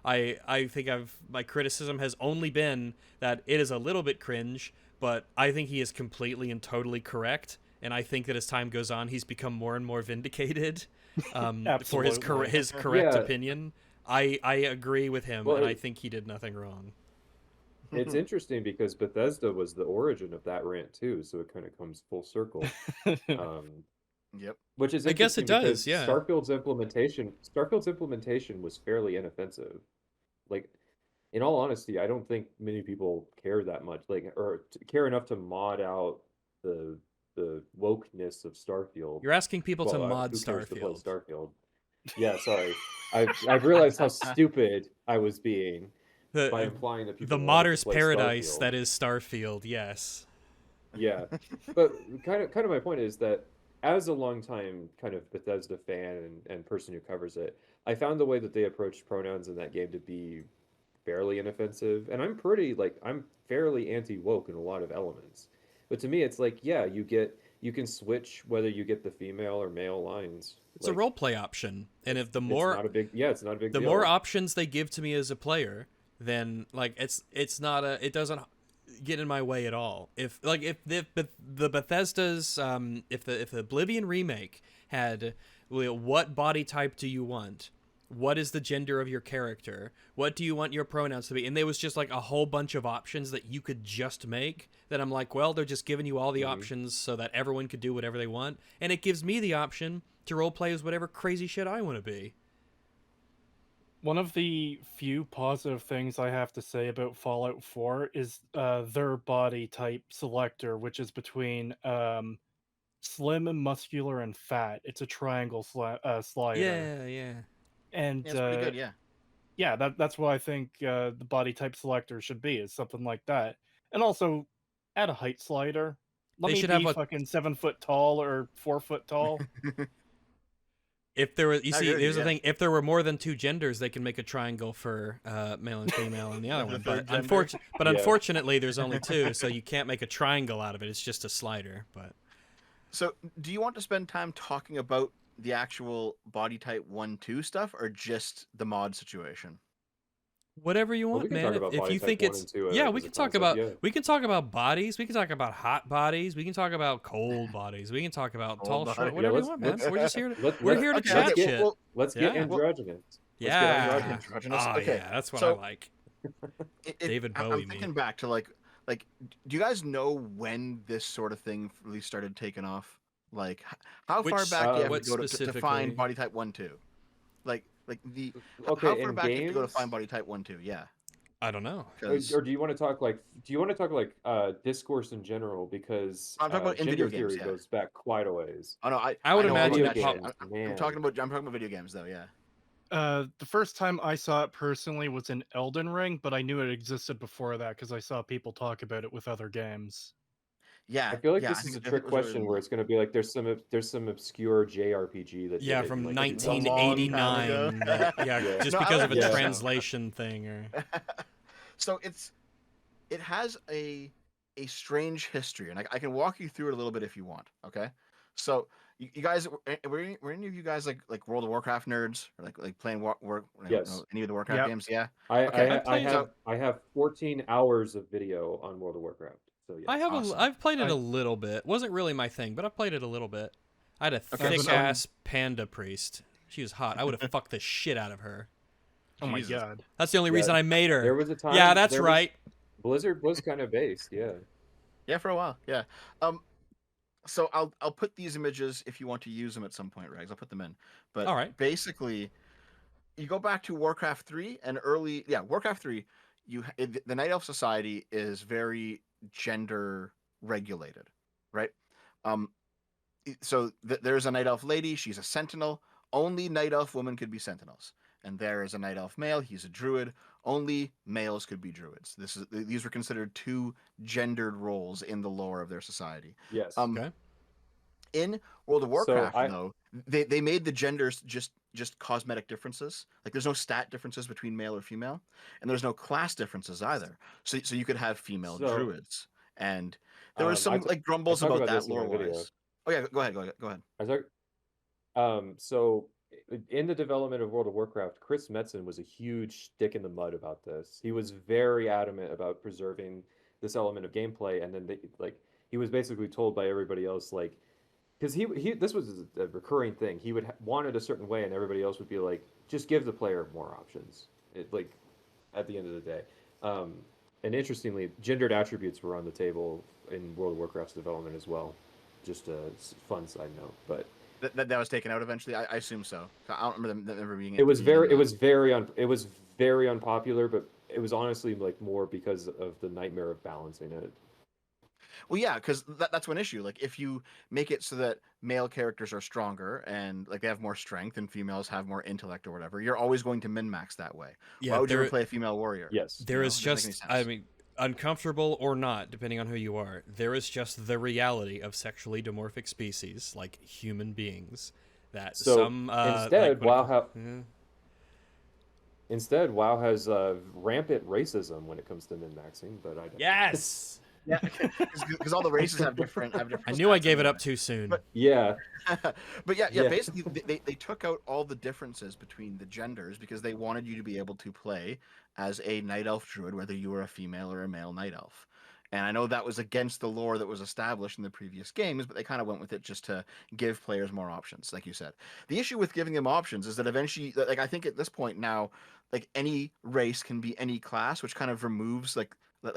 I think my criticism has only been that it is a little bit cringe, but I think he is completely and totally correct. And I think that as time goes on, he's become more and more vindicated. for his Absolutely. his correct Yeah. opinion. I agree with him, Well, and I it- think he did nothing wrong. It's interesting because Bethesda was the origin of that rant too, so it kind of comes full circle. Um, Yep. which is I guess it interesting does, because yeah. Starfield's implementation was fairly inoffensive. Like, in all honesty, I don't think many people care that much, like, or care enough to mod out the the wokeness of Starfield. You're asking people to Well, mod who cares to play Starfield. Starfield? Yeah, sorry. I've realized how stupid I was being by The implying that the people wanted to modder's play paradise Starfield. that is Starfield. Yes. Yeah, but kind of my point is that as a longtime kind of Bethesda fan and person who covers it, I found the way that they approached pronouns in that game to be fairly inoffensive, and I'm fairly anti-woke in a lot of elements. But to me, it's like, yeah, you can switch whether you get the female or male lines. It's a Like, role-play option, and if the it's more not a big it's not a big the deal. more options they give to me as a player, then like it's not a it doesn't get in my way at all. If the Bethesda's if the Oblivion remake had, well, what body type do you want? What is the gender of your character? What do you want your pronouns to be? And there was just like a whole bunch of options that you could just make. That I'm like, well, they're just giving you all the options so that everyone could do whatever they want, and it gives me the option to roleplay as whatever crazy shit I want to be. One of the few positive things I have to say about Fallout 4 is their body type selector, which is between slim and muscular and fat. It's a triangle slider. Yeah. And Yeah, it's pretty good. Yeah. yeah, that's what I think the body type selector should be, is something like that. And also add a height slider. Let They me should be have a- fucking 7 foot tall or 4 foot tall. If there was, you I see, agree with there's you, the yeah. thing. If there were more than two genders, they can make a triangle for male and female in the other The one. third But gender. Yeah. unfortunately, there's only two, so you can't make a triangle out of it. It's just a slider. But So, do you want to spend time talking about the actual body type 1-2 stuff, or just the mod situation? whatever you Well, want, we can man. talk about If body you type think 1 it's and 2 yeah, as we a can talk concept, about yeah. we can talk about bodies. We can talk about hot bodies. We can talk about cold bodies. We can talk about tall, Cold short, body. whatever Yeah, you want, man. let's- We're just here to Let- we're let's- here to Okay, chat okay, shit. well, Let's get Yeah. androgynous. Yeah. androgynous. Oh Okay, yeah, that's what so- I like. David David I'm Bowie thinking me. back to like, do you guys know when this sort of thing really started taking off? Like, how far Which- back do you have what to go to specifically? find body type 1-2? Like the Okay, how far in back do you have to go to games? find body type 1-2? Yeah, I don't know. Or do you want to talk like discourse in general, because I'm talking about in video gender games, theory yeah. goes back quite a ways. I know. I would know all about imagine that it shit. pop- I'm talking about video games though. Yeah. The first time I saw it personally was in Elden Ring, but I knew it existed before that because I saw people talk about it with other games. Yeah. I feel like yeah, this I is a think it trick was really question long. where it's going to be like there's some obscure JRPG that Yeah, did it from in, like, 1989. ago. Yeah, Yeah. just No, I because don't of a think so. translation thing or So it has a strange history, and I can walk you through it a little bit if you want. Okay. So you guys were any of you guys like World of Warcraft nerds, or like playing Yes. any of the Warcraft Yep. games? Yeah. I, Okay. I have 14 hours of video on World of Warcraft. So yeah. I have Awesome. I've played it I- a little bit. Wasn't really my thing, but I played it a little bit. I had a Okay, thick so- ass panda priest. She was hot. I would have fucked the shit out of her. Oh my Jesus. god. That's the only Yeah, reason I made her. There was a time. Yeah, that's there was- right. Blizzard was kind of based, yeah. Yeah, for a while. Yeah. So I'll put these images if you want to use them at some point, Rags. I'll put them in. But All right. basically, you go back to Warcraft 3 and Warcraft 3. The Night Elf Society is very gender regulated, right? So there's a Night Elf lady. She's a sentinel. Only Night Elf women could be sentinels. And there is a Night Elf male. He's a druid. Only males could be druids. These were considered two gendered roles in the lore of their society. Yes. Okay. In World of Warcraft, I- though, they made the genders just cosmetic differences. Like there's no stat differences between male or female, and there's no class differences either. So you could have female So, druids, and there was I some t- like grumbles I talk about about that this in my lore video. wise. Oh yeah, go ahead. I talk, so in the development of World of Warcraft, Chris Metzen was a huge stick in the mud about this. He was very adamant about preserving this element of gameplay, and then he was basically told by everybody else, like, because he this was a recurring thing. He would want it a certain way, and everybody else would be like, just give the player more options. It like at the end of the day. And interestingly, gendered attributes were on the table in World of Warcraft's development as well. Just a fun side note, but That was taken out eventually. I assume so. I don't remember them ever being. it was very unpopular, but it was honestly like more because of the nightmare of balancing it. Well, yeah, because that's one issue. Like, if you make it so that male characters are stronger and like they have more strength, and females have more intellect or whatever, you're always going to min max that way. Yeah, Why would you there ever play a female warrior? Yes. there is It doesn't make just, any I sense. mean, uncomfortable or not, depending on who you are, there is just the reality of sexually dimorphic species, like human beings, that So some instead, like, Instead, WoW has rampant racism when it comes to min-maxing, but I don't. yes. Yeah, because all the races have different. I knew I stats gave it anyway. up too soon. But- Yeah, But yeah, Yeah. basically they took out all the differences between the genders because they wanted you to be able to play as a night elf druid, whether you were a female or a male night elf. And I know that was against the lore that was established in the previous games, but they kind of went with it just to give players more options, like you said. The issue with giving them options is that eventually, like I think at this point now, like any race can be any class, which kind of removes like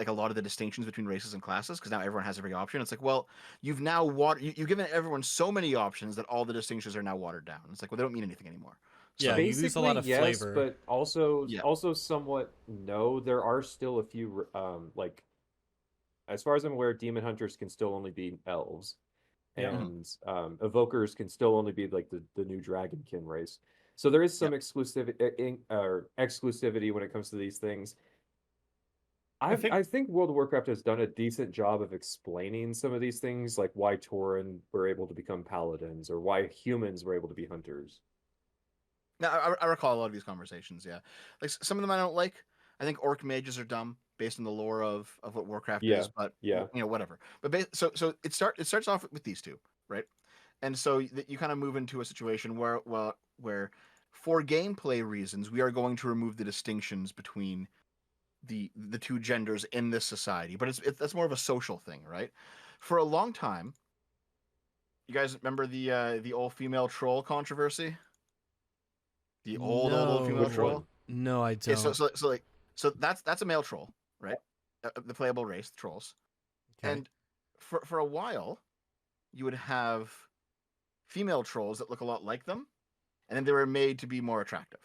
a lot of the distinctions between races and classes because now everyone has every option. It's like, well, you've now you've given everyone so many options that all the distinctions are now watered down. It's like, well, they don't mean anything anymore. Yeah, you lose a lot of basically, yes, flavor. but also Yeah. somewhat no. There are still a few like, as far as I'm aware, demon hunters can still only be elves, Yeah. and evokers can still only be like the new dragonkin race. So there is some exclusivity when it comes to these things. I think World of Warcraft has done a decent job of explaining some of these things, like why Tauren were able to become paladins or why humans were able to be hunters. Now, I recall a lot of these conversations. Yeah, like some of them I don't like. I think orc mages are dumb based on the lore of what Warcraft Yeah, is, but yeah. you know, whatever. But so it starts off with these two, right? And so you kind of move into a situation where for gameplay reasons we are going to remove the distinctions between the two genders in this society, but that's more of a social thing, right? For a long time, you guys remember the old female troll controversy? The old female No. Which troll. one? No, I Okay, don't. so that's a male troll, right? The playable race, the trolls. Okay. And for a while, you would have female trolls that look a lot like them, and then they were made to be more attractive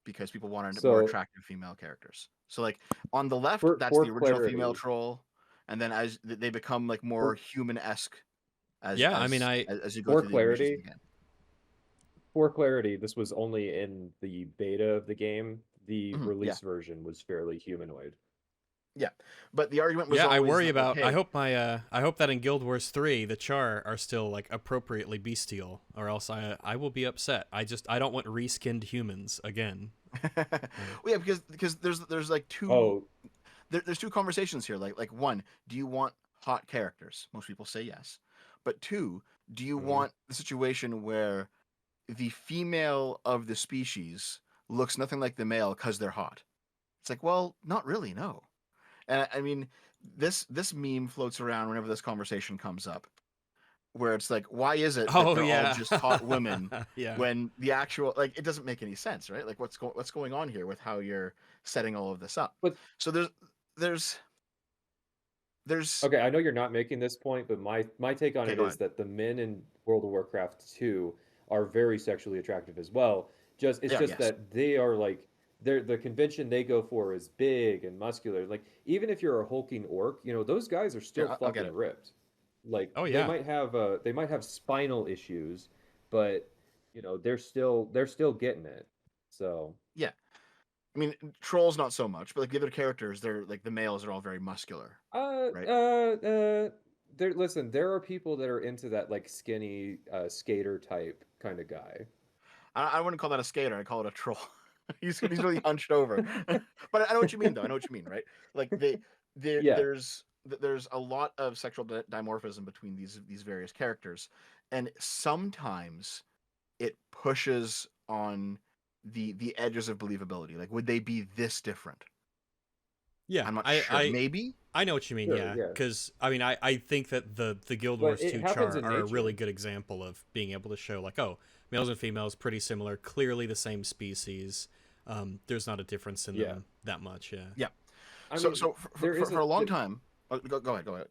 because people wanted more So- attractive female characters. So like on the left, For- that's for the original female clarity. troll, and then as they become like more human-esque as Yeah, I mean, as you go For through the evolutions clarity, of the game. For clarity, this was only in the beta of the game. The Mhm, release version was fairly humanoid. But the argument was yeah, I always worry that, about. okay, I hope I hope that in Guild Wars 3 the Char are still like appropriately bestial, or else I will be upset. I don't want reskinned humans again. well, yeah, because there's like two Oh, there's two conversations here. Like one, do you want hot characters? Most people say yes. But two, do you Mhm. want the situation where the female of the species looks nothing like the male because they're hot? It's like, well, not really, no. And I mean, this meme floats around whenever this conversation comes up, where it's like, why is it that Oh they're yeah, all just hot women yeah. when the actual like it doesn't make any sense, right? Like what's going on here with how you're setting all of this up? But- So there's okay. I know you're not making this point, but my take on Okay, it go is that the men in World of Warcraft 2 are very sexually attractive as well. It's They are, just yes. that they are like the convention they go for is big and muscular. Like even if you're a hulking orc, those guys are still I'll get fucking it. ripped. Like Oh, yeah. they might have spinal issues, but they're still getting it. So I mean, trolls not so much, but like the other characters, they're like the males are all very muscular. listen, there are people that are into that like skinny skater type kind of guy. I wouldn't call that a skater. I call it a troll. he's really hunched over. But I know what you mean, though. I know what you mean, right? Like Yeah. there's a lot of sexual dimorphism between these various characters, and sometimes it pushes on the edges of believability. Like, would they be this different? Yeah, I'm not I, sure. I Maybe. I know what you mean, Sure, yeah. yeah. Because I mean, I think that the Guild But Wars it 2 happens chart in are a really nature. good example of being able to show like, oh, males and females pretty similar, clearly the same species. There's not a difference in Yeah. them that much, yeah. Yeah. I So mean, so there for isn't a long time. Oh, go ahead.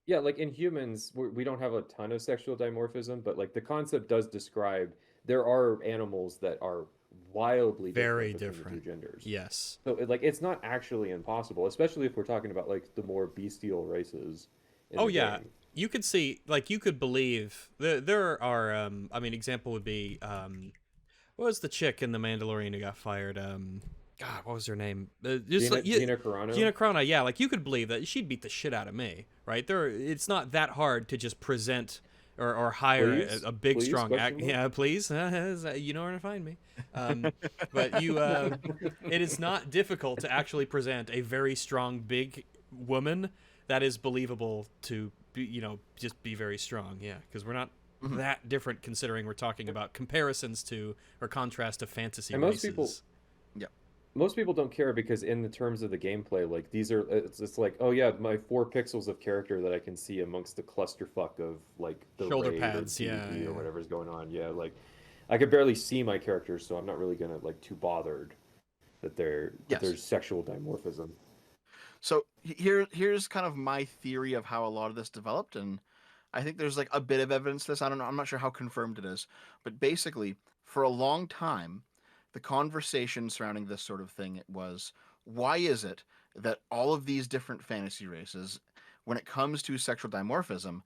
Yeah, like in humans, we don't have a ton of sexual dimorphism, but like the concept does describe there are animals that are wildly Very different between the different. two genders. Yes. So like it's not actually impossible, especially if we're talking about like the more bestial races in Oh the yeah. game. You could see, like, you could believe there are. I mean, example would be what was the chick in the Mandalorian who got fired? God, what was her name? Just Gina, like, Gina Carano. Gina Carano, yeah, like you could believe that she'd beat the shit out of me, right? It's not that hard to just present or hire Please? a big Please? strong Question mark? yeah, please, you know where to find me. But it is not difficult to actually present a very strong big woman that is believable to be, just be very strong, yeah, because we're not that different considering we're talking about comparisons to or contrast to fantasy And races. Most people don't care because in the terms of the gameplay, like these are it's like, oh yeah, my 4 pixels of character that I can see amongst the clusterfuck of like the Shoulder raid pads, or yeah, PvP yeah. or whatever's going on. Yeah, like I could barely see my characters, so I'm not really gonna like too bothered that Yes. there's sexual dimorphism. So here's kind of my theory of how a lot of this developed, and I think there's like a bit of evidence to this. I don't know. I'm not sure how confirmed it is, but basically, for a long time, the conversation surrounding this sort of thing was, why is it that all of these different fantasy races, when it comes to sexual dimorphism,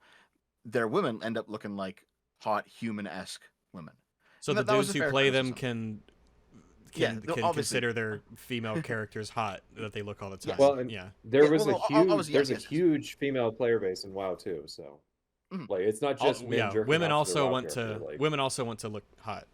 their women end up looking like hot human-esque women? So And the that was dudes a who fair play them criticism. can Obviously. consider their female characters hot that they look all the time. Well, and yeah. there Yeah, was well, a no, huge obviously, there's yes, a yes. huge female player base in WoW too, so Mhm. like it's not just men jerking women off to their also WoW want character, to like, women also want to look hot.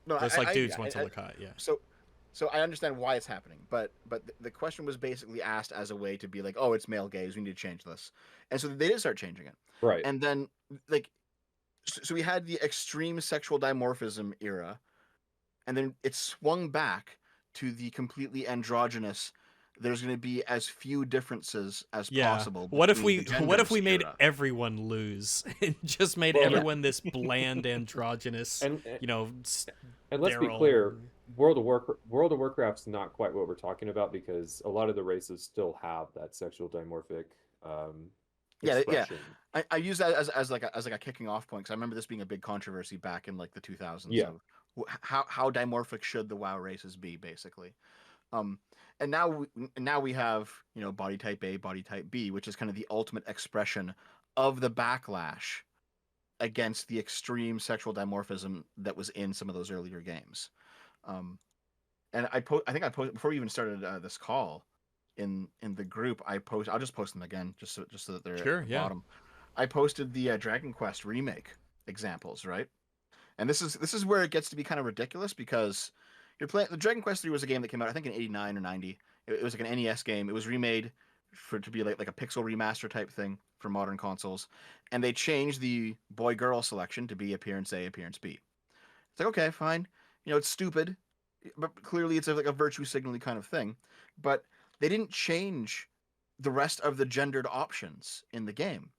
No, Just like dudes want to look hot, yeah. So I understand why it's happening, but the question was basically asked as a way to be like, oh, it's male gaze, we need to change this, and so they did start changing it, right. and then like, so we had the extreme sexual dimorphism era, and then it swung back to the completely androgynous. There's going to be as few differences as possible. What if between the we genders made era. everyone lose and just made Well, everyone this bland androgynous, And let's be sterile- clear, World of Warcraft's not quite what we're talking about because a lot of the races still have that sexual dimorphic Yeah. expression. I use that as like a kicking off point because I remember this being a big controversy back in like the 2000s. Yeah. Of how dimorphic should the WoW races be, basically. And now we have body type A, body type B, which is kind of the ultimate expression of the backlash against the extreme sexual dimorphism that was in some of those earlier games. And I think I posted before we even started this call in the group. I'll just post them again just so that they're Sure, at the yeah. bottom. I posted the Dragon Quest remake examples, right? And this is where it gets to be kind of ridiculous because you're playing the Dragon Quest 3 was a game that came out I think in 89 or 90. It was like an NES game. It was remade to be like a pixel remaster type thing for modern consoles, and they changed the boy girl selection to be appearance A, appearance B. It's like, okay, fine. It's stupid, but clearly it's like a virtue signaling kind of thing. But they didn't change the rest of the gendered options in the game.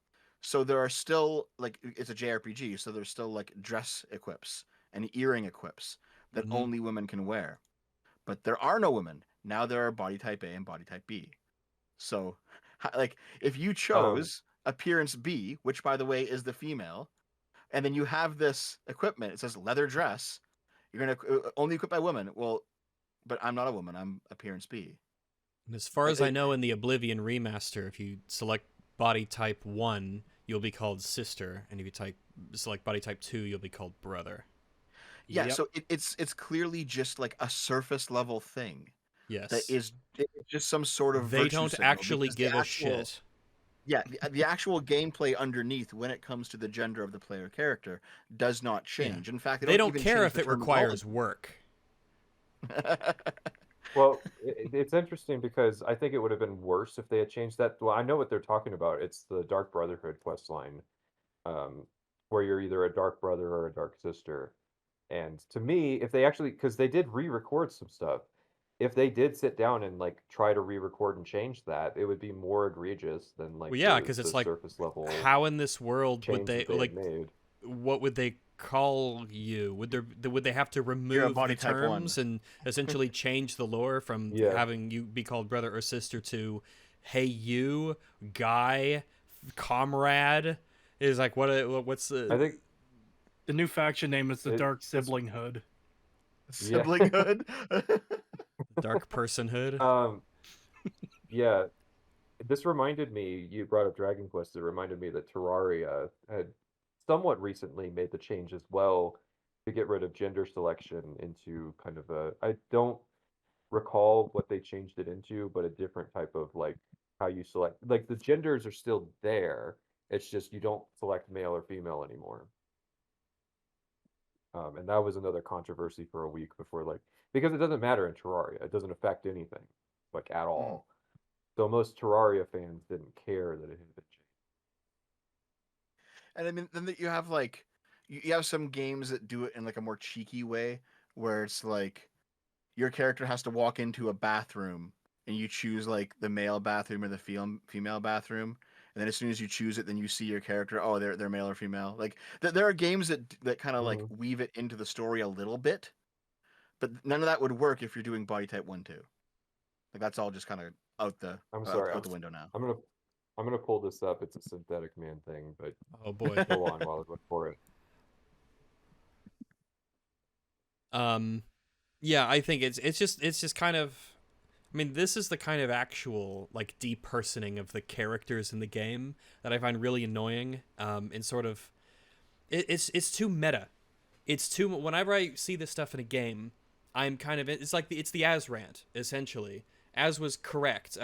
So there are still like it's a JRPG, so there's still like dress equips and earring equips that Mhm. only women can wear. But there are no women. Now there are body type A and body type B. So like if you chose appearance B, which by the way is the female, and then you have this equipment, it says leather dress, you're going to only equipped by women. Well, but I'm not a woman. I'm appearance B. And as far as I know, in the Oblivion remaster, if you select body type 1, you'll be called sister, and if you select body type 2, you'll be called brother. Yeah, Yep. so it's clearly just like a surface level thing. Yes. That is just some sort of They virtue don't signal, actually because give a shit. Yeah, the actual gameplay underneath when it comes to the gender of the player character does not change. In fact, They don't even care change if the it requires terminology. work. Well, it's interesting because I think it would have been worse if they had changed that. Well, I know what they're talking about. It's the Dark Brotherhood quest line, where you're either a Dark Brother or a Dark Sister. And to me, if they actually, because they did re-record some stuff, if they did sit down and like try to re-record and change that, it would be more egregious than like Well, yeah, because it's the like, surface level how in this world would change they that they like? had made. What would they call you? Would they have to You're a remove body the type 1. terms and essentially change the lore from Yeah. having you be called brother or sister to hey you, guy, comrade? Is like what's the I think The new faction name is the It- Dark it's- Siblinghood. Yeah. Siblinghood. dark personhood? Yeah, this reminded me, you brought up Dragon Quest, it reminded me that Terraria had somewhat recently made the change as well to get rid of gender selection into kind of I don't recall what they changed it into, but a different type of like how you select, like the genders are still there, it's just you don't select male or female anymore. And that was another controversy for a week before, like, because it doesn't matter in Terraria, it doesn't affect anything, like at all. So most Terraria fans didn't care that it had been changed. And I mean, then you have like, you have some games that do it in like a more cheeky way, where it's like your character has to walk into a bathroom and you choose like the male bathroom or the female bathroom, and then as soon as you choose it, then you see your character. Oh, they're male or female. Like there are games that kind of like weave it into the story a little bit, but none of that would work if you're doing body type 1, 2. Like that's all just kind of out the out the window now. I'm gonna pull this up. It's a synthetic man thing, but Oh boy. go on while I look for it. Yeah, I think it's just kind of, I mean, this is the kind of actual like depersoning of the characters in the game that I find really annoying. And sort of, it's too meta. It's too, whenever I see this stuff in a game, I'm kind of, it's like it's the Az rant essentially. Az was correct.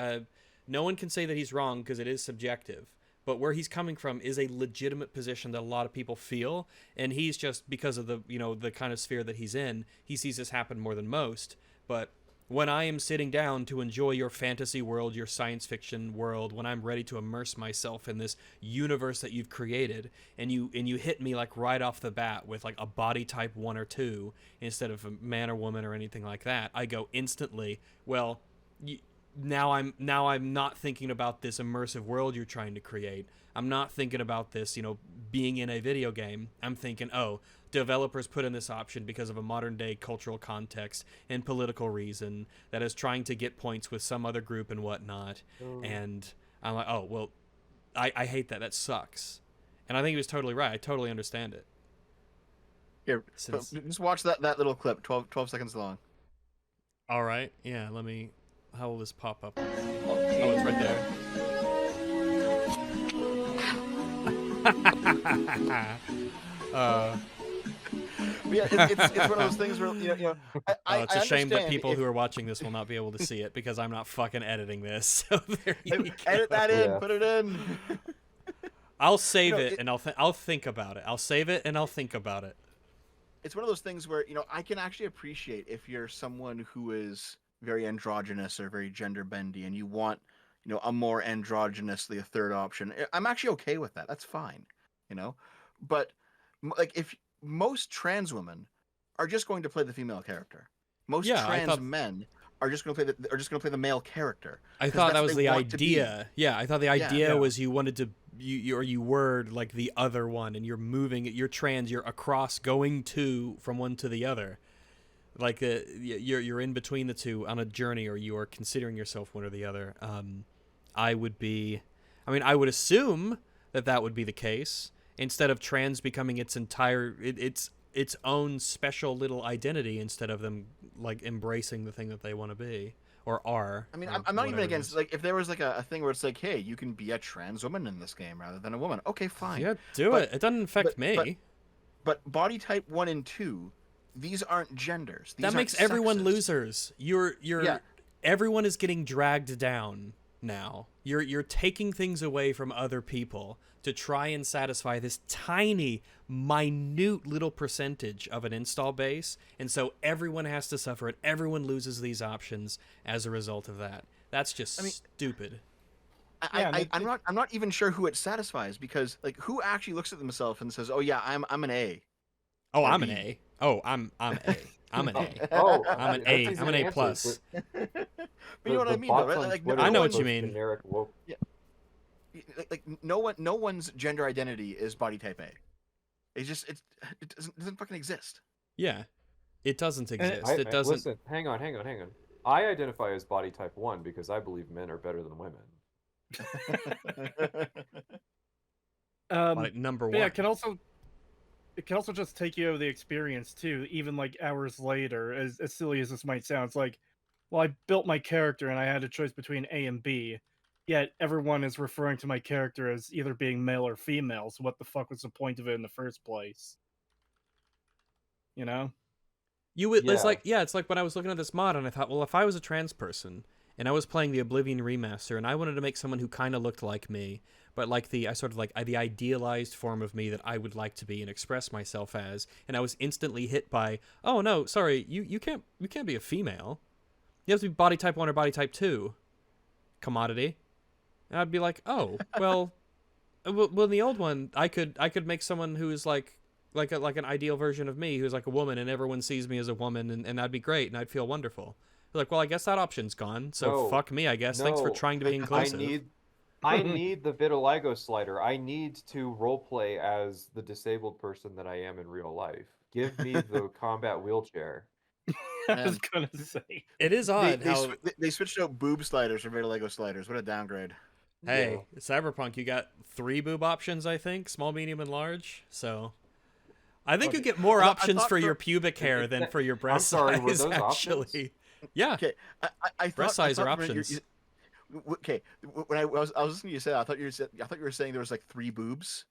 No one can say that he's wrong because it is subjective. But where he's coming from is a legitimate position that a lot of people feel, and he's just, because of the, you know, the kind of sphere that he's in, he sees this happen more than most. But when I am sitting down to enjoy your fantasy world, your science fiction world, when I'm ready to immerse myself in this universe that you've created, and you hit me like right off the bat with like a body type 1 or 2 instead of a man or woman or anything like that, I go instantly, well, now I'm not thinking about this immersive world you're trying to create. I'm not thinking about this, you know, being in a video game. I'm thinking, oh, developers put in this option because of a modern day cultural context and political reason that is trying to get points with some other group and whatnot. And I'm like, oh, well, I hate that. That sucks. And I think he was totally right. I totally understand it. Here, just watch that little clip, 12 seconds long. All right. Yeah, let me... How will this pop up? Oh, it's right there. Yeah, it's one of those things where you know. It's a shame that people if, who are watching this will not be able to see it because I'm not fucking editing this. So there you go. Edit that in, Yeah. put it in. I'll save it and I'll think about it. I'll save it and I'll think about it. It's one of those things where, you know, I can actually appreciate if you're someone who is very androgynous or very gender bendy and you want, you know, a more androgynously a third option. I'm actually okay with that. That's fine, you know. But like, if most trans women are just going to play the female character, most trans men are just going to play the male character. I thought that was the idea. Yeah, I thought the idea was you wanted to you were like the other one, and you're moving. You're trans. You're across, going from one to the other. Like you're in between the two on a journey, or you are considering yourself one or the other. I would assume that would be the case, instead of trans becoming its entire its own special little identity, instead of them like embracing the thing that they want to be or are. I mean, I'm not even against, like, if there was like a thing where it's like, hey, you can be a trans woman in this game rather than a woman. Okay, fine. Yeah, do it. It doesn't affect me. But body type 1 and 2. These aren't genders. These that makes everyone sexes. losers. Everyone is getting dragged down now. You're taking things away from other people to try and satisfy this tiny, minute little percentage of an install base, and so everyone has to suffer it. Everyone loses these options as a result of that. That's just stupid. I'm not even sure who it satisfies, because like, who actually looks at themselves and says, "Oh yeah, I'm an A." Oh, I'm an A. Oh, I'm A. I'm an A. Oh, I'm an that's A. easy I'm an to A answer. plus. But you know what I mean, though, bots right? on Like, Twitter I know are what you the mean. Generic woke. like no one's gender identity is body type A. It doesn't fucking exist. Yeah, it doesn't exist. I, It I doesn't. listen. Hang on. I identify as body type 1 because I believe men are better than women. Like number But yeah, one. it can also just take you over the experience too, even like hours later. As silly as this might sound, it's like, well, I built my character and I had a choice between A and B, yet everyone is referring to my character as either being male or female. So what the fuck was the point of it in the first place? You know? It's Yeah. like, yeah, it's like when I was looking at this mod and I thought, well, if I was a trans person and I was playing the Oblivion remaster and I wanted to make someone who kind of looked like me, but like the idealized form of me that I would like to be and express myself as, and I was instantly hit by, oh no, sorry, you can't be a female. You have to be body type 1 or body type 2. Commodity. And I'd be like, oh, well, in the old one, I could make someone who is like an ideal version of me, who's like a woman, and everyone sees me as a woman, and that'd be great, and I'd feel wonderful. Like, well, I guess that option's gone, so No, fuck me, I guess. Thanks for no. trying to be inclusive. I need the vitiligo slider. I need to roleplay as the disabled person that I am in real life. Give me the combat wheelchair. I was gonna say. It is odd how They switched out boob sliders for Lego sliders. What a downgrade. hey, Cyberpunk, you got 3 boob options, I think, small, medium, and large. So I think you get more I options thought for for- your pubic hair than for your breast sorry, were size. those Actually, options? yeah. Okay, I thought Breast size I are thought for options. Okay, when I was listening to you say, I thought you were saying there was like 3 boobs.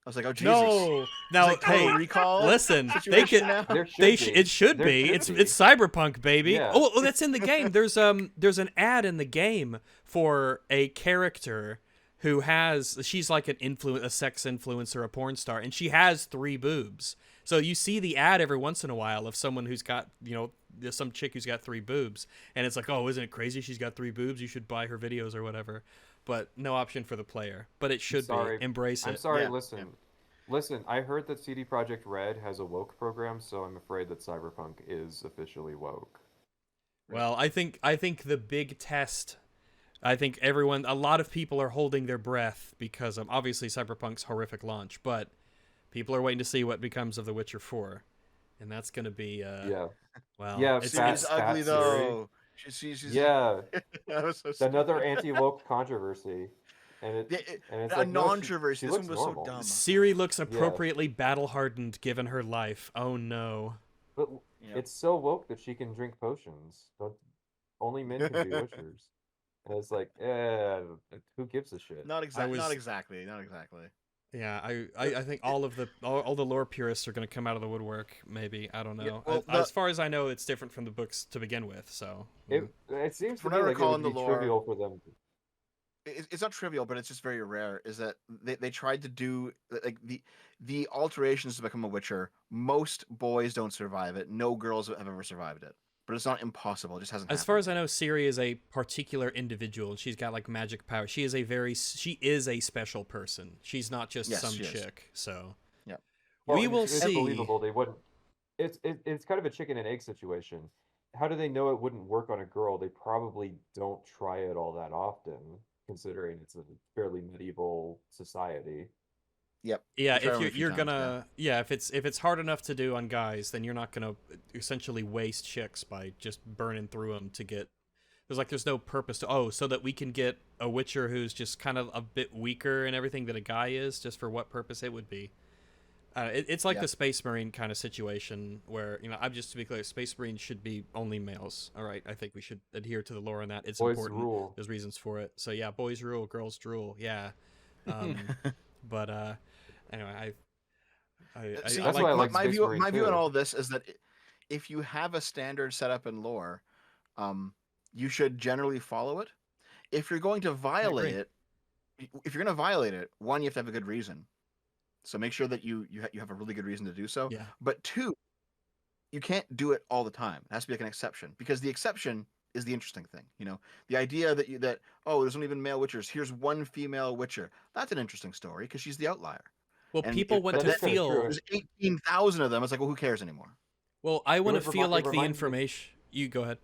I was like, oh Jesus. No, now It's like Total hey, Recall listen, they situation could. now? There should They be. it should There be. should It's be. Cyberpunk, baby. Yeah. Oh, that's in the game. There's an ad in the game for a character who she's like a sex influencer, a porn star, and she has 3 boobs. So you see the ad every once in a while of someone who's got, there's some chick who's got 3 boobs, and it's like, oh, isn't it crazy? She's got 3 boobs. You should buy her videos or whatever. But no option for the player. But it should Sorry. be. Embrace it. I'm sorry, Yeah, listen. yeah. Listen, I heard that CD Projekt Red has a woke program, so I'm afraid that Cyberpunk is officially woke. Well, I think the big test. I think a lot of people are holding their breath because of obviously Cyberpunk's horrific launch, but people are waiting to see what becomes of The Witcher 4, and that's going to be Yeah. well, Yeah, it's She's Fat ugly Siri. though. She's Yeah, that was so another stupid. anti-woke controversy. And it's A like, no, non-controversy. she This looks one was normal. so dumb. Siri looks appropriately battle-hardened given her life. Oh no. But Yeah. it's so woke that she can drink potions. Only men can be witchers. And it's like, who gives a shit? Not exactly. was- Not exactly. Not exactly. Yeah, I think all the lore purists are going to come out of the woodwork. Maybe, I don't know. Yeah, well, As far as I know, it's different from the books to begin with. So It seems to From me what I like it recall would in the be lore- trivial for them. It's not trivial, but it's just very rare. Is that they tried to do like the alterations to become a Witcher. Most boys don't survive it. No girls have ever survived it. But it's not impossible. It just hasn't. as far as I know, Siri is a particular individual, and she's got like magic power. She is a special person. She's not just Yes, some she is. chick. So Well, we and will it's see. believable they wouldn't. It's kind of a chicken and egg situation. How do they know it wouldn't work on a girl? They probably don't try it all that often, considering it's a fairly medieval society. Yep. Yeah, They try if only a you're, few you're times, gonna if it's hard enough to do on guys, then you're not gonna essentially waste chicks by just burning through them to get. There's no purpose to so that we can get a Witcher who's just kind of a bit weaker and everything that a guy is. Just for what purpose it would be. It's like Yeah. the Space Marine kind of situation where I'm just to be clear, Space Marines should be only males. All right, I think we should adhere to the lore on that. It's Boys important. rule. There's reasons for it. So yeah, boys rule, girls drool. Yeah. But anyway, See, That's why I like my Space view. Marine My view on too. all of this is that if you have a standard setup in lore, you should generally follow it. If you're going to violate it, one, you have to have a good reason. So make sure that you have a really good reason to do so. Yeah. But 2, you can't do it all the time. It has to be like an exception, because the exception is the interesting thing. The idea that there's only been male witchers. Here's one female witcher. That's an interesting story because she's the outlier. well, And people if- want but to that's kinda feel. true. There's 18,000 of them. It's like, well, who cares anymore? Well, I want to would feel remi- it like the reminds me- information. You go ahead.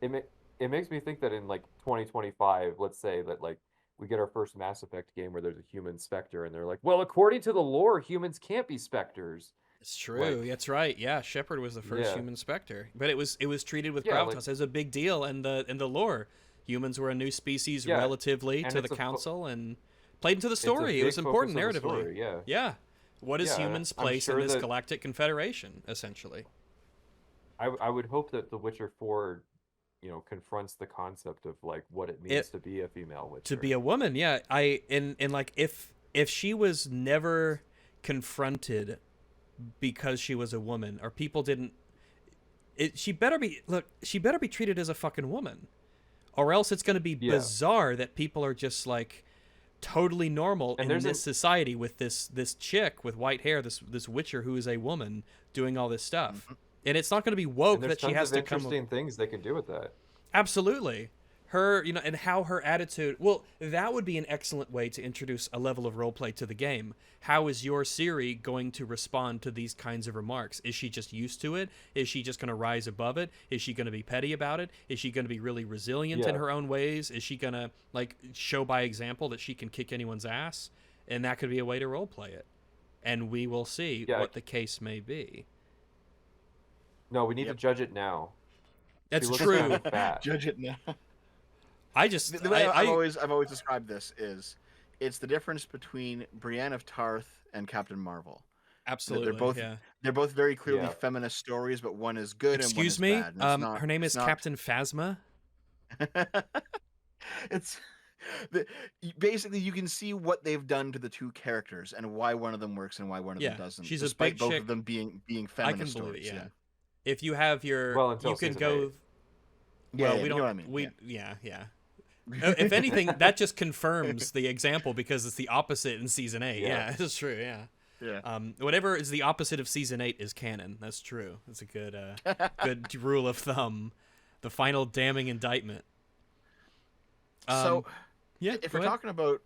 It makes me think that in like 2025, let's say that like we get our first Mass Effect game where there's a human Spectre, and they're like, well, according to the lore, humans can't be Spectres. It's true. Like- That's right. Yeah, Shepard was the first Yeah. human Spectre, but it was treated with Yeah, gravitas like- as a big deal in the lore. Humans were a new species Yeah, relatively and to the it's a fo- council and played into the It's a story. It was big important focus of the narratively. story, yeah. Yeah. What is Yeah, humans' I'm place in sure this that- galactic confederation, essentially? I would hope that The Witcher 4, confronts the concept of like what it means to be a female Witcher. To be a woman, yeah. And like if she was never confronted because she was a woman, or people didn't, she better be treated as a fucking woman, or else it's going to be Yeah. bizarre that people are just like totally normal And in there's this society with this chick with white hair, this Witcher who is a woman doing all this stuff. And it's not going to be woke And there's that she tons has of to come. interesting things they can do with that. Absolutely. Her, and how her attitude. Well, that would be an excellent way to introduce a level of roleplay to the game. How is your Siri going to respond to these kinds of remarks? Is she just used to it? Is she just going to rise above it? Is she going to be petty about it? Is she going to be really resilient in Yeah. her own ways? Is she going to like show by example that she can kick anyone's ass? And that could be a way to roleplay it. And we will see Yeah. what the case may be. No, we need to judge it now. That's She looks true. kinda fat. Judge it now. I just The way I, I've always described this is, it's the difference between Brienne of Tarth and Captain Marvel. absolutely They're both very clearly Yeah. feminist stories, but one is good and one Excuse is me. bad. And it's Her name is not- Captain Phasma. It's basically, you can see what they've done to the two characters and why one of them works and why one of Yeah, them doesn't. she's a despite big both chick. of them being I can feminist believe it. stories. Yeah. If you have your, Well, until you can season go. 8. Yeah, Well, yeah, we you don't. know what I mean, We yeah. yeah. If anything, that just confirms the example because it's the opposite in season 8. Yeah, Yeah. it's true. Yeah. Yeah. Whatever is the opposite of season 8 is canon. That's true. That's a good good rule of thumb. The final damning indictment. So Yeah. if go we're ahead. talking about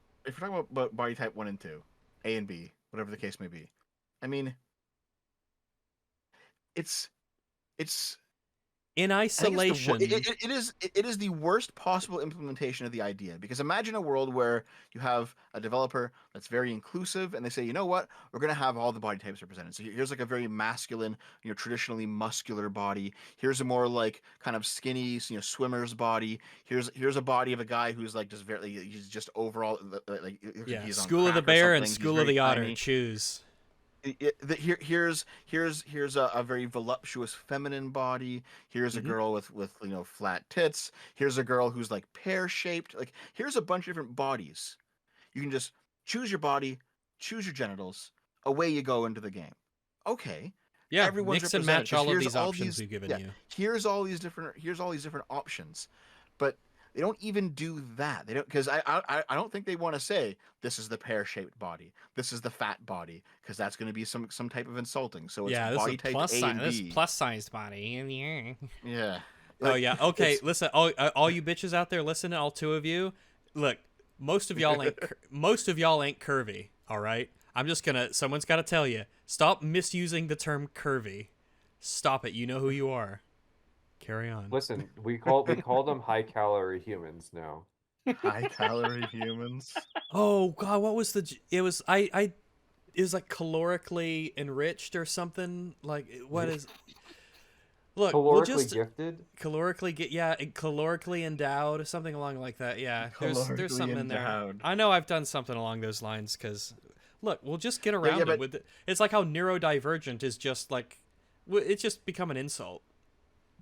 body type 1 and 2, A and B, whatever the case may be, I mean, it's in I think it's the isolation. it is the worst possible implementation of the idea, because imagine a world where you have a developer that's very inclusive and they say, you know what, we're going to have all the body types represented. So here's like a very masculine, traditionally muscular body. Here's a more like kind of skinny, swimmer's body. Here's a body of a guy who's like just very, he's just overall like Yeah. he's on School of the crack or Bear and something. He's School of very the Otter. tiny. Choose. Here's a very voluptuous feminine body. Here's a girl with flat tits. Here's a girl who's like pear shaped. Like, here's a bunch of different bodies. You can just choose your body, choose your genitals. Away you go into the game. Okay. Yeah. Everyone's Mix and represented, match 'cause all of here's these all options these- we've given yeah, you. Here's all these different options, but they don't even do that. They don't, because I don't think they want to say this is the pear-shaped body, this is the fat body, because that's going to be some type of insulting. So it's Yeah. This body is type plus A size. and This B. plus sized body. Yeah. Yeah. Oh Like, yeah. Okay. it's- Listen, all you bitches out there, listen, all two of you. Look, most of y'all ain't curvy. All right. I'm just gonna. Someone's got to tell you. Stop misusing the term curvy. Stop it. You know who you are. Carry on. Listen, we call them high calorie humans now. high-calorie humans. Oh God, what was the? It was it was like calorically enriched or something. Like what is? Look, we'll Calorically just gifted. calorically endowed or something along like that. Yeah, there's Calorically something in there. endowed. I know I've done something along those lines because, look, we'll just get around yeah, it but- with it. It's like how neurodivergent is just like, it's just become an insult.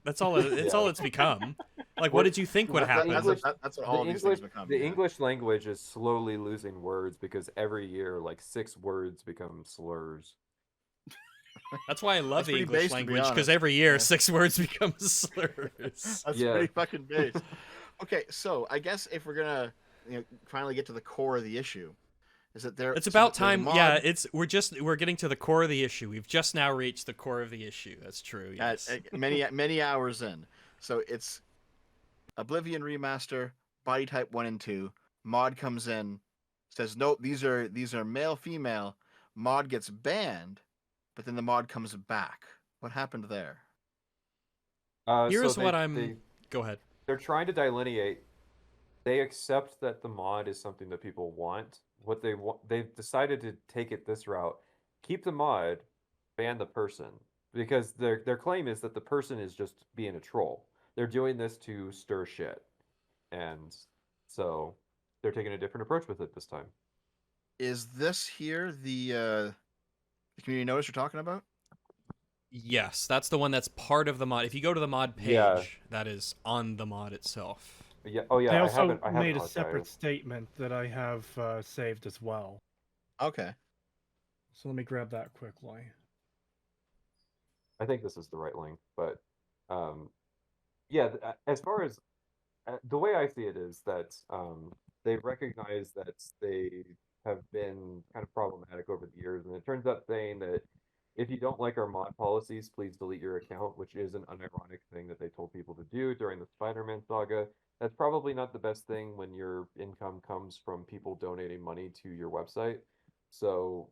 That's all. It's all it's become. Like, what did you think would The happen? English- That's what all the these English, things become. the yeah. English language is slowly losing words because every year, like 6 words become slurs. That's why I love That's the pretty English base, to be language because honest. every year Yeah. 6 words become slurs. That's Yeah. pretty fucking base. Okay, so I guess if we're gonna finally get to the core of the issue, is that there? It's so about there's a time. mod Yeah, we're getting to the core of the issue. We've just now reached the core of the issue. That's true. Yes. at many hours in. So it's Oblivion remaster, body type 1 and 2. Mod comes in, says nope, these are male female. Mod gets banned, but then the mod comes back What happened there? Here's So what I'm. Go ahead. they're trying to delineate. They accept that the mod is something that people want. What they want, they've decided to take it this route: keep the mod, ban the person, because their claim is that the person is just being a troll. They're doing this to stir shit, and so they're taking a different approach with it this time. Is this here the community notice you're talking about? Yes, that's the one that's part of the mod. If you go to the mod page, Yeah. that is on the mod itself. Yeah. Oh yeah. They I also haven't. I made haven't a separate archived. statement that I have saved as well. Okay. So let me grab that quickly. I think this is the right link, but yeah. As far as the way I see it is that they recognize that they have been kind of problematic over the years, and it turns out saying that if you don't like our mod policies, please delete your account, which is an unironic thing that they told people to do during the Spider-Man saga. That's probably not the best thing when your income comes from people donating money to your website. So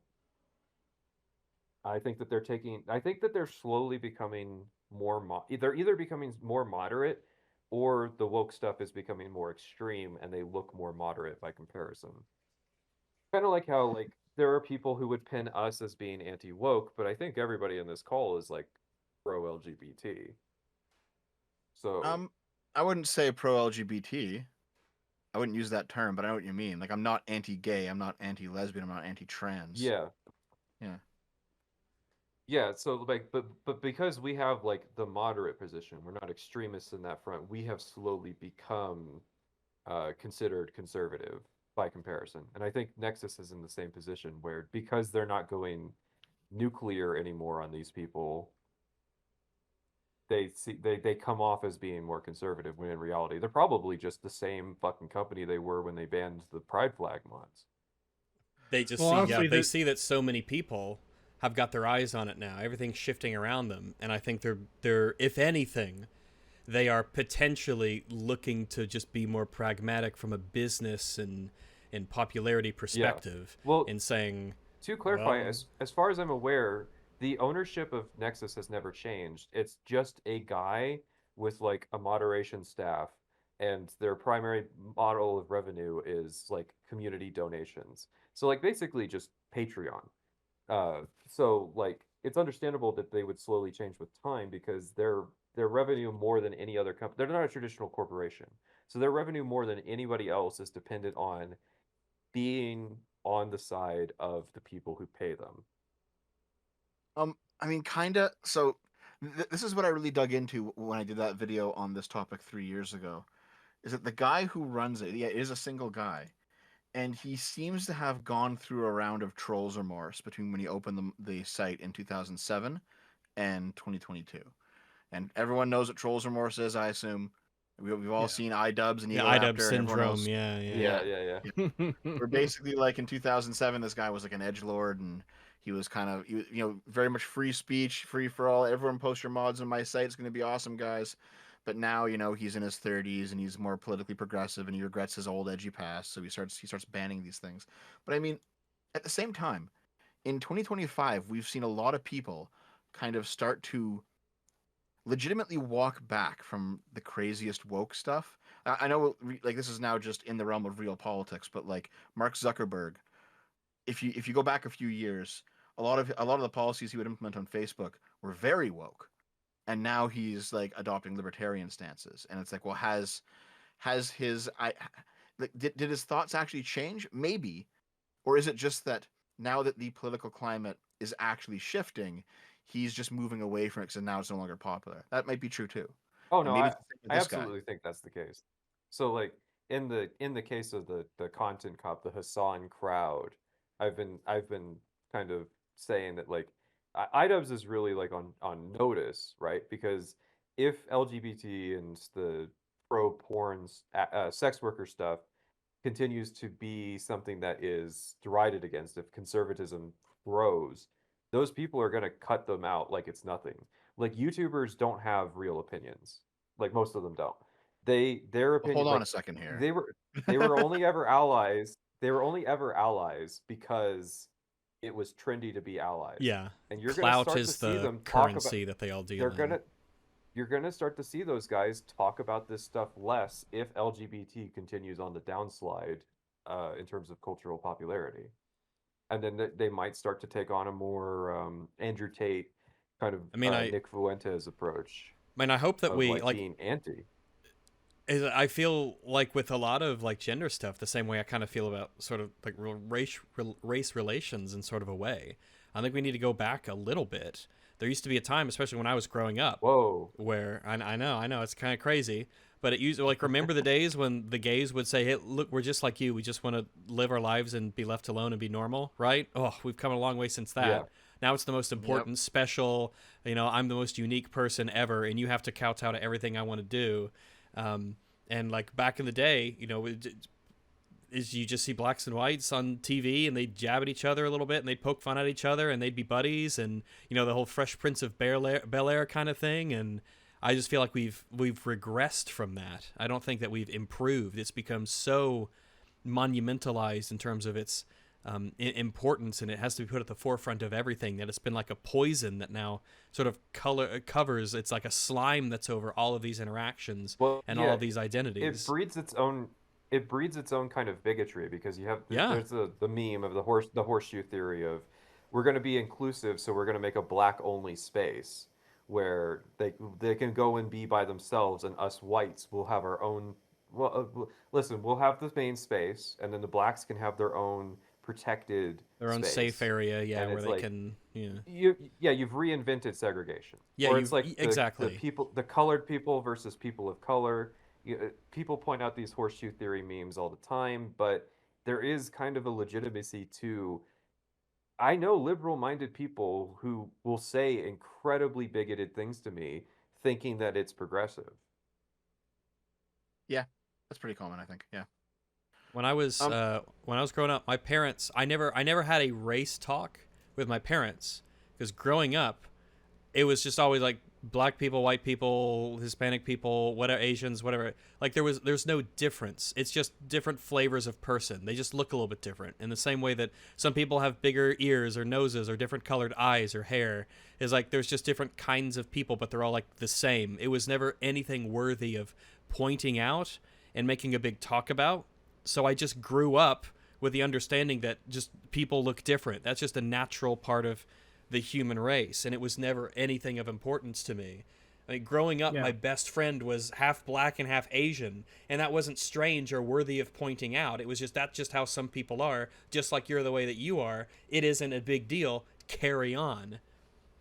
I think that they're taking. I think that they're slowly becoming more. They're either becoming more moderate, or the woke stuff is becoming more extreme, and they look more moderate by comparison. Kind of like how like there are people who would pin us as being anti-woke, but I think everybody in this call is like pro-LGBT. So I wouldn't say pro LGBT. I wouldn't use that term, but I know what you mean. Like I'm not anti-gay, I'm not anti-lesbian, I'm not anti-trans. yeah, Yeah. yeah. So like, but because we have like the moderate position, we're not extremists in that front. We have slowly become considered conservative by comparison. And I think Nexus is in the same position where because they're not going nuclear anymore on these people, they come off as being more conservative when in reality they're probably just the same fucking company they were when they banned the pride flag mods. They just Well, see, honestly, they see that so many people have got their eyes on it now. Everything's shifting around them, and I think they're if anything, they are potentially looking to just be more pragmatic from a business and popularity perspective. Well, in saying, to clarify, well, as far as I'm aware, the ownership of Nexus has never changed. It's just a guy with like a moderation staff, and their primary model of revenue is like community donations. So like basically just Patreon. So like it's understandable that they would slowly change with time because their revenue more than any other company. They're not a traditional corporation, so their revenue more than anybody else is dependent on being on the side of the people who pay them. I mean, kinda. So, this is what I really dug into when I did that video on this topic 3 years ago. Is that the guy who runs it? Yeah, it is a single guy, and he seems to have gone through a round of trolls remorse between when he opened the site in 2007 and 2022. And everyone knows what trolls remorse is, I assume. We've all Yeah. seen iDubbbz and the Ego IDUB Raptor, and everyone syndrome, knows. yeah. Yeah. We're basically like in 2007, this guy was like an edgelord, and he was kind of, very much free speech, free for all. Everyone post your mods on my site. It's going to be awesome, guys. But now, he's in his 30s and he's more politically progressive, and he regrets his old edgy past. So he starts banning these things. But I mean, at the same time, in 2025, we've seen a lot of people kind of start to legitimately walk back from the craziest woke stuff. I know, like, this is now just in the realm of real politics, but like Mark Zuckerberg, if you go back a few years, a lot of the policies he would implement on Facebook were very woke, and now he's like adopting libertarian stances, and it's like, well, has his like, did his thoughts actually change? Maybe, or is it just that now that the political climate is actually shifting, he's just moving away from it because now it's no longer popular? That might be true too. Oh And no, maybe I it's the same with I this guy. absolutely think that's the case. So like in the case of the content cop, the Hassan crowd, I've been kind of saying that like iDubbbz is really like on notice, right? Because if LGBT and the pro porn sex worker stuff continues to be something that is derided against, if conservatism grows, those people are going to cut them out like it's nothing. Like YouTubers don't have real opinions. Like most of them don't. Their Well, opinion hold on like a second here. they were only ever allies. They were only ever allies because it was trendy to be allies. Yeah. And you're going to Clout start to is see the them talk about currency that they all deal they're in. going to you're going to start to see those guys talk about this stuff less if LGBT continues on the downslide in terms of cultural popularity. And then they might start to take on a more Andrew Tate kind of I mean, Nick Fuentes approach I hope that of we like like. being anti. I feel like with a lot of like gender stuff, the same way I kind of feel about sort of like race relations in sort of a way. I think we need to go back a little bit. There used to be a time, especially when I was growing up, Whoa. where I know it's kind of crazy, but it used like remember the days when the gays would say, "Hey, look, we're just like you. We just want to live our lives and be left alone and be normal," right? Oh, we've come a long way since that. Yeah. Now it's the most important, special. I'm the most unique person ever, and you have to kowtow to everything I want to do. And like back in the day, is you just see blacks and whites on TV and they'd jab at each other a little bit and they'd poke fun at each other and they'd be buddies and the whole Fresh Prince of Bel-Air kind of thing. And I just feel like we've regressed from that. I don't think that we've improved. It's become so monumentalized in terms of its importance, and it has to be put at the forefront of everything, that it's been like a poison that now sort of covers. It's like a slime that's over all of these interactions and all of these identities. It breeds its own kind of bigotry, because you have there's the meme of the horseshoe theory of, we're going to be inclusive, so we're going to make a black only space where they can go and be by themselves, and us whites will have our own. Well, listen, we'll have the main space, and then the blacks can have their own protected their own space, safe area, and where they can. You've reinvented segregation. Yeah, or it's like exactly the colored people versus people of color. People point out these horseshoe theory memes all the time, but there is kind of a legitimacy to. I know liberal-minded people who will say incredibly bigoted things to me, thinking that it's progressive. Yeah, that's pretty common, I think. Yeah. When I was growing up, my parents, I never had a race talk with my parents, because growing up, it was just always like black people, white people, Hispanic people, whatever, Asians, whatever. Like there's no difference. It's just different flavors of person. They just look a little bit different. In the same way that some people have bigger ears or noses or different colored eyes or hair, is like there's just different kinds of people, but they're all like the same. It was never anything worthy of pointing out and making a big talk about. So I just grew up with the understanding that just people look different. That's just a natural part of the human race, and it was never anything of importance to me. I mean, growing up, my best friend was half black and half Asian, and that wasn't strange or worthy of pointing out. It was just that's just how some people are, just like you're the way that you are. It isn't a big deal. Carry on.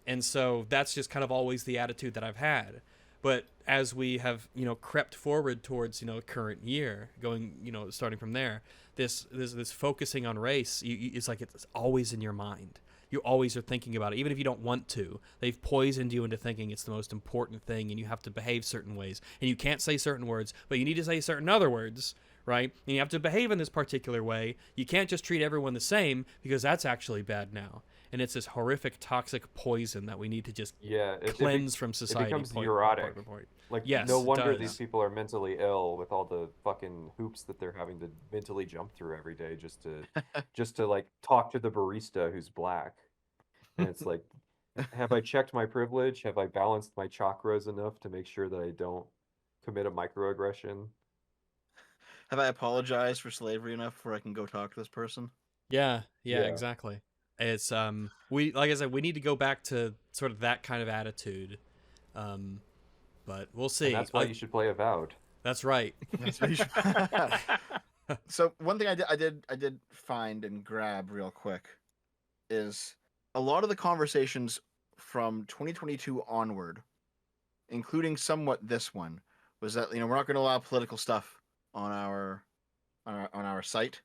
And so that's just kind of always the attitude that I've had. But as we have, crept forward towards, current year, going, starting from there, this focusing on race, it's like it's always in your mind. You always are thinking about it, even if you don't want to. They've poisoned you into thinking it's the most important thing, and you have to behave certain ways. And you can't say certain words, but you need to say certain other words, right? And you have to behave in this particular way. You can't just treat everyone the same, because that's actually bad now. And it's this horrific, toxic poison that we need to just cleanse from society. It becomes neurotic. Like, yes, no wonder these people are mentally ill with all the fucking hoops that they're having to mentally jump through every day just to like talk to the barista who's black. And it's like, have I checked my privilege? Have I balanced my chakras enough to make sure that I don't commit a microaggression? Have I apologized for slavery enough before I can go talk to this person? Yeah, exactly. It's like I said, we need to go back to sort of that kind of attitude. But we'll see. And that's why you should play Avowed. That's right. That's what you should... So one thing I did find and grab real quick is a lot of the conversations from 2022 onward, including somewhat this one, was that we're not going to allow political stuff on our site.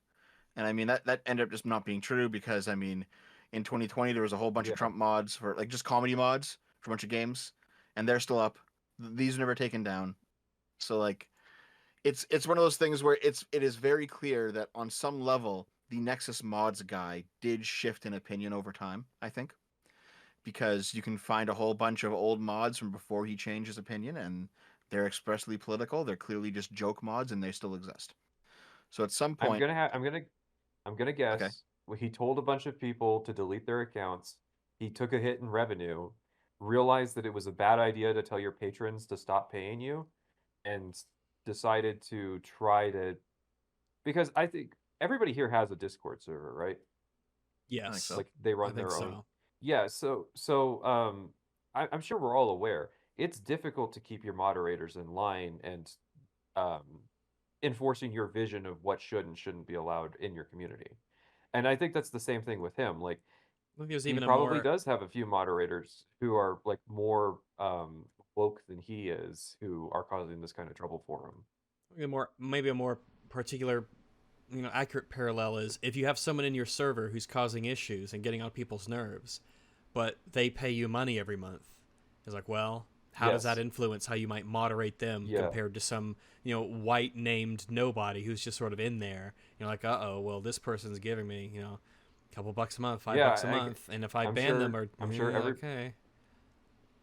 And I mean that ended up just not being true, because I mean in 2020 there was a whole bunch of Trump mods for like just comedy mods for a bunch of games, and they're still up. These are never taken down. So like it's one of those things where it is very clear that on some level the Nexus Mods guy did shift in opinion over time, I think. Because you can find a whole bunch of old mods from before he changed his opinion, and they're expressly political. They're clearly just joke mods, and they still exist. So at some point, I'm gonna guess. Okay. he told a bunch of people to delete their accounts. He took a hit in revenue, realized that it was a bad idea to tell your patrons to stop paying you, and decided to try to, because I think everybody here has a Discord server, right? Yes. so. Like they I run think their own. so. Yeah, I'm sure we're all aware it's difficult to keep your moderators in line and um, enforcing your vision of what should and shouldn't be allowed in your community. And I think that's the same thing with him. Like I think there's he even a probably more does have a few moderators who are like more woke than he is, who are causing this kind of trouble for him. maybe a more particular, accurate parallel is if you have someone in your server who's causing issues and getting on people's nerves, but they pay you money every month. It's like, well, how does that Yes. influence how you might moderate them Yeah. compared to some, white named nobody who's just sort of in there? Like, well, this person's giving me, a couple bucks a month, $5 Yeah, a month, and if I I'm ban them, sure- or I'm sure okay.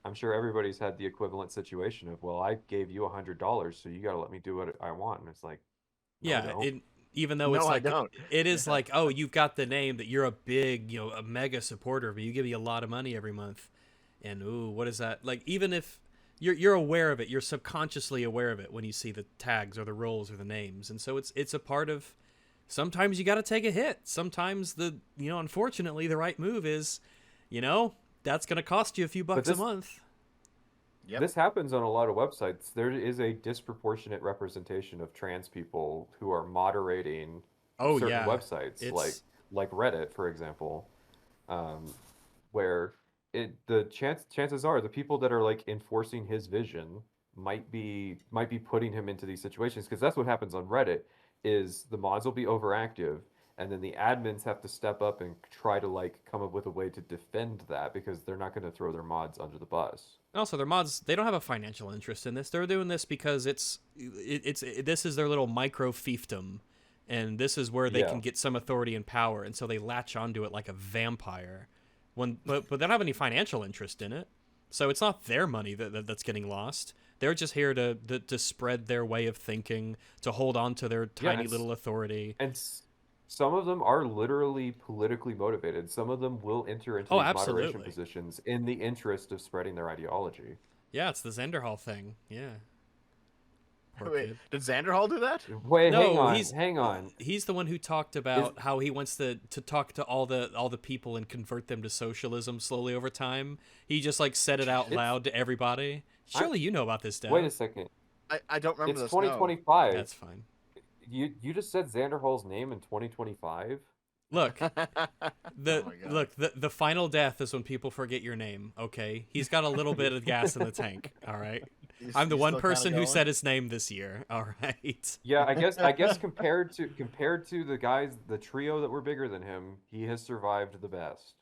I'm sure everybody's had the equivalent situation of, well, I gave you $100, so you got to let me do what I want. And it's like, no, Yeah, don't. even though No, it's I like don't. it is like, oh, you've got the name that you're a big, a mega supporter, but you give me a lot of money every month, and ooh, what is that? Like, even if you're aware of it, you're subconsciously aware of it when you see the tags or the roles or the names, and so it's a part of. Sometimes you got to take a hit. Sometimes unfortunately, the right move is, that's going to cost you a few bucks a month. Yep. This happens on a lot of websites. There is a disproportionate representation of trans people who are moderating Oh, certain yeah. websites, It's- like Reddit, for example, where the chances are the people that are like enforcing his vision might be putting him into these situations, because that's what happens on Reddit. Is the mods will be overactive, and then the admins have to step up and try to like come up with a way to defend that, because they're not going to throw their mods under the bus. Also, their mods, they don't have a financial interest in this. They're doing this because this is their little micro fiefdom, and this is where they Yeah. can get some authority and power, and so they latch onto it like a vampire. But they don't have any financial interest in it, so it's not their money that's getting lost. They're just here to spread their way of thinking, to hold on to their tiny it's- little authority. And some of them are literally politically motivated. Some of them will enter into Oh, these moderation absolutely. positions in the interest of spreading their ideology. Yeah, it's the Zenderhall thing. Yeah. Poor Wait, kid. did Xanderhall do that? Wait, No, hang on. He's the one who talked about how he wants to talk to all the people and convert them to socialism slowly over time. He just like said it out It's- loud to everybody. Surely you know about this, Dad. Wait a second. I don't remember It's this. 2025. That's fine. You just said Xanderhall's name in 2025? Look, No. the Oh my God. look the final death is when people forget your name. Okay, he's got a little bit of gas in the tank. All right, I'm the one person who said his name this year. All right. Yeah, I guess compared to the guys, the trio that were bigger than him, he has survived the best.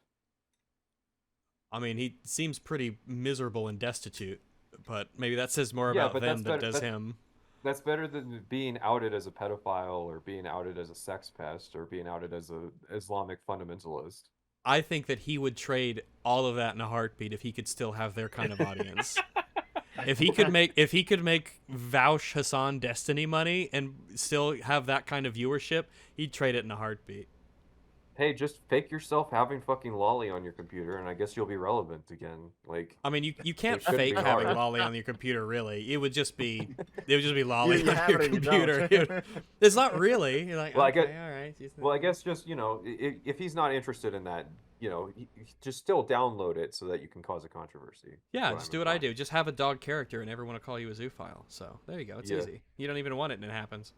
I mean, he seems pretty miserable and destitute, but maybe that says more Yeah, about but them that's than it better- does that- him. That's better than being outed as a pedophile, or being outed as a sex pest, or being outed as a Islamic fundamentalist. I think that he would trade all of that in a heartbeat if he could still have their kind of audience. If he could make Vaush Hassan Destiny money and still have that kind of viewership, he'd trade it in a heartbeat. Hey, just fake yourself having fucking lolly on your computer, and I guess you'll be relevant again. Like, I mean, you can't shouldn't fake be having hard. lolly on your computer, really. It would just be lolly You on have your it and you computer. don't. It's not really. You're like, Well, I okay, get- all right. well, I guess just if he's not interested in that, just still download it so that you can cause a controversy. Yeah, That's just do I'm what I implying. do. Just have a dog character, and everyone will call you a zoophile. So there you go. It's Yeah. easy. You don't even want it, and it happens.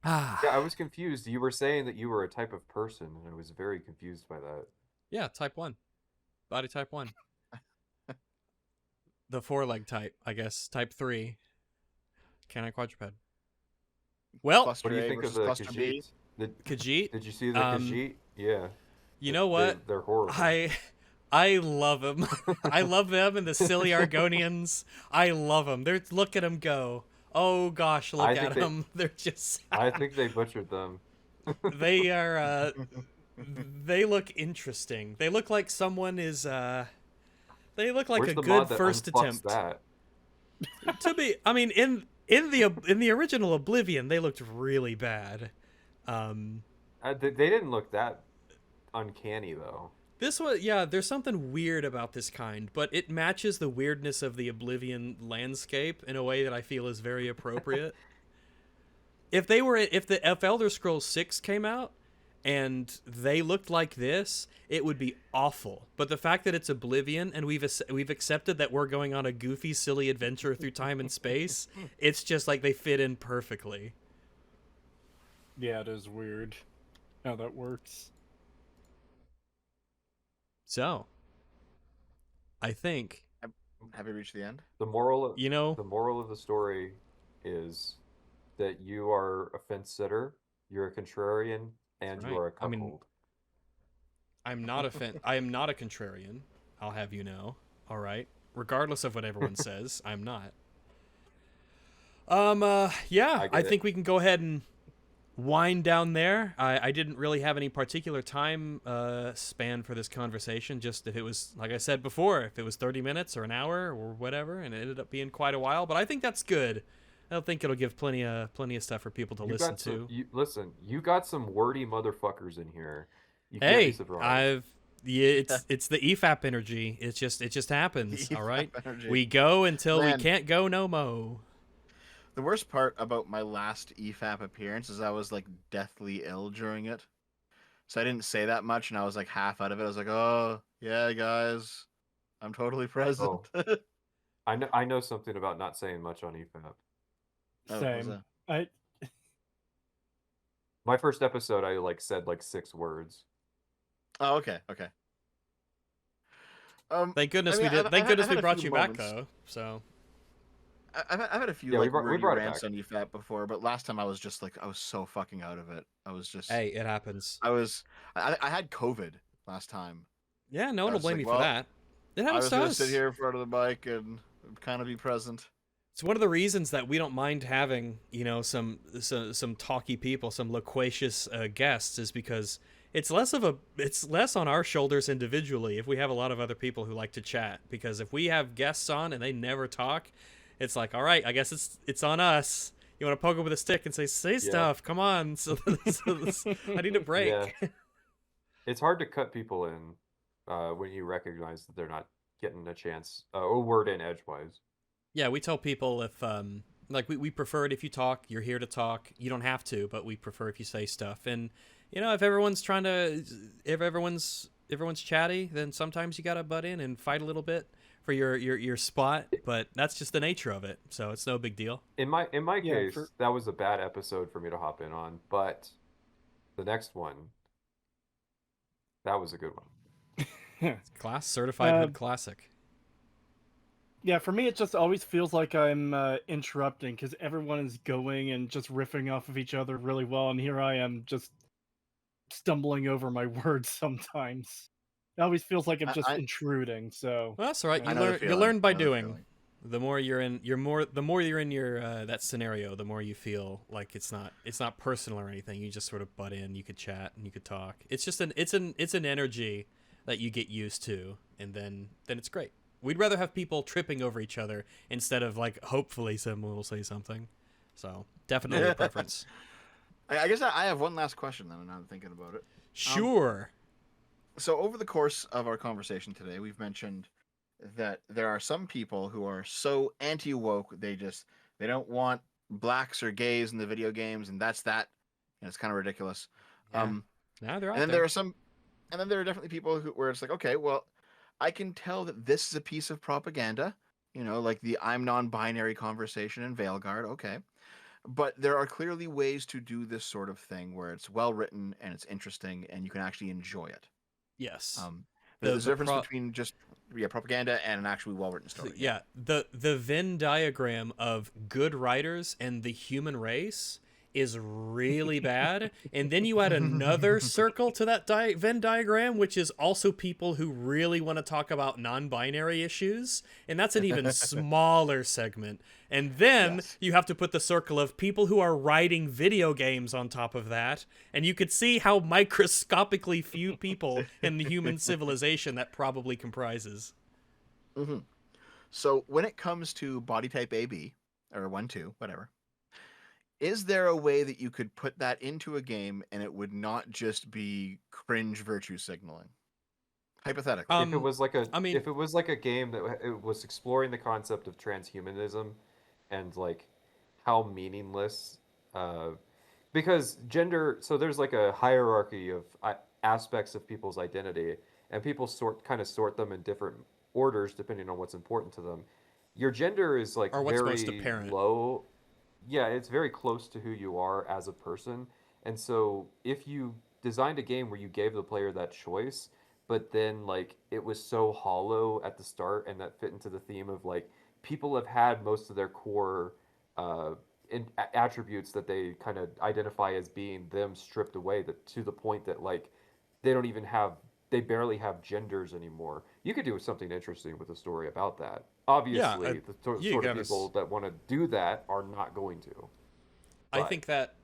Ah. Yeah, I was confused. You were saying that you were a type of person, and I was very confused by that. Yeah, type 1. Body type 1. The 4-leg type, I guess. Type 3. Canine quadruped. Well, Cluster What do you A think of versus the Cluster B. Khajiit? Khajiit, Did you see the Khajiit? Yeah. you know what? They're horrible. I love them. I love them and the silly Argonians. I love them. Look at them go. Oh gosh, look I think at they- them. They're just. I think they butchered them. They are. They look interesting. They look like someone is. They look like Where's a the good mod that first unfucks attempt. that? To be, I mean, in the original Oblivion, they looked really bad. They didn't look that uncanny though. This was, yeah, there's something weird about this kind, but it matches the weirdness of the Oblivion landscape in a way that I feel is very appropriate. If Elder Scrolls 6 came out and they looked like this, it would be awful. But the fact that it's Oblivion and we've accepted that we're going on a goofy, silly adventure through time and space, it's just like they fit in perfectly. Yeah, it is weird how that works. So, I think, Have you reached the end? The moral of you know, the moral of the story is that you are a fence sitter, you're a contrarian, and That's you are a right. I mean, cuckold. I am not a contrarian. I'll have you know. All right. Regardless of what everyone says, I'm not. Yeah, I think we can go ahead and wind down there. I didn't really have any particular time span for this conversation. Just if it was, like I said before, if it was 30 minutes or an hour or whatever, and it ended up being quite a while. But I think that's good. I don't think it'll give plenty of stuff for people to listen to. You got some wordy motherfuckers in here. You can't be Hey, surprised. it's the EFAP energy. It just happens. The All right, EFAP energy. we go until Man. we can't go no mo. The worst part about my last EFAP appearance is I was like deathly ill during it. So I didn't say that much and I was like half out of it. I was like, oh, yeah, guys, I'm totally present. Oh. I know something about not saying much on EFAP. Oh, Same. My first episode, I said 6 words. Oh, okay. Thank goodness we did. Thank goodness we brought you back though. So I've had a few Yeah, we wordy brought it rants back. on EFAP before, but last time I was just I was so fucking out of it. I was just hey, it happens. I had COVID last time. Yeah, no one I will was blame like, you for well, that. It I happens was to gonna us. sit here in front of the mic and kind of be present. It's one of the reasons that we don't mind having, some talky people, some loquacious guests, is because it's less on our shoulders individually if we have a lot of other people who like to chat. Because if we have guests on and they never talk, it's like, all right, I guess it's on us. You want to poke them with a stick and say stuff. Come on, I need a break. Yeah. It's hard to cut people in when you recognize that they're not getting a chance, a word in edgewise. Yeah, we tell people if we prefer it if you talk. You're here to talk. You don't have to, but we prefer if you say stuff. And if everyone's chatty, then sometimes you gotta butt in and fight a little bit for your spot. But that's just the nature of it. So it's no big deal. In my case, that was a bad episode for me to hop in on, but the next one, that was a good one. Certified hood classic. Yeah, for me, it just always feels like I'm interrupting because everyone is going and just riffing off of each other really well, and here I am just stumbling over my words sometimes. It always feels like I'm just intruding. So well, that's all right. You learn by doing. The more you're in your that scenario, the more you feel like it's not personal or anything. You just sort of butt in. You could chat and you could talk. It's just an energy that you get used to, and then it's great. We'd rather have people tripping over each other instead of hopefully someone will say something. So definitely a preference. I guess I have one last question then, and I'm thinking about it. Sure. So over the course of our conversation today, we've mentioned that there are some people who are so anti-woke they don't want blacks or gays in the video games, and that's that. And it's kind of ridiculous. Yeah. Now they're out and then there. there are definitely people where it's like, okay, well, I can tell that this is a piece of propaganda, like the I'm non-binary conversation in Veilguard, okay. But there are clearly ways to do this sort of thing where it's well written and it's interesting and you can actually enjoy it. Yes. There's a difference between just propaganda and an actually well-written story. Yeah, the Venn diagram of good writers and the human race is really bad, and then you add another circle to that Venn diagram, which is also people who really want to talk about non-binary issues, and that's an even smaller segment. And then you have to put the circle of people who are writing video games on top of that, and you could see how microscopically few people in the human civilization that probably comprises. Mm-hmm. So when it comes to body type AB, or 1, 2, whatever, Is there a way that you could put that into a game and it would not just be cringe virtue signaling? Hypothetically. If it was like a I mean, if it was like a game that it was exploring the concept of transhumanism and like how meaningless uh because gender, so there's like a hierarchy of aspects of people's identity, and people sort them in different orders depending on what's important to them. Your gender is like or what's most very apparent. low. Yeah, it's very close to who you are as a person. And so if you designed a game where you gave the player that choice, but then like it was so hollow at the start, and that fit into the theme of like people have had most of their core attributes that they kind of identify as being them stripped away, that to the point that like they don't even have they barely have genders anymore. You could do something interesting with a story about that. Yeah, Obviously, the you sort of gotta people that want to do that are not going to. I But think that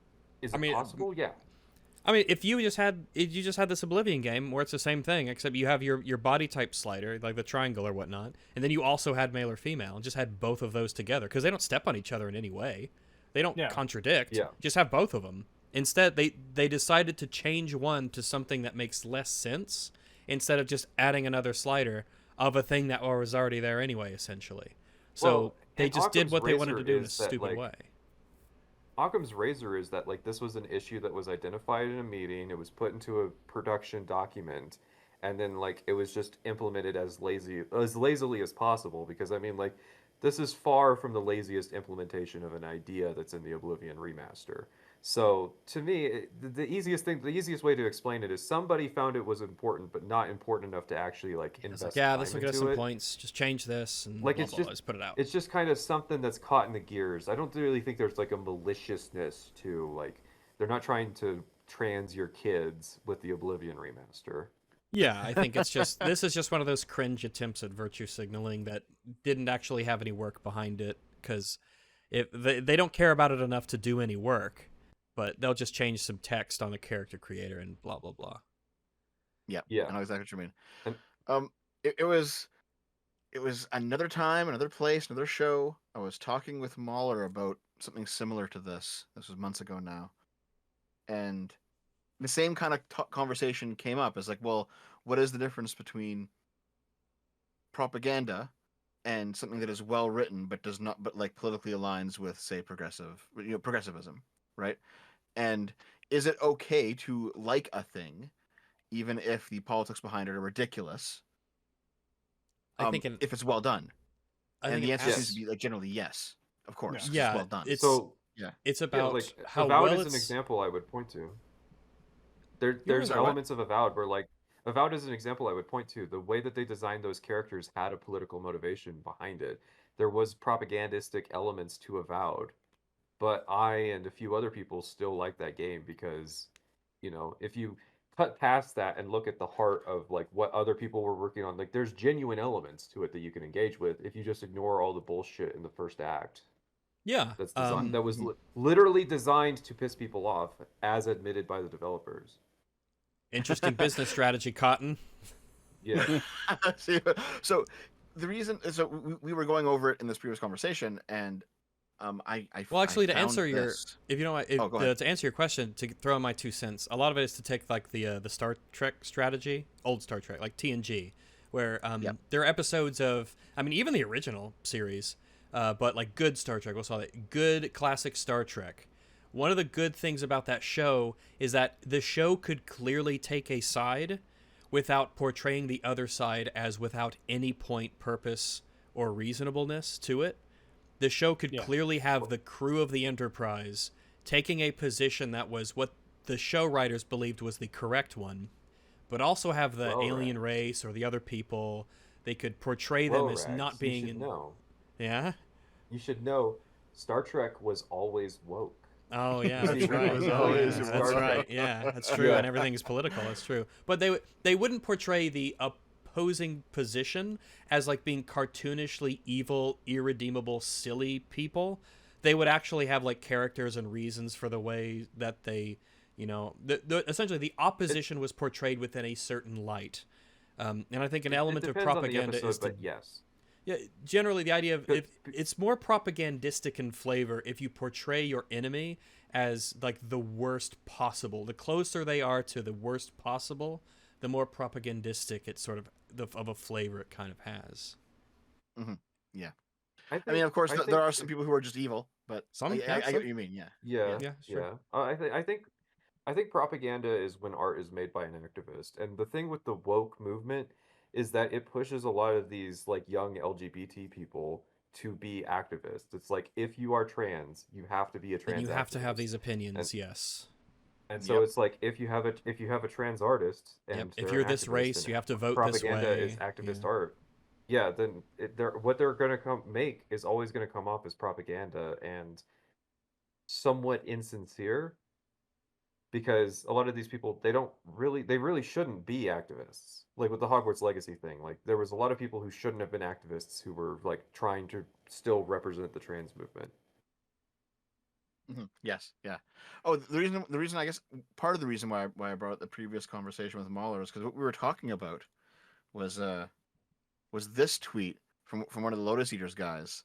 is I it mean, possible? Yeah. I mean, if you just had this Oblivion game where it's the same thing, except you have your body type slider, like the triangle or whatnot, and then you also had male or female, and just had both of those together, because they don't step on each other in any way. They don't Yeah. contradict. Yeah. Just have both of them. Instead, they decided to change one to something that makes less sense, instead of just adding another slider of a thing that was already there anyway, essentially. So Well, they and just did Occam's what they wanted to razor do in a is that, stupid like, way. Occam's razor is that like this was an issue that was identified in a meeting, it was put into a production document, and then like it was just implemented as lazily as possible, because I mean like this is far from the laziest implementation of an idea that's in the Oblivion remaster. So to me, the easiest way to explain it is somebody found it was important, but not important enough to actually like It's invest like, yeah, time this will get us into some it. points. Just change this and Like blah, it's blah, blah, just put it out. it's just kind of something that's caught in the gears. I don't really think there's like a maliciousness to like they're not trying to trans your kids with the Oblivion remaster. Yeah, I think it's just this is just one of those cringe attempts at virtue signaling that didn't actually have any work behind it, because if they don't care about it enough to do any work, but they'll just change some text on the character creator and blah blah blah. Yeah, Yeah. I know exactly what you mean. And It was another time, another place, another show. I was talking with Mahler about something similar to this. This was months ago now, and the same kind of conversation came up. It's like, well, what is the difference between propaganda and something that is well written but does not, but like politically aligns with, say, progressivism, right? And is it okay to like a thing even if the politics behind it are ridiculous? I think If it's well done. I And think the it answer seems has- to be like generally yes, of course. 'cause Yeah, it's well done. it's so it's yeah, about like how Avowed well is an it's. example I would point to. You're There's right, what? elements of Avowed where like Avowed is an example I would point to. The way that they designed those characters had a political motivation behind it. There was propagandistic elements to Avowed, but I and a few other people still like that game because, if you cut past that and look at the heart of like what other people were working on, like there's genuine elements to it that you can engage with if you just ignore all the bullshit in the first act. Yeah, That's designed. That was Mhm. literally designed to piss people off, as admitted by the developers. interesting business strategy, Cotton. Yeah. So the reason is, so we were going over it in this previous conversation, and Well, actually, to found answer your, this. if you know what, Oh, go ahead. to answer your question, to throw in my 2 cents, a lot of it is to take like the Star Trek strategy, old Star Trek, like TNG, where Yep. there are episodes of, I mean, even the original series, but like good Star Trek, we'll call it good classic Star Trek. One of the good things about that show is that the show could clearly take a side without portraying the other side as without any point, purpose, or reasonableness to it. The show could Yeah. clearly have the crew of the Enterprise taking a position that was what the show writers believed was the correct one, but also have the Well, alien Rex. race or the other people. They could portray them Well, as Rex, not being you should know. Yeah. You should know. Star Trek was always woke. Oh yeah, That's that's right. right. It was Yeah, always yeah, Star that's Trek. right. Yeah, that's true. Yeah. And everything is political. That's true. But they wouldn't portray the opposing position as like being cartoonishly evil, irredeemable, silly people. They would actually have like characters and reasons for the way that they, essentially the opposition was portrayed within a certain light. And I think an It element of depends on the propaganda episode, is to but yes. Yeah, generally the idea of if it's more propagandistic in flavor if you portray your enemy as like the worst possible. The closer they are to the worst possible, the more propagandistic it sort of a flavor it kind of has. Yeah. I I mean, think of course, I there think are some people who are just evil, but Some- I yeah, get some- what you mean. Yeah. yeah, Yeah, sure. yeah. I think propaganda is when art is made by an activist. And the thing with the woke movement is that it pushes a lot of these like young LGBT people to be activists. It's like if you are trans, you have to be a Then trans you have to have activist. these opinions, And yes. and so Yep. it's like if you have a trans artist Yep. and If they're you're an this activist race, and you have to vote this propaganda is way. activist Yeah. art, yeah, then what they're gonna make is always gonna come off as propaganda and somewhat insincere because a lot of these people they really shouldn't be activists. Like with the Hogwarts Legacy thing, like there was a lot of people who shouldn't have been activists who were like trying to still represent the trans movement. Yes. Yeah. Oh, the reason I guess part of the reason why I brought up the previous conversation with Mahler is because what we were talking about was this tweet from one of the Lotus Eaters guys,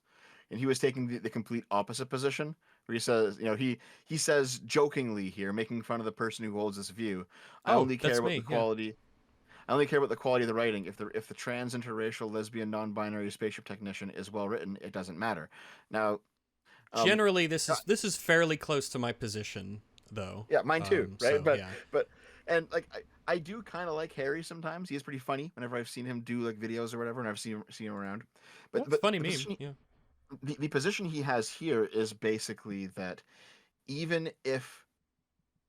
and he was taking the complete opposite position. Where he says, he says jokingly here, making fun of the person who holds this view. I Oh, only care that's about me, the yeah. quality. I only care about the quality of the writing. If the trans, interracial, lesbian, non-binary spaceship technician is well written, it doesn't matter. Now, Generally, this is fairly close to my position, though. yeah, mine too, right? So, yeah. But like I do kind of like Harry sometimes. He is pretty funny whenever I've seen him do like videos or whatever, and I've seen him around. But Well, it's funny the meme. position, Yeah. the position he has here is basically that even if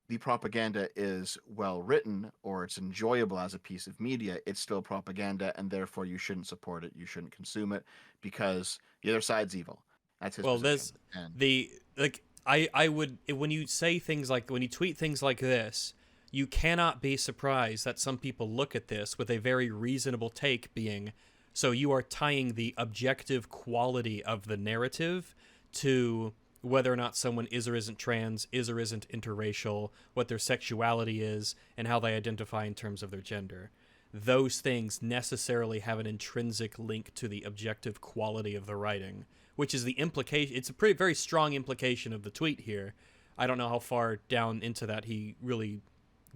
the propaganda is well written or it's enjoyable as a piece of media, it's still propaganda, and therefore you shouldn't support it, you shouldn't consume it, because the other side's evil. That's his Well, position. And I would, when you say things like, when you tweet things like this, you cannot be surprised that some people look at this with a very reasonable take being, so you are tying the objective quality of the narrative to whether or not someone is or isn't trans, is or isn't interracial, what their sexuality is, and how they identify in terms of their gender. Those things necessarily have an intrinsic link to the objective quality of the writing, which is the implication. It's a very strong implication of the tweet here. I don't know how far down into that he really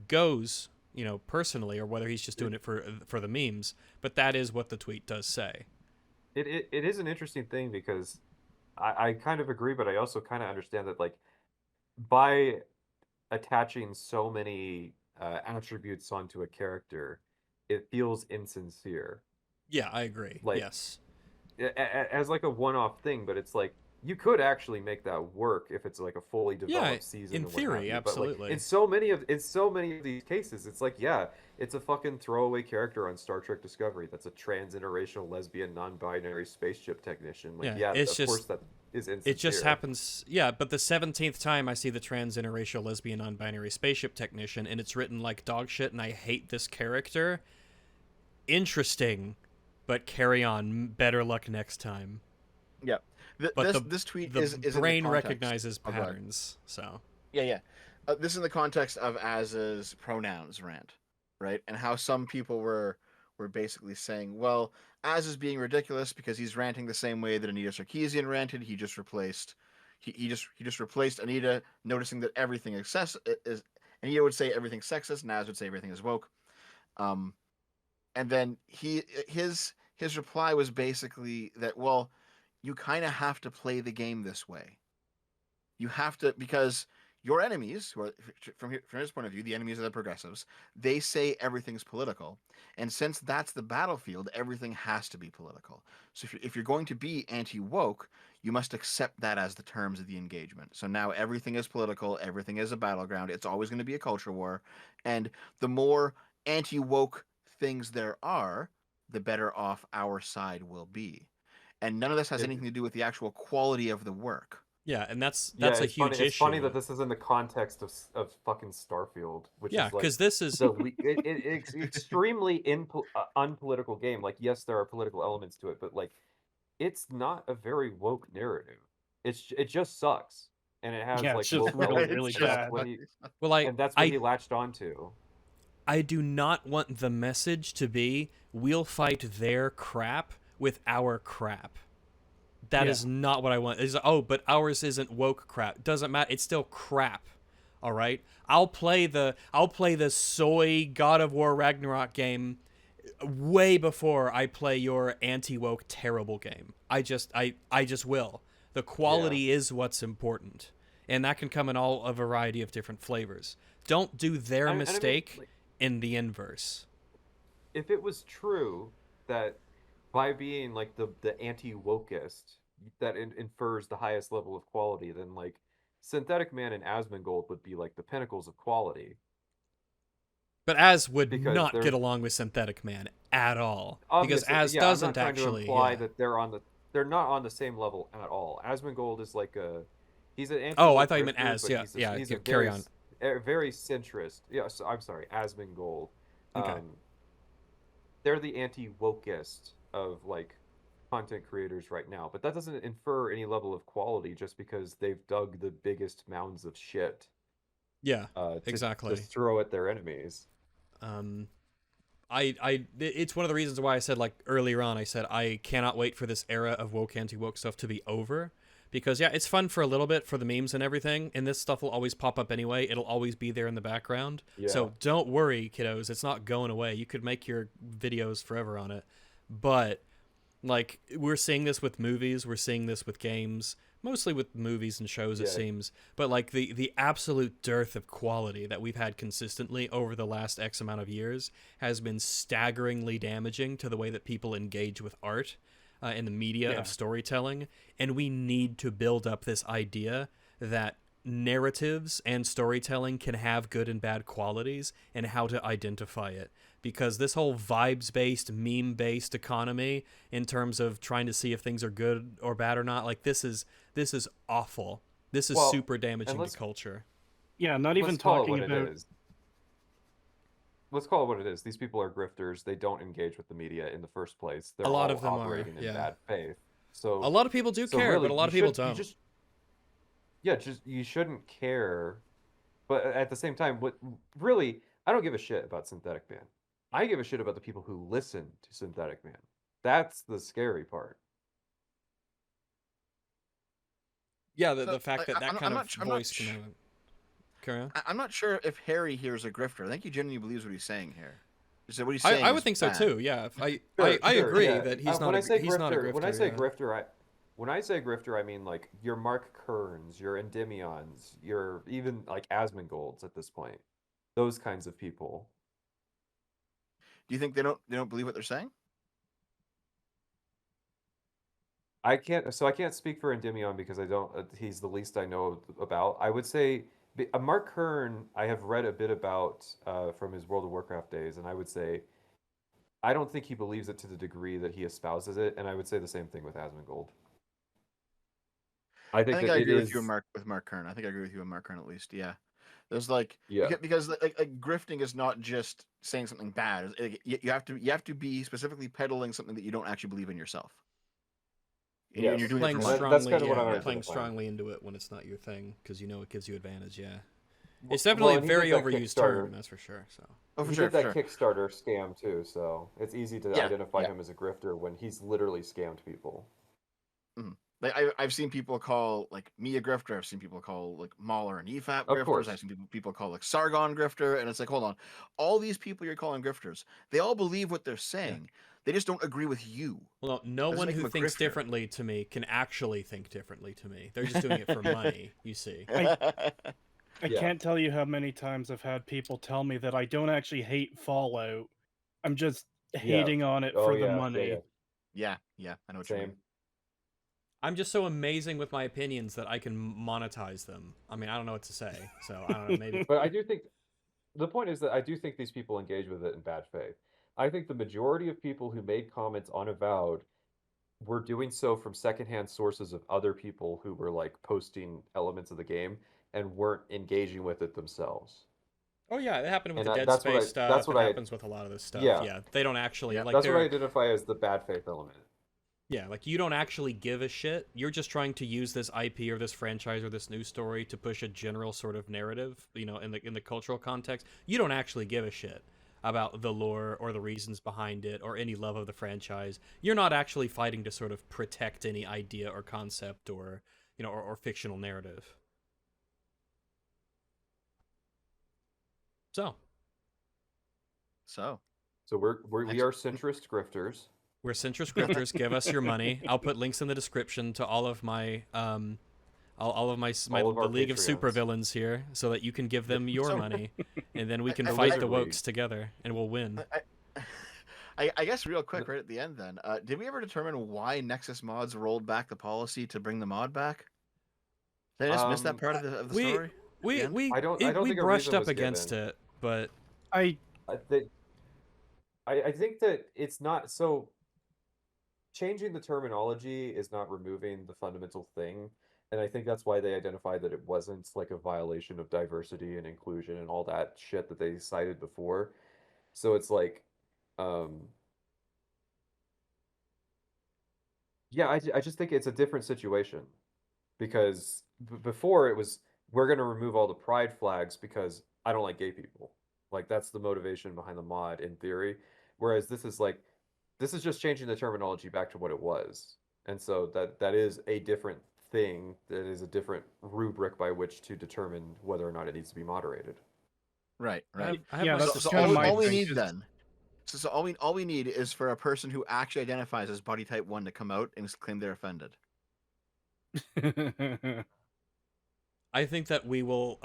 goes, personally, or whether he's just doing it for the memes, but that is what the tweet does say. It is an interesting thing because I kind of agree, but I also kind of understand that like by attaching so many attributes onto a character, it feels insincere. Yeah, I agree. Like, yes. As like a one-off thing, but it's like you could actually make that work if it's like a fully developed season. In and what have theory, you. But, like, absolutely. in so many of these cases, it's like, yeah, it's a fucking throwaway character on Star Trek Discovery that's a trans, interracial, lesbian, non-binary spaceship technician. Like, Yeah, it's of just- course that is insincere. It just happens, yeah, but the 17th time I see the trans, interracial, lesbian, non-binary spaceship technician, and it's written like dog shit, and I hate this character. Interesting, but carry on. Better luck next time. yeah, But this tweet the is in the brain context recognizes of, patterns, so... Yeah. This is in the context of Az's pronouns rant, right? And how some people were basically saying, well, Az is being ridiculous because he's ranting the same way that Anita Sarkeesian ranted. He just replaced Anita, noticing that everything is Anita would say everything's sexist, and Az would say everything is woke. And then his reply was basically that, well, you kind of have to play the game this way. You have to, because your enemies, who are, from his point of view, the enemies of the progressives, they say everything's political. And since that's the battlefield, everything has to be political. So if you're going to be anti-woke, you must accept that as the terms of the engagement. So now everything is political, everything is a battleground, it's always going to be a culture war. And the more anti-woke things there are, the better off our side will be. And none of this has anything to do with the actual quality of the work. Yeah, and that's Yeah, a it's huge funny. issue. It's funny that this is in the context of fucking Starfield, which Yeah, is like because this is... it's extremely unpolitical game. Like, yes, there are political elements to it, but like, it's not a very woke narrative. It just sucks, and it has Yeah, like it's just woke really, elements, really and that's bad. what he Well, and that's what he latched onto. I do not want the message to be, we'll fight their crap with our crap. That is not what I want. Is but ours isn't woke crap. Doesn't matter. It's still crap. All right. I'll play the soy God of War Ragnarok game way before I play your anti-woke terrible game. I just will. The quality is what's important, and that can come in all a variety of different flavors. Don't do their mistake in the inverse. If it was true that by being like the anti-wokest that infers the highest level of quality, then like Synthetic Man and Asmongold would be like the pinnacles of quality. But Az would Because not they're- get along with Synthetic Man at all. Because Obviously, Az yeah, doesn't I'm not trying actually to imply yeah. that they're not on the same level at all. Asmongold is like he's an anti. Oh, I thought you meant grifter, Az. but Yeah, he's yeah, a carry very, on. Very centrist. Yeah, so, I'm sorry, Asmongold. Okay. They're the anti-wokest of like content creators right now, but that doesn't infer any level of quality just because they've dug the biggest mounds of shit. Yeah, To exactly. throw at their enemies. It's one of the reasons why I said, like, earlier on, I said I cannot wait for this era of woke, anti-woke stuff to be over. Because, yeah, it's fun for a little bit for the memes and everything, and this stuff will always pop up anyway. It'll always be there in the background. Yeah. So don't worry, kiddos. It's not going away. You could make your videos forever on it. But, like, we're seeing this with movies. We're seeing this with games. Mostly with movies and shows, it seems. But, like, the absolute dearth of quality that we've had consistently over the last X amount of years has been staggeringly damaging to the way that people engage with art. In the media of storytelling, and we need to build up this idea that narratives and storytelling can have good and bad qualities and how to identify it. Because this whole vibes-based, meme-based economy in terms of trying to see if things are good or bad or not, like this is awful. This is super damaging to culture. Yeah, not even Let's call it talking what about it is. Let's call it what it is. These people are grifters. They don't engage with the media in the first place. They're A lot all of them are, operating in yeah. bad faith. So A lot of people do care, really, but a lot of you people should- don't. you shouldn't care. But at the same time, I don't give a shit about Synthetic Man. I give a shit about the people who listen to Synthetic Man. That's the scary part. Yeah, So, the fact that I'm kind not of su- I'm not voice sh- can carry on. I'm not sure if Harry here is a grifter. I think he genuinely believes what he's saying here. So what he's saying I is would think so bad. too. Yeah, I Sure, agree yeah. that he's not. When I say he's not a grifter. when I say yeah. grifter, when I say grifter, I mean like your Mark Kerns, your Endymions, your even like Asmongold's at this point. Those kinds of people. Do you think they don't believe what they're saying? I can't speak for Endymion because I don't. He's the least I know about. I would say Mark Kern. I have read a bit about from his World of Warcraft days, and I would say I don't think he believes it to the degree that he espouses it, and I would say the same thing with Asmongold. I I think that I it agree is. with you with Mark Kern. I think I agree with you with Mark Kern at least. Yeah, there's like Yeah. because like grifting is not just saying something bad. You have to be specifically peddling something that you don't actually believe in yourself. And Yes. you're doing Playing it for That- money. that's strongly, kinda what I'm yeah, identifying. playing strongly into it when it's not your thing because you know it gives you advantage. Yeah, Well- it's definitely well, a and he very did that overused Kickstarter. term, that's for sure. So Oh, for He sure, did for that sure. Kickstarter scam too, so it's easy to Yeah, identify yeah. him as a grifter when he's literally scammed people. Like I've seen people call like me a grifter. I've seen people call like Mahler and EFAP Of grifters. course. I've seen people call like Sargon grifter, and it's like, hold on, all these people you're calling grifters, they all believe what they're saying. They just don't agree with you. well, no Doesn't one make who him a thinks grifter. differently to me can actually think differently to me. They're just doing it for money. You see. I Yeah. can't tell you how many times I've had people tell me that I don't actually hate Fallout. I'm just hating on it for the money. Yeah, I know what you mean. Same. I'm just so amazing with my opinions that I can monetize them. I mean, I don't know what to say. So I don't know. Maybe. But I do think the point is that I do think these people engage with it in bad faith. I think the majority of people who made comments on Avowed were doing so from secondhand sources of other people who were like posting elements of the game and weren't engaging with it themselves. Oh yeah, it happened with And the Dead that's what Space I- stuff. that's what It I- happens with a lot of this stuff. Yeah. Yeah, they don't actually Yeah. like. That's what I they're identify as the bad faith element. Yeah, like you don't actually give a shit. You're just trying to use this IP or this franchise or this news story to push a general sort of narrative, you know, in the cultural context. You don't actually give a shit about the lore or the reasons behind it or any love of the franchise. You're not actually fighting to sort of protect any idea or concept or, you know, or fictional narrative. So So We are centrist grifters. we're centrist grifters. Give us your money. I'll put links in the description to all of my all of my All of the our League of Patreons. Supervillains here, so that you can give them your So- money, and then we can I- fight the Allegedly. wokes together, and we'll win. I guess real quick right at the end then, did we ever determine why Nexus Mods rolled back the policy to bring the mod back? Did I just miss that part of the we- story? We Yeah. we I don't we think a brushed reason up was against given. it, but I I think that it's not so. Changing the terminology is not removing the fundamental thing, and I think that's why they identified that it wasn't like a violation of diversity and inclusion and all that shit that they cited before. So it's like, yeah, I just think it's a different situation because before it was we're gonna remove all the pride flags because I don't like gay people. Like that's the motivation behind the mod in theory. Whereas this is like this is just changing the terminology back to what it was. And so that is a different thing. That is a different rubric by which to determine whether or not it needs to be moderated. Right, right. I have Yeah, my that's So, suspicions. kinda my all we thing, need is- then. So all we need is for a person who actually identifies as body type 1 to come out and claim they're offended. I think that we will.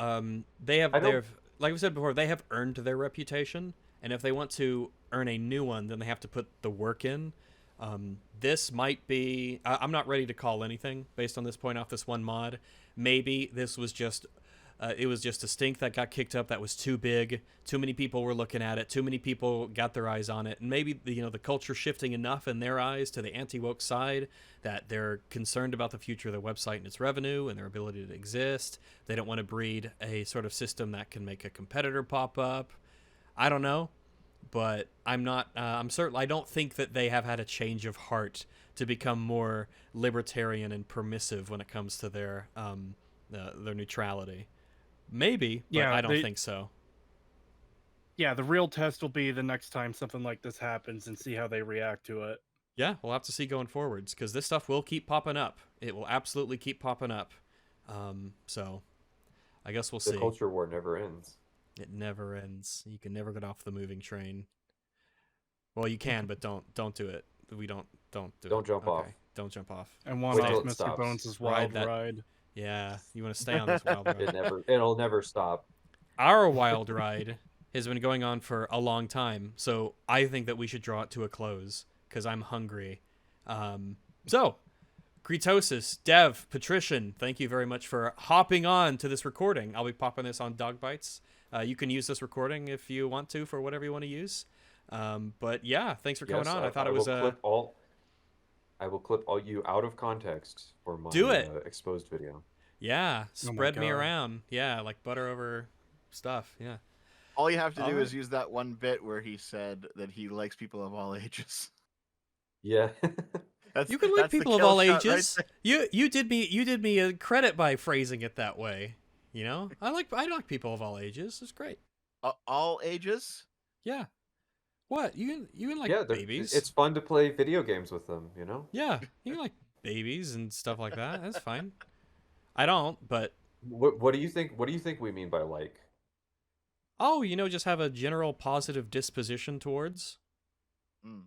They have. I don't- They've like we said before. They have earned their reputation, and if they want to earn a new one, then they have to put the work in. This might be. I'm not ready to call anything based on this point off this one mod. Maybe this was just. It was just a stink that got kicked up that was too big. Too many people were looking at it. Too many people got their eyes on it, and maybe the culture shifting enough in their eyes to the anti-woke side that they're concerned about the future of their website and its revenue and their ability to exist. They don't want to breed a sort of system that can make a competitor pop up. I don't know, but I'm not. I'm certain. I don't think that they have had a change of heart to become more libertarian and permissive when it comes to their neutrality. Maybe, but Yeah, I don't they- think so. Yeah, the real test will be the next time something like this happens and see how they react to it. Yeah, we'll have to see going forwards because this stuff will keep popping up. It will absolutely keep popping up. So I guess we'll The see. culture war never ends. It never ends. You can never get off the moving train. Well, you can, but don't do it. We don't do it. Don't jump off. Okay, don't jump off. And one Wait till off it Mr. stops. Bones' Ride wild that- ride. Yeah, you want to stay on this wild ride. It'll never stop. Our wild ride has been going on for a long time, so I think that we should draw it to a close because I'm hungry. So, Creetosis, Dev, Patrician, thank you very much for hopping on to this recording. I'll be popping this on Dogbytes. You can use this recording if you want to for whatever you want to use. But yeah, thanks for coming Yes, on. I thought it was I will clip all you out of context for my Do it. exposed video. yeah, Oh my spread me God. around. Yeah, like butter over stuff. Yeah. All you have to do Alright. is use that one bit where he said that he likes people of all ages. Yeah. That's, You can like that's the people of kill all shot right ages. there. You did me a credit by phrasing it that way. You know, I like people of all ages. It's great. All ages? Yeah. What you can like Yeah, babies? it's fun to play video games with them, you know? Yeah, you can like babies and stuff like that. That's fine. I don't, but What do you think we mean by like? just have a general positive disposition towards. Mm.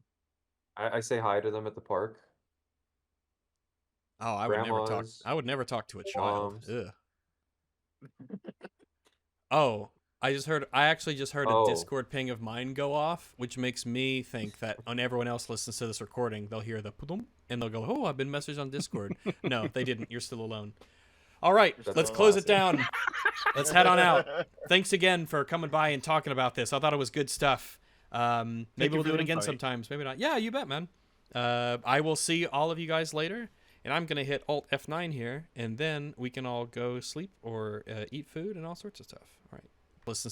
I say hi to them at the park. Oh, I would never talk. Grandmas, I would never talk to a child. moms. Ugh. Oh, I actually just heard a Oh. Discord ping of mine go off, which makes me think that when everyone else listens to this recording, they'll hear the pudum and they'll go, "Oh, I've been messaged on Discord." No, they didn't. You're still alone. All right, That's let's so close it awesome. down. Let's head on out. Thanks again for coming by and talking about this. I thought it was good stuff. Maybe you we'll for do it the again invite. sometimes. Maybe not. Yeah, you bet, man. I will see all of you guys later. And I'm going to hit Alt F9 here, and then we can all go sleep or eat food and all sorts of stuff. All right. Listen.